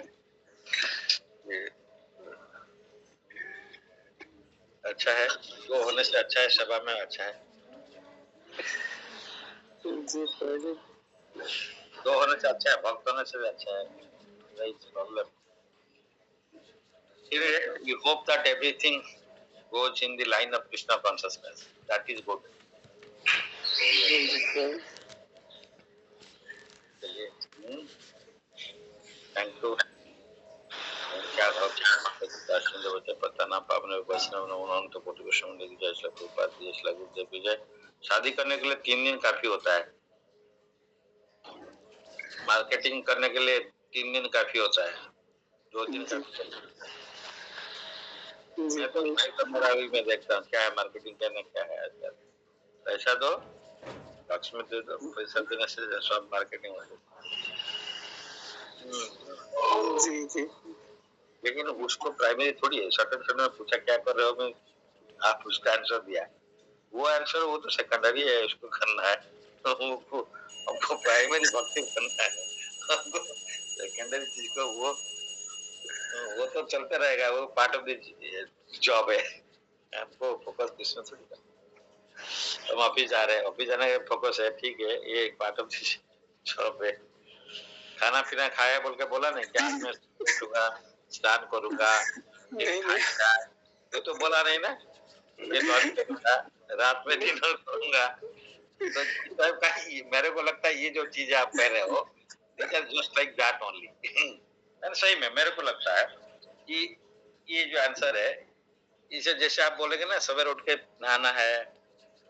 अच्छा है, 2 होने से अच्छा है, सभा में अच्छा है जी जी, 2 होने से अच्छा है, भक्त होने से भी अच्छा है, right problem. We hope that everything goes in the line of Krishna consciousness. That is good. चलिए, थैंक यू। क्या होते पता ना पावने वैष्णव ने उन्होंने तो कोटि विश्व में जय श्री प्रभुपाद जय श्री गुरुदेव की जय। शादी करने के लिए 3 दिन काफी होता है, मार्केटिंग करने के लिए 3 दिन काफी होता है, 2 दिन काफी। मैं तो मेरा अभी मैं देखता हूँ क्या है मार्केटिंग करना, क्या है आजकल। पैसा दो, लक्ष्मी दे दो, पैसा देने से सब मार्केटिंग हो जी जी। लेकिन उसको प्राइमरी थोड़ी है। सटन में पूछा क्या कर रहे हो, मैं आप उसका आंसर दिया, वो आंसर वो तो सेकेंडरी है, उसको करना है। तो हमको प्राइमरी भक्ति करना है, हमको सेकेंडरी चीज को वो तो चलते रहेगा, वो पार्ट ऑफ द जॉब है। आपको फोकस कृष्ण थोड़ी करना। हम ऑफिस जा रहे हैं, ऑफिस जाने का फोकस है, ठीक है, ये एक पार्ट ऑफ द जॉब है। खाना पीना खाया बोल के बोला नहीं क्या मैं उठूंगा, स्नान करूंगा, ये तो बोला नहीं ना, ये करूंगा, रात में डिनर करूंगा। तो मेरे को लगता है ये जो चीजें आप कह रहे हो, जस्ट लाइक दैट ओनली। सही में मेरे को लगता है कि ये जो आंसर है, इसे जैसे आप बोलेंगे ना सवेरे उठ के नहाना है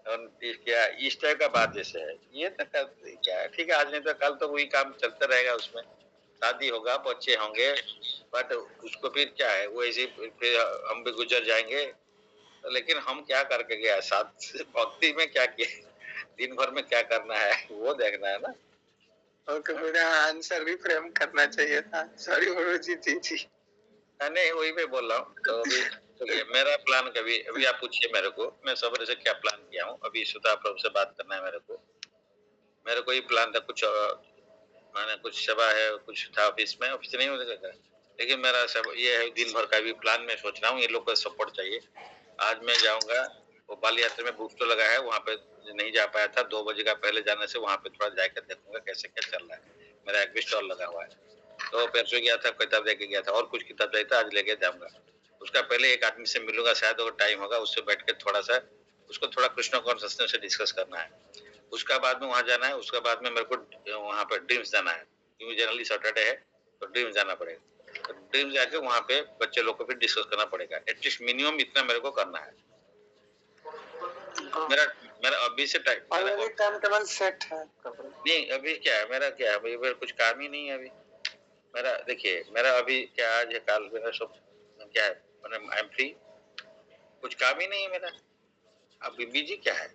और क्या इस टाइप का बात जैसे है, ये तो क्या है, ठीक है, आज नहीं तो कल तो वही काम चलता रहेगा, उसमें शादी होगा, बच्चे होंगे, बट उसको फिर क्या है, वो ऐसे फिर हम भी गुजर जाएंगे। लेकिन हम क्या करके गया साथ भक्ति में क्या किया, दिन भर में क्या करना है वो देखना है ना। ओके, मेरा आंसर भी फ्रेम करना चाहिए था, सॉरी गुरु जी। जी जी नहीं वही मैं बोल रहा हूँ। तो अभी चलिए मेरा प्लान कभी अभी आप पूछिए मेरे को, मैं सवेरे से क्या प्लान किया हूँ। अभी सुधा प्रभु से बात करना है मेरे को ही प्लान था, कुछ मैंने कुछ सेवा है, कुछ था ऑफिस में, ऑफिस नहीं हो सकेगा, लेकिन मेरा सब ये है दिन भर का भी प्लान मैं सोच रहा हूँ, ये लोग का सपोर्ट चाहिए। आज मैं जाऊंगा, वो बाल यात्रा में बुक तो लगा है, वहाँ पे नहीं जा पाया था, 2 बजे का पहले जाने से वहाँ पे थोड़ा जाकर देखूंगा कैसे क्या चल रहा है। मेरा एक भी स्टॉल लगा हुआ है, तो परसों गया था, किताब लेके गया था, और कुछ किताब चाहिए था, आज लेके जाऊंगा। उसका पहले एक आदमी से मिलूंगा, शायद अगर टाइम होगा उससे बैठ के थोड़ा सा उसको थोड़ा कृष्ण कॉन्शियसनेस से डिस्कस करना है। उसका बाद में वहां जाना है, उसका बाद में मेरे को वहां पे ड्रीम्स जाना है, क्योंकि जनरली सैटरडे है तो ड्रीम्स जाना पड़ेगा। तो ड्रीम्स जाके वहां पे बच्चे लोग को भी डिस्कस करना पड़ेगा, एटलीस्ट मिनिमम इतना मेरे को करना है। मेरा मेरा अभी से टाइम टेबल सेट है नहीं, अभी क्या है, मेरा क्या है, अभी मेरा कुछ काम ही नहीं है अभी। मेरा देखिए, मेरा अभी क्या आज है कल मेरा सब क्या है, आई एम फ्री, कुछ काम ही नहीं है मेरा। अभी बिजी क्या है,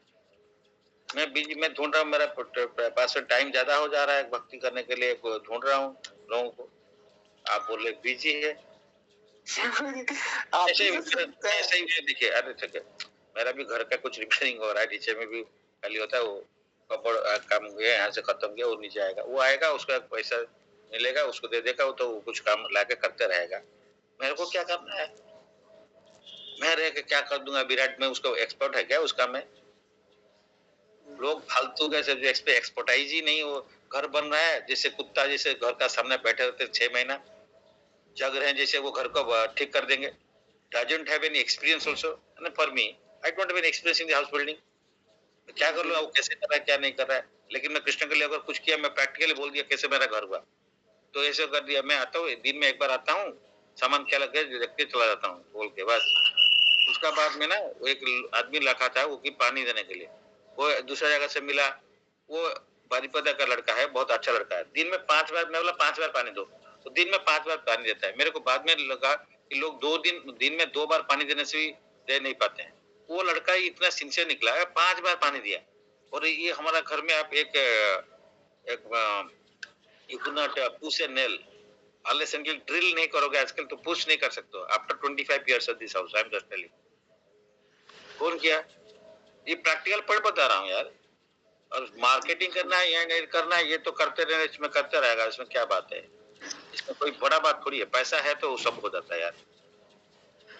मैं बिजी, मैं ढूंढ रहा हूँ, मेरा पास में टाइम ज्यादा हो जा रहा है भक्ति करने के लिए, ढूंढ रहा हूँ लोगों को। आप बोले बिजी है, ऐसे ही देखिए, अरे ठीक है, मेरा भी घर का कुछ रिपेयरिंग हो रहा है, नीचे में भी खाली होता है, वो कपड़ काम गया यहाँ से खत्म किया, वो नीचे आएगा, वो आएगा, उसका पैसा मिलेगा, उसको दे देगा, तो वो कुछ काम लाके करते रहेगा। मेरे को क्या करना है, मैं रह के क्या कर दूंगा, विराट में उसका एक्सपर्ट है क्या उसका में। लोग फालतू कैसे एक्सपर्टाइज ही नहीं, वो घर बन रहा है जैसे कुत्ता, जैसे घर का सामने बैठे रहते 6 महीना जग रहे हैं, जैसे वो घर को ठीक कर देंगे। doesn't have any experience also, and for me I don't have any experience in the house building। क्या कर लूंगा, वो कैसे कर रहा है क्या नहीं कर रहा है, लेकिन मैं कृष्ण के लिए अगर कुछ किया, मैं प्रैक्टिकली बोल दिया कैसे मेरा घर हुआ, तो ऐसे कर दिया। मैं आता हूँ दिन में एक बार आता हूँ, सामान क्या लगे देख के चला जाता हूँ बोल के बस। उसका बाद में ना एक आदमी रखा था वो कि पानी देने के लिए, वो दूसरा जगह से मिला, वो बारीपदा का लड़का है, बहुत अच्छा लड़का है, दिन में 5 बार, मैं बोला 5 बार पानी दो, तो दिन में 5 बार पानी देता है। मेरे को बाद में लगा कि लोग 2 दिन में 2 बार पानी देने से भी दे नहीं पाते हैं, वो लड़का ही इतना सिंसियर निकला है, 5 बार पानी दिया। और ये हमारा घर में आप एक you could not push A nail unless until drill नहीं करोगे आजकल, तो पुश नहीं कर सकते हो after 25 years of this house, I am just telling. कौन किया, ये प्रैक्टिकल पढ़ बता रहा हूँ यार। और मार्केटिंग करना है या नहीं करना है, ये तो करते रहना, इसमें करते रहेगा, इसमें क्या बात है, इसमें कोई बड़ा बात थोड़ी है, पैसा है तो सब हो जाता है यार।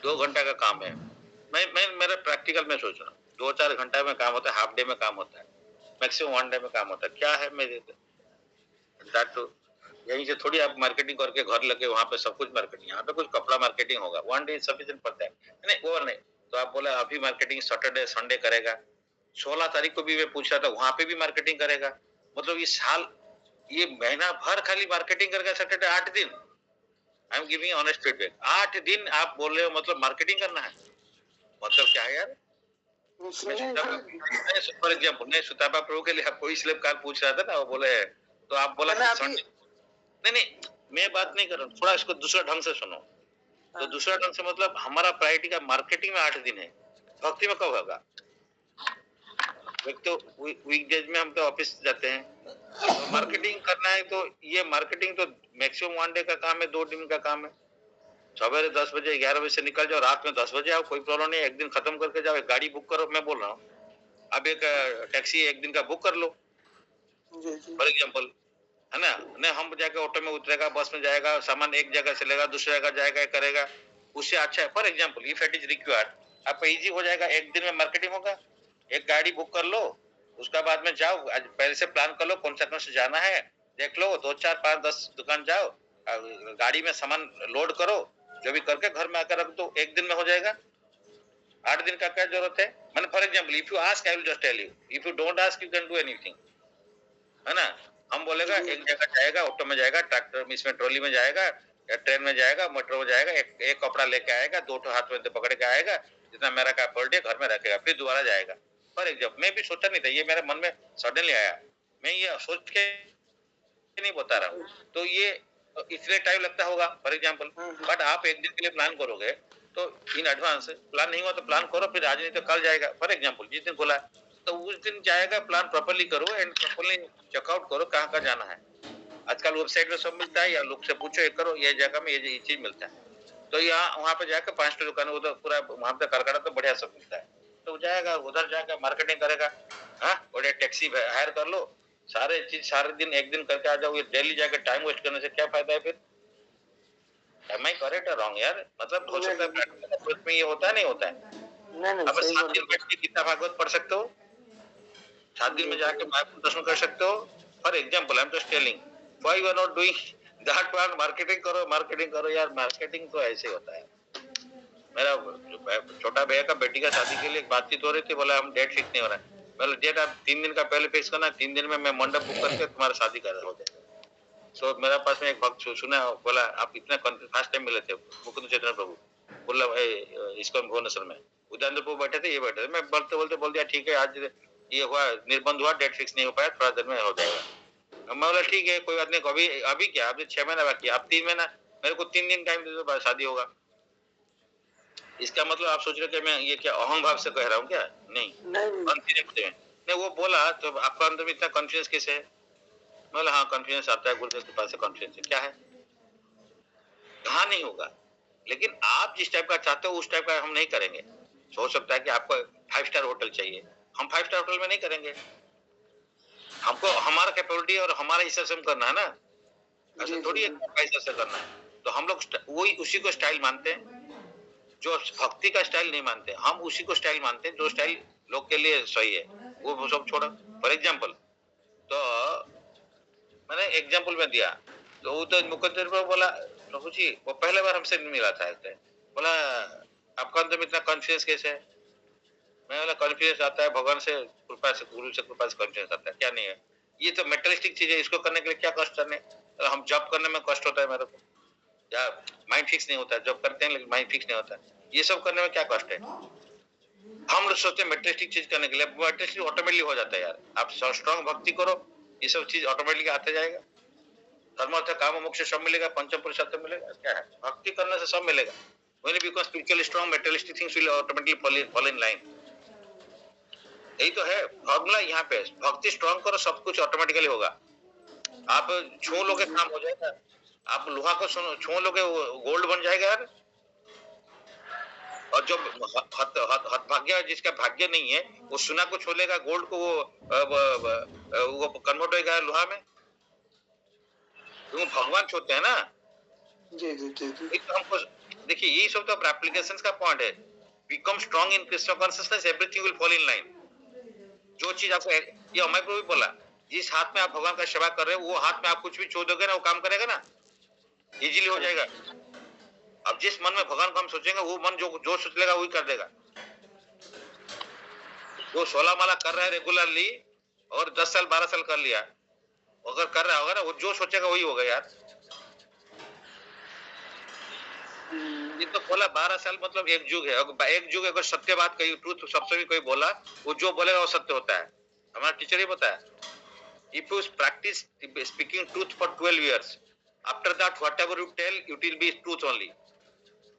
2 घंटा का काम है, मैं मेरा प्रैक्टिकल में सोच रहा हूँ, 2-4 घंटा में काम होता है, हाफ डे में काम होता है, मैक्सिमम 1 डे में काम होता है। क्या है मेरे तो यहीं से थोड़ी आप मार्केटिंग करके घर लगे, वहां पे सब कुछ मार्केटिंग, यहाँ पे कुछ कपड़ा मार्केटिंग होगा, 1 डे सफिशिएंट पड़ता है। नहीं ओवर नहीं, तो आप बोला अभी मार्केटिंग सैटरडे संडे करेगा, 16 तारीख को भी मैं पूछ रहा था, वहां पे भी मार्केटिंग करेगा, मतलब इस साल ये महीना भर खाली मार्केटिंग करके सैटरडे 8 दिन, I am giving honest feedback, 8 दिन आप बोल रहे हो मतलब मार्केटिंग करना है, मतलब क्या है यार। फॉर एग्जाम्पल मैं सुतापा प्रभु के लिए आपको इसलिए काल पूछ रहा था ना, वो बोले तो आप बोला नहीं नहीं, मैं बात नहीं कर रहा हूँ, थोड़ा इसको दूसरा ढंग से सुनो। तो दूसरा ढंग से मतलब हमारा प्रायोरिटी का मार्केटिंग में 8 दिन है, भक्ति में कब होगा? एक तो वीकडेज में हम तो ऑफिस जाते हैं, तो मार्केटिंग करना है तो ये मार्केटिंग तो मैक्सिमम 1 डे का काम है, 2 दिन का काम है। सवेरे 10 बजे 11 बजे से निकल जाओ, रात में 10 बजे आओ, कोई प्रॉब्लम नहीं, एक दिन खत्म करके जाओ, एक गाड़ी बुक करो, मैं बोल रहा हूँ अब एक टैक्सी एक दिन का बुक कर लो फॉर एग्जाम्पल, है ना। नहीं हम जाके ऑटो में उतरेगा, बस में जाएगा, सामान एक जगह से लेगा दूसरी जगह जाएगा करेगा, उससे अच्छा है for example if it is required आपका इजी हो जाएगा, एक दिन में मार्केटिंग होगा, एक गाड़ी बुक कर लो, उसका बाद में जाओ, पहले से प्लान कर लो कौन से जाना है, देख लो 2 4 5 10 दुकान जाओ, गाड़ी में सामान लोड करो, जो भी करके घर में आकर रख दो, एक दिन में हो जाएगा। 8 दिन का क्या जरूरत है? मैंने for example if you ask I will just tell you, if you don't ask you can do anything, है ना। हम बोलेगा एक जगह जाएगा, ऑटो में जाएगा, ट्रैक्टर में इसमें ट्रॉली में जाएगा, या ट्रेन में जाएगा, मेट्रो में जाएगा, एक कपड़ा लेके आएगा, 2 हाथ में पकड़ के आएगा, जितना मेरा का पर डे घर में रखेगा, फिर दोबारा जाएगा। फॉर एग्जाम्पल मैं भी सोचा नहीं था, ये मेरे मन में सडनली आया, मैं ये सोच के नहीं बता रहा हूँ, तो ये इसलिए टाइम लगता होगा फॉर एग्जाम्पल। बट आप एक दिन के लिए प्लान करोगे तो इन एडवांस प्लान नहीं हुआ तो प्लान करो, फिर आज नहीं तो कल जाएगा फॉर एग्जाम्पल, जिस दिन खुला तो उस दिन जाएगा, प्लान प्रॉपर्ली करो एंड प्रॉपर्ली चेकआउट करो कहाँ कहाँ जाना है। आजकल वेबसाइट में सब मिलता है, या लोग से पूछो, ये करो, ये जगह में ये चीज मिलता है, तो यहाँ वहाँ पे जाकर 5 दुकान उधर पूरा वहां पे कलकत्ता तो बढ़िया सब मिलता है, तो जाएगा उधर जाकर मार्केटिंग करेगा, हाँ, और टैक्सी हायर कर लो, सारे चीज सारे दिन एक दिन करके आ जाओ, ये डेली जाकर टाइम वेस्ट करने से क्या फायदा है फिर? Am I correct or wrong यार? मतलब हो सकता है प्रैक्टिकल अप्रोच में ये होता है, नहीं होता है। अब 7 दिन बैठ के कितना भागवत पढ़ सकते हो, 7 दिन में जाके भागवत दर्शन कर सकते हो। For example I am just telling why you are not doing that part, marketing करो यार, मार्केटिंग तो ऐसे होता है। मेरा छोटा भैया का बेटी का शादी के लिए बातचीत हो रही थी, बोला हम डेट फिक्स नहीं हो रहा है, बोला डेट आप 3 दिन का पहले फिक्स करना, 3 दिन में मैं मंडप बुक करके तुम्हारा शादी कर हो जाए। तो मेरा पास में एक भक्त सुना, बोला आप इतना फर्स्ट टाइम मिले थे मुकुंद चैतन्य प्रभु, बोला इसको भुवनेश्वर में उदयेंद्र प्रभु बैठे थे, ये बैठे थे, मैं बोलते बोलते बोल दिया ठीक है आज ये हुआ, निर्बंध हुआ, डेट फिक्स नहीं हो पाया, थोड़ा देर में हो जाएगा। मैं बोला ठीक है कोई बात नहीं, अभी अभी क्या, अभी 6 महीना बाकी, आप 3 महीना, मेरे को 3 दिन टाइम दे दो, शादी होगा। इसका मतलब आप सोच रहे कि मैं ये क्या अहम भाव से कह रहा हूँ क्या? नहीं, कॉन्फिडेंस में नहीं। वो बोला तो आपका अंदर में इतना कॉन्फिडेंस कैसे है? बोला हाँ कॉन्फिडेंस आता है, गुरुदेव के पास से कॉन्फिडेंस है। क्या है? कहाँ नहीं होगा, लेकिन आप जिस टाइप का चाहते हो उस टाइप का हम नहीं करेंगे। हो सकता है कि आपको 5 स्टार होटल चाहिए, हम 5 स्टार होटल में नहीं करेंगे, हमको हमारा कैपेबिलिटी और हमारा हिसाब से हम करना है ना, ऐसा थोड़ी है हिसाब से करना है। तो हम लोग वही उसी को स्टाइल मानते हैं, जो भक्ति का स्टाइल नहीं मानते, हम उसी को स्टाइल मानते हैं जो स्टाइल लोग के लिए सही है, वो सब छोड़ा। फॉर एग्जाम्पल तो मैंने एग्जाम्पल में दिया, तो वो तो मुकुंद बोला प्रभु जी वो पहले बार हमसे मिला था, बोला आपका अंदर में इतना कॉन्फिडेंस कैसे है? मैं बोला कॉन्फिडेंस आता है भगवान से कृपा से, गुरु से कृपा से कॉन्फिडेंस आता है, क्या नहीं है? ये तो मेटलिस्टिक चीज है, इसको करने के लिए क्या कष्ट करने? हम जॉब करने में कष्ट होता है मेरे को, या माइंड फिक्स नहीं होता है, जॉब करते हैं लेकिन माइंड फिक्स नहीं होता है, ये सब करने में क्या कष्ट है? हम लोग सोचते हैं मेटलिस्टिक चीज करने के लिए, मेटलिस्टिक ऑटोमेटिकली हो जाता है यार। आप स्ट्रॉन्ग भक्ति करो, ये सब चीज ऑटोमेटिकली आते जाएगा। धर्म अर्थ काम मोक्ष सब मिलेगा, पंचम पुरुषार्थ मिलेगा। क्या है? भक्ति करने से सब मिलेगा। When you become spiritually strong, materialistic things will automatically fall in line. यही तो है फॉर्मूला यहाँ पे, भक्ति स्ट्रॉन्ग करो सब कुछ ऑटोमेटिकली होगा। आप छू लोगे काम हो जाएगा, आप लोहा को छू लोगे गोल्ड बन जाएगा यार। और जो हतभाग्य जिसका भाग्य नहीं है वो सोना को छोड़ेगा, गोल्ड को वो कन्वर्ट होगा लोहा में। तो भगवान छोड़ते हैं ना। जी जी जी जी। तो हमको देखिए यही सब तो एप्लीकेशंस का पॉइंट है। Become strong in Krishna consciousness, everything will fall in line. जो चीज आपको ये अमय प्रभु बोला, जिस हाथ में आप भगवान का सेवा कर रहे हो वो हाथ में आप कुछ भी छोड़ दोगे ना, वो काम करेगा ना, इजीली हो जाएगा। अब जिस मन में भगवान को हम सोचेंगे वो मन जो सोच लेगा वही कर देगा। जो 16 माला कर रहा है रेगुलरली और 10 साल 12 साल कर लिया अगर कर रहा होगा ना, वो जो सोचेगा वही होगा यार। ये तो बोला 12 साल मतलब एक युग है। अगर एक युग अगर सत्य बात कही, ट्रूथ सबसे भी कोई बोला, वो जो बोलेगा वो सत्य होता है। हमारा टीचर ही बताया, if you practice speaking truth for 12 years, after that whatever you tell it will be truth only.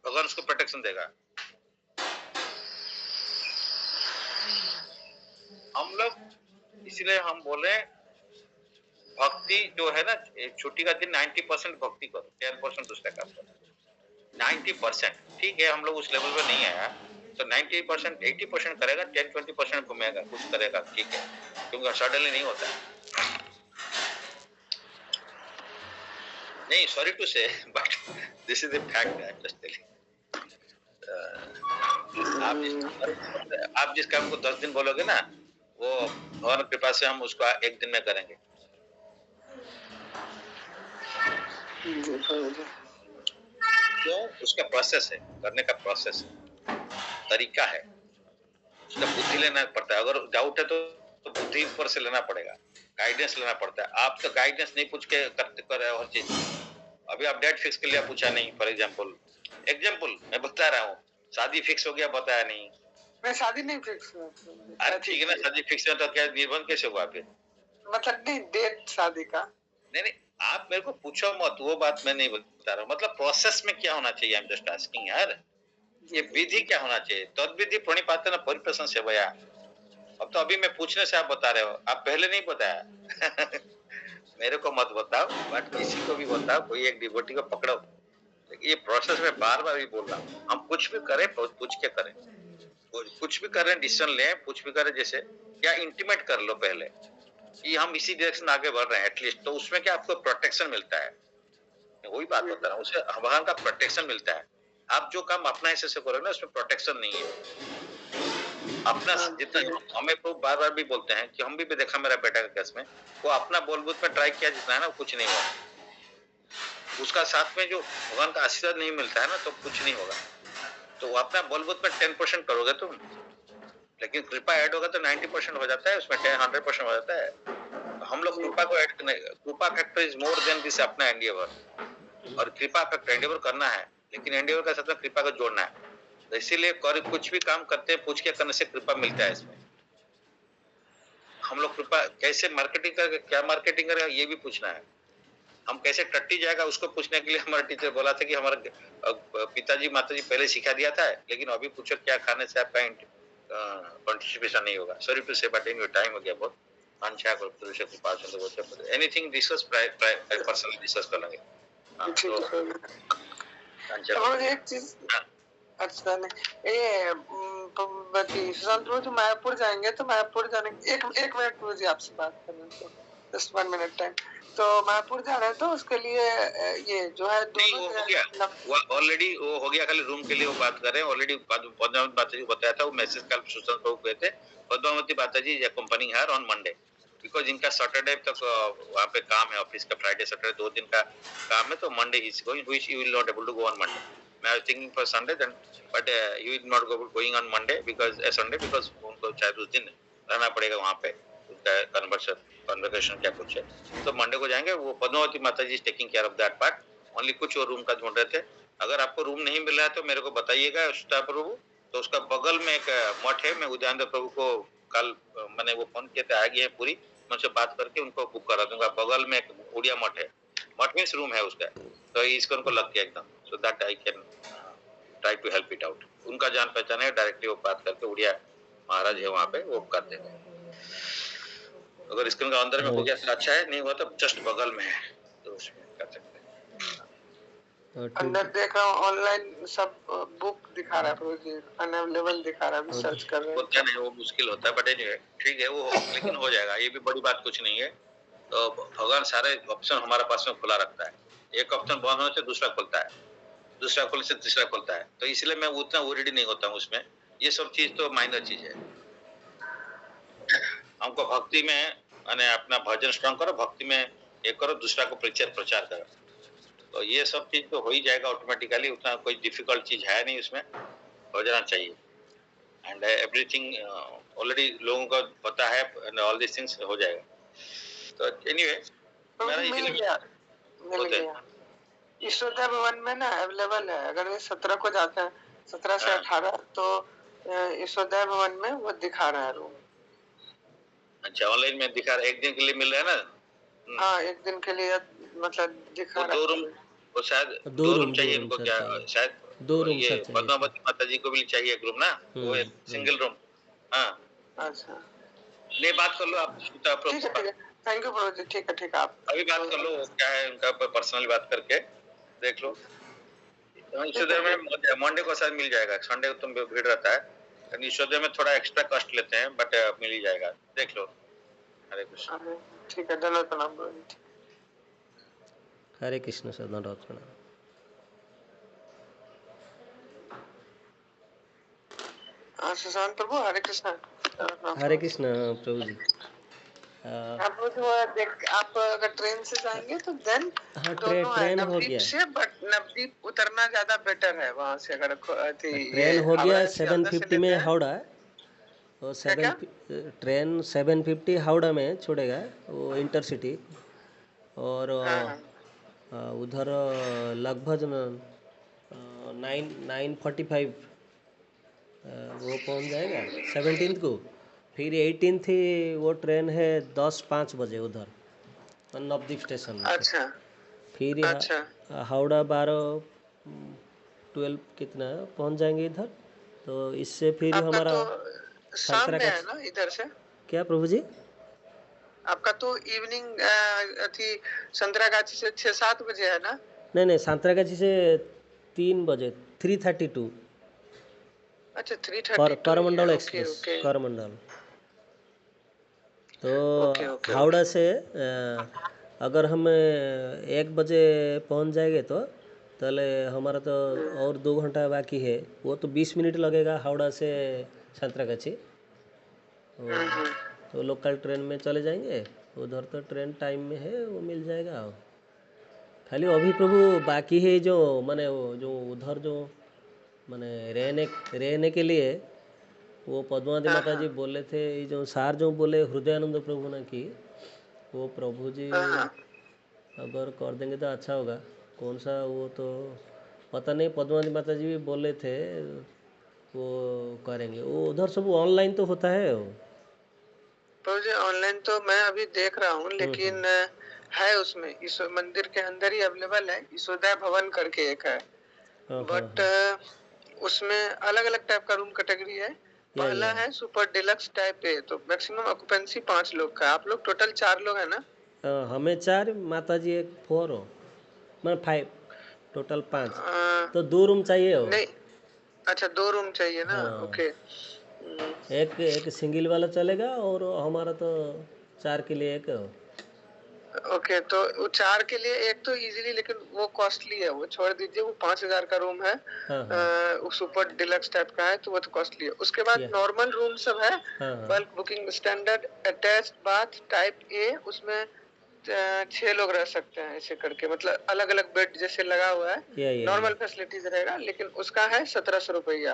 भगवान उसको प्रोटेक्शन देगा। हम लोग इसलिए हम बोले भक्ति जो है ना, छुट्टी का दिन 90% भक्ति करो, 10% दूसरा काम करो। 90% ठीक है, हम लोग उस लेवल पे नहीं आया तो 90% 80% करेगा, 10-20% घूमेगा, कुछ करेगा, ठीक है, क्योंकि सडनली नहीं होता है। नहीं, सॉरी टू से, but this is the fact, I am just telling. आप जिस काम को 10 दिन बोलोगे ना, वो भगवान की कृपा से हम उसको एक दिन में करेंगे। क्यों? उसका प्रोसेस है, करने का प्रोसेस है, तरीका है, उसका बुद्धि लेना पड़ता है। अगर डाउट है तो बुद्धि ऊपर से लेना पड़ेगा, गाइडेंस लेना पड़ता है। आप तो गाइडेंस नहीं पूछ के करते कर रहे हो हर चीज। अभी आप डेट फिक्स के लिए पूछा नहीं, फॉर एग्जाम्पल मैं बता रहा हूँ, शादी फिक्स हो गया, बताया नहीं। मैं शादी नहीं फिक्स हुआ। अरे ठीक है ना, शादी फिक्स है तो क्या निर्बंध कैसे हुआ फिर? मतलब नहीं, डेट शादी का नहीं, आप मेरे को पूछो मत, वो बात मैं नहीं बता रहा हूँ। मतलब प्रोसेस में क्या होना चाहिए, आई एम जस्ट आस्किंग यार। ये विधि क्या होना चाहिए? तद विधि प्रणिपातेन परिप्रश्न सेवया। अब तो अभी मैं पूछने से आप बता रहे हो, आप पहले नहीं बताया। मेरे को मत बताओ, बट किसी को भी बताओ, कोई एक डिवोटी को पकड़ो। ये प्रोसेस में बार बार भी बोल रहा हूँ, हम कुछ भी करें पूछ के करें, कुछ भी करें डिसीजन लें, कुछ भी करें, जैसे क्या इंटीमेट कर लो पहले कि हम इसी डायरेक्शन आगे बढ़ रहे हैं एटलीस्ट, तो उसमें क्या आपको प्रोटेक्शन मिलता है। वही बात बता रहा हूँ, उसे भगवान का प्रोटेक्शन मिलता है। आप जो काम अपना हिस्से से करोगे ना, उसमें प्रोटेक्शन नहीं है। अपना जितना हमें तो बार बार भी बोलते हैं कि हम भी देखा मेरा बेटा के केस में, वो अपना बोल में ट्राई किया जितना है ना, कुछ नहीं हुआ। उसका साथ में जो भगवान का आशीर्वाद नहीं मिलता है ना, तो कुछ नहीं होगा। तो अपना बलबूत में 10% करोगे तुम, लेकिन कृपा ऐड होगा तो 90% हो जाता है, उसमें 100% हो जाता है। हम लोग कृपा को ऐड करने, कृपा factor is more than this अपना एंडिवर, और कृपा फैक्टर एंडिवर करना है, लेकिन एंडिवर का साथ में कृपा को जोड़ना है। तो इसीलिए कुछ भी काम करते हैं पूछ के करने से कृपा मिलता है। इसमें हम लोग कृपा कैसे मार्केटिंग करेंगे, क्या मार्केटिंग करेगा, ये भी पूछना है। हम कैसे टट्टी जाएगा उसको पूछने के लिए हमारा टीचर बोला था कि हमारे पिताजी माताजी पहले सिखा दिया था, लेकिन अभी पूछो क्या खाने से आपका पार्टिसिपेशन नहीं होगा। सॉरी टू से, बट इन टाइम हो गया बहुत। एनीथिंग डिस्कस पर्सनली डिस्कस कर लेंगे। एक चीज अच्छा नहीं, ये सुशांत जी मायापुर जाएंगे तो मायापुर जाने एक मिनट मुझे आपसे बात करना है, जस्ट 1 मिनट टाइम। तो मायापुर जा रहे हैं तो उसके लिए ये जो है नहीं, वो हो गया, वो ऑलरेडी वो हो गया, खाली रूम के लिए वो बात कर रहे हैं। ऑलरेडी पद्मावती माताजी को बताया था, वो मैसेज कल सुशांत बाबू गए थे। पद्मावती माताजी कंपनी है ऑन मंडे, बिकॉज इनका सैटरडे तक वहाँ पे काम है ऑफिस का, फ्राइडे सैटरडे 2 दिन का काम है, तो Monday he is going, which you will not able to go on Monday. मैं I thinking for Sunday then, but you will not going on Monday because Sunday, because उनको शायद उस दिन रहना पड़ेगा वहाँ पे, उनका कन्वर्सेशन क्या कुछ है, तो मंडे को जाएंगे। वो पद्मावती माता ji taking care of that part only. कुछ और रूम का ढूंढ रहे थे, अगर आपको रूम नहीं मिल रहा है तो मेरे को बताइएगा उष्टा प्रभु। तो उसका बगल में एक मठ है, मैं उदयानंद प्रभु को कल मैंने वो फोन किया था, आ गई है पूरी, मैं उनसे बात करके उनको बुक करा दूंगा। बगल में एक उड़िया मठ है, मठ मीन्स रूम है उसका, तो इसको उनको लग गया एकदम, so that I can try to help it out. उनका जान पहचान है, डायरेक्टली वो बात करके उड़िया महाराज है वहाँ पे, वो कर देंगे। अगर इसके अंदर में हो गया तो अच्छा है, नहीं हुआ तो जस्ट बगल में है, तो उसमें कर सकते हैं। अंदर देखा ऑनलाइन सब बुक दिखा रहा है, अनअवेलेबल दिखा रहा है, सर्च कर रहे हैं। होता नहीं, वो मुश्किल होता है, बट एनीवे ठीक है, वो लेकिन हो जाएगा, ये भी बड़ी बात कुछ नहीं है। तो भगवान सारे ऑप्शन हमारे पास में खुला रखता है, एक ऑप्शन बंद होने से दूसरा खुलता है, दूसरा खुलने से तीसरा खुलता है, तो इसलिए मैं उतना वरीड नहीं होता हूँ उसमें। ये सब चीज तो माइनर चीज है। हमको भक्ति में अपना भजन स्ट्रॉन्ग करो, भक्ति में एक करो, दूसरा को प्रचार करो, तो ये सब चीज तो हो ही जाएगा ऑटोमेटिकली। उतना कोई डिफिकल्ट चीज है नहीं, उसमें हो जाना चाहिए। एंड एवरीथिंग ऑलरेडी लोगों को पता है, ऑल दिस थिंग्स हो जाएगा। तो एनीवे मेरा मिल इसीलिए गया, मिल होते गया। यशोदा भवन में ना अवेलेबल है, अगर ये 17 को जाते हैं, 17 से हाँ 18, तो यशोदा भवन में वो दिखा रहा है रूम। अच्छा, ऑनलाइन में दिखा रहा है, एक दिन के लिए मिल रहा है ना? हाँ, एक दिन के लिए मतलब दिखा वो रहा दो है। रूम, वो शायद दो दो रूम रूम चाहिए सर इनको क्या? चाहिए, शायद 2 रूम ये सर चाहिए सर। पद्मावती माता जी को भी चाहिए एक रूम ना, वो एक रूम। Single room. हाँ, अच्छा, नहीं बात कर लो आप उसका ठीक है, ठीक है। थैंक यू प्रभु जी, ठीक है, ठीक है। आप अभी बात कर लो, क्या है उनका पर्सनली बात करके देख लो। ईश्वरदेव में मंडे को शायद मिल जाएगा, संडे को तुम भीड़ रहता है, ईश्वरदेव में थोड़ा एक्स्ट्रा कॉस्ट लेते हैं, बट मिल ही जाएगा, देख लो। हरे कृष्ण। ठीक है, धन्यवाद, प्रणाम प्रभु जी। हरे कृष्ण सर, धन्यवाद प्रणाम। सुशांत प्रभु, हरे कृष्ण। हरे कृष्ण प्रभु जी। आप आप अगर ट्रेन से जाएंगे तो देन हाँ, दोनों है, ट्रेन हो नवदीप गया, से, बट नवदीप उतरना ज्यादा बेटर है वहां से, अगर ट्रेन हो गया हावड़ा से अंदर से 750 लेते में हैं। हावड़ा, और क्या? ट्रेन 750 हावड़ा में छोड़ेगा वो इंटरसिटी, और हाँ, उधर लगभग 9:45 वो पहुंच जाएगा 17 को। फिर 18 ही वो ट्रेन है 10:05 बजे उधर नवदीप स्टेशन में। अच्छा, फिर अच्छा। हावड़ा 12 कितना पहुंच जाएंगे इधर, तो इससे फिर आपका हमारा तो शाम में है संतरागाछी। ना इधर से? क्या प्रभु जी? आपका तो इवनिंग अथी संतरागाछी से 6-7 बजे है ना? नहीं, संतरागाछी से 3 बजे 3:32 अच्छा, 3:32 Coromandel okay, express, okay, Coromandel. तो ओके, ओके, हावड़ा से अगर हम 1 बजे पहुंच जाएंगे तो ताले हमारा तो और 2 घंटा बाकी है, वो तो 20 मिनट लगेगा हावड़ा से संतरागाछी। तो लोकल ट्रेन में चले जाएंगे, उधर तो ट्रेन टाइम में है, वो मिल जाएगा। खाली अभी प्रभु बाकी है जो माने वो जो उधर जो माने रहने के लिए वो पद्मावती माता जी बोले थे, ये जो सार जो बोले हृदयानंद प्रभु ने की, वो प्रभु जी अगर कर देंगे तो अच्छा होगा। कौन सा वो तो पता नहीं, पद्मावती माता जी भी बोले थे वो करेंगे, वो उधर सब ऑनलाइन तो होता है वो। प्रभु जी, ऑनलाइन तो मैं अभी देख रहा हूँ, लेकिन है उसमें इस मंदिर के अंदर ही अवेलेबल है, यशोदा भवन करके एक है, बट उसमें अलग अलग टाइप का रूम कैटेगरी है। पहला है सुपर डिलक्स टाइप ए, तो मैक्सिमम ऑक्यूपेंसी 5 लोग का। आप लोग टोटल 4 लोग है ना? हमें 4, माता जी एक 4 हो, मतलब 5, टोटल 5। तो 2 रूम चाहिए हो। नहीं, अच्छा, 2 रूम चाहिए ना? हाँ, ओके, एक सिंगल वाला चलेगा, और हमारा तो 4 के लिए एक हो। ओके, तो वो 4 के लिए एक तो इजीली, लेकिन वो कॉस्टली है, वो छोड़ दीजिए, वो 5,000 का रूम है। वो सुपर डिलक्स टाइप का है, तो वो तो कॉस्टली है। उसके बाद नॉर्मल रूम सब है, bulk booking, standard, attached bath type A, उसमें 6 लोग रह सकते हैं ऐसे करके, मतलब अलग अलग बेड जैसे लगा हुआ है, नॉर्मल फैसिलिटीज रहेगा, लेकिन उसका है 1700 रुपया।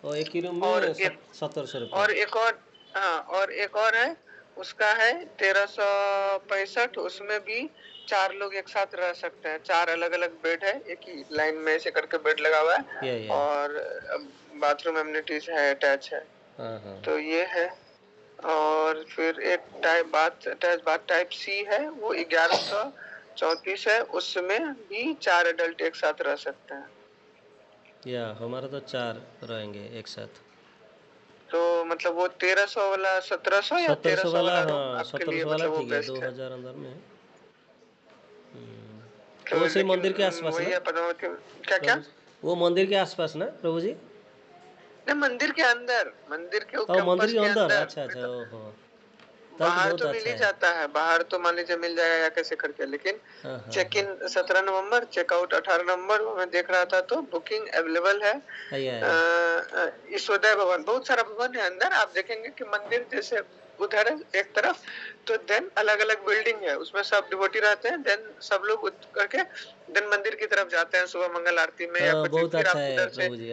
और एक ही रूम में और 1700 रुपये। और एक और, हाँ, और एक और है, उसका है 1365, उसमें भी 4 लोग एक साथ रह सकते हैं। 4 अलग अलग बेड है, एक ही लाइन में ऐसे करके बेड लगा हुआ है, और बाथरूम एमिनिटीज है, अटैच है। तो ये है। और फिर एक अटैच बाथ टाइप सी है, वो 1134 है, उसमें भी 4 एडल्ट एक साथ रह सकते हैं। हमारा तो 4 रहेंगे एक साथ। तो मतलब वो 1300 वाला 1700 या 1300 वाला रूम आपके लिए मतलब वो बेस्ट है? 2000 अंदर में। तो वो से मंदिर के आसपास वही ना? है पद्मावती। क्या? वो मंदिर के आसपास ना प्रभु जी? नहीं, मंदिर के अंदर, मंदिर के मंदिर कैंपस के के अंदर। अंदर। अच्छा, ओहो, बाहर बहुत तो मिल अच्छा ही है। जाता है, बाहर तो मान लीजिए मिल जाएगा या कैसे करके, लेकिन चेक इन 17 नवंबर, चेकआउट 18 नवंबर मैं देख रहा था, तो बुकिंग अवेलेबल है। यशोदा भवन, बहुत सारा भवन है अंदर, आप देखेंगे कि मंदिर जैसे उधर है एक तरफ, तो देन अलग अलग बिल्डिंग है, उसमें सब डिवोटी रहते हैं, देन सब लोग करके देन मंदिर की तरफ जाते हैं सुबह मंगल आरती में या कुछ, बहुत फिर अच्छा आप है उधर से प्रभु जी।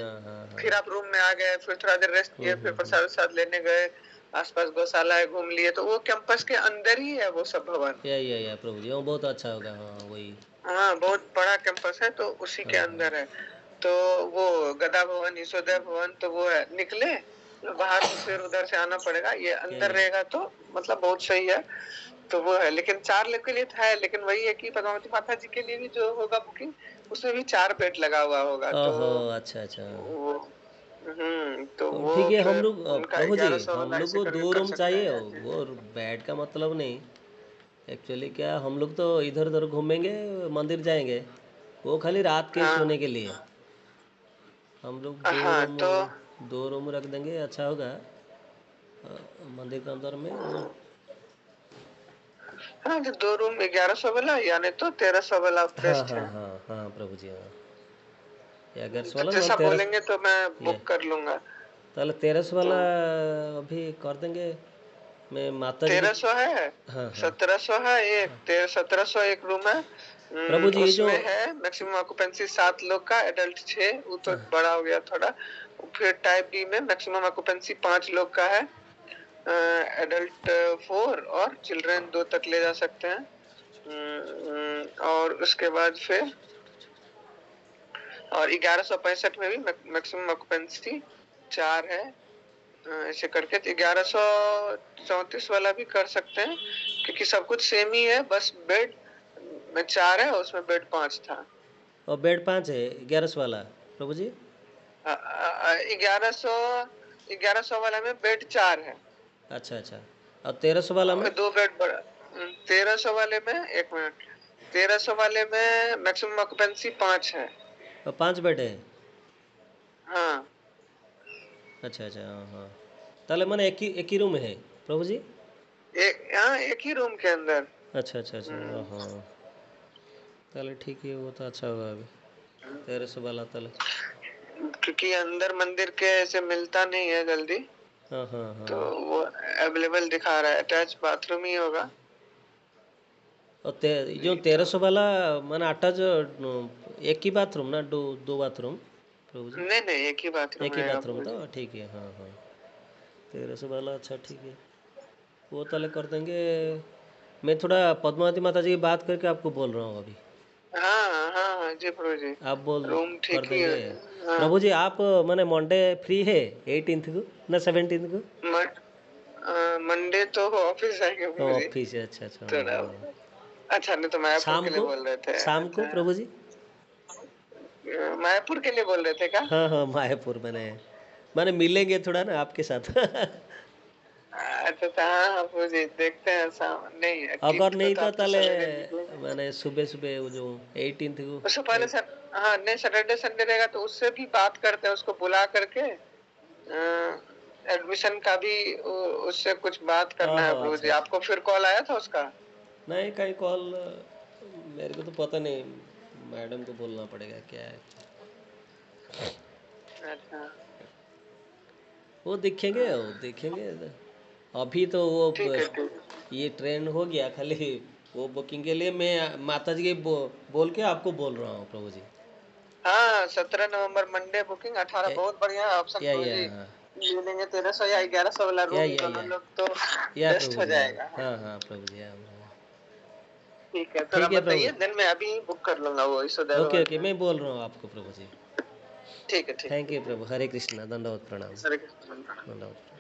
फिर आप रूम में आ गए, फिर थोड़ा देर रेस्ट किए, फिर प्रसाद लेने गए, आसपास गौशालाएं घूम लिए, तो वो कैंपस के अंदर ही है वो सब भवन। या प्रभु जी, वो बहुत अच्छा होगा। हाँ वही। हाँ, बहुत बड़ा कैंपस है, तो उसी के हाँ हाँ अंदर है। तो वो गदा भवन, यशोदय भवन, तो वो है, निकले बाहर तो फिर उधर से आना पड़ेगा, ये अंदर या रहेगा तो मतलब बहुत सही है। तो वो है, लेकिन 4 लोग के लिए था है, लेकिन वही है कि पद्मावती माता जी के लिए भी जो होगा बुकिंग, उसमें भी 4 बेड लगा हुआ होगा। तो ओहो, अच्छा अच्छा। वो तो तो वो ठीक है, हम फिर लोग उनका प्रभु जी 1100 हम वाला लोग ऐसे को करके 2 कर रूम सकते चाहिए। हैं। वो बेड का मतलब नहीं, एक्चुअली क्या हम लोग तो इधर उधर घूमेंगे, मंदिर जाएंगे, वो खाली रात के हाँ सोने के लिए। हम लोग हाँ, तो 2 रूम रख देंगे, अच्छा होगा। मंदिर के अंदर में वो। हाँ, जो 2 रूम 1100 वाला या नहीं तो 1300 वाला हाँ बेस्ट हाँ है। हाँ हाँ प्रभु जी, हाँ। या अगर तो वाला ना जैसा 13, बोलेंगे तो मैं ये बुक कर लूंगा। ताहले 1300 तो वाला अभी कर देंगे। मैं माता जी की। 1300 है, हाँ हाँ 1700 है, एक 1700 एक रूम है। प्रभु जी, ये जो उसमें है मैक्सिमम ऑक्यूपेंसी 7 लोग का, एडल्ट 6, वो तो बड़ा हो गया थोड़ा। फिर टाइप बी में मैक्सिमम ऑक्यूपेंसी 5 लोग का है, एडल्ट 4 और चिल्ड्रन 2 तक ले जा सकते हैं। और उसके बाद फिर और 1165 में भी मैक्सिमम ऑक्यूपेंसी 4 है। ऐसे करके 1134 वाला भी कर सकते हैं, क्योंकि सब कुछ सेम ही है, बस बेड में 4 है, उसमें बेड 5 था। और बेड 5 है 1100 वाला प्रभु जी। 1100 वाला में बेड 4 है, अच्छा अच्छा। और 1300 वाला में? 2 बेड बड़ा। 1300 वाले में, एक मिनट, 1300 वाले में मैक्सिमम ऑक्यूपेंसी 5 है। और 5 बेड है? हाँ अच्छा अच्छा, हाँ हाँ। ताहले मैंने एक ही रूम है प्रभु जी? हाँ, एक ही रूम के अंदर। अच्छा अच्छा अच्छा, हाँ हाँ। ताहले ठीक है, वो तो अच्छा होगा अभी 1300 वाला ताहले। क्योंकि अंदर मंदिर के ऐसे मिलता नहीं है जल्दी, हाँ हाँ हाँ। तो वो अवेलेबल दिखा रहा है, अटैच बाथरूम ही होगा। और जो 1300 वाला मैंने अटैच एक ही बाथरूम ना, दो बाथरूम प्रभु जी? नहीं नहीं, एक ही बाथरूम एक ही रहेगा बाथरूम प्रभु तो जी। ठीक है। हाँ हाँ, 1300 वाला अच्छा, ठीक है, वो ताले कर देंगे। मैं थोड़ा पद्मावती माता जी की बात करके आपको बोल रहा हूँ अभी। हाँ हाँ हाँ जी प्रभु जी, आप बोल रूम कर ठीक ही है। देंगे हाँ, प्रभु जी। आप मैंने मंडे फ्री है 18 को ना 17 को? मंडे तो ऑफिस जाएंगे तो प्रभु जी। ऑफिस है, अच्छा अच्छा, तो हाँ हाँ। अच्छा, नहीं तो मायापुर शाम के लिए को, बोल रहे थे। शाम को अच्छा, प्रभु जी? मायापुर के लिए बोल रहे थे क्या? हाँ हाँ, मायापुर मैंने मिलेंगे थोड़ा ना आपके साथ। अच्छा अच्छा, हाँ हाँ प्रभु जी, देखते हैं नहीं, अगर 18 को नहीं तो तो आपके ताले सवेरे निकलेंगे। मैंने सुबह सुबह वो जो 18 को उससे पहले सर, हाँ नहीं, सैटरडे संडे रहेगा तो उससे भी बात करते हैं, उसको बुला करके एडमिशन का भी उससे कुछ बात हाँ करना है हाँ, प्रभु अच्छा जी। अच्छा। आपको फिर कॉल आया था उसका? नहीं, कहीं कॉल मेरे को तो पता नहीं, मैडम को बोलना पड़ेगा क्या है। अच्छा, वो देखेंगे। अभी तो वो ठीक है ठीक है। ये ट्रेन हो गया, खाली वो बुकिंग के लिए मैं माता जी के बोल के आपको बोल रहा हूँ प्रभु जी। हाँ, 17 नवंबर मंडे बुकिंग, 18 ए- बहुत बढ़िया ऑप्शन प्रभु जी। हाँ, ले लेंगे 1300 या 1100 वाला रूम, दोनों लोग तो या बेस्ट प्रभु हो जी, जाएगा। हाँ हाँ प्रभु जी, हाँ। ठीक है, थोड़ा ठीक है प्रभु। बताइए, दिन में अभी बुक कर लूंगा वो यशोदा ओके भवन ओके, में। मैं बोल रहा हूँ आपको प्रभु जी। ठीक है ठीक थैंक यू प्रभु, हरे कृष्णा, दंडवत प्रणाम। है, हरे कृष्ण। दंडवत प्रणाम।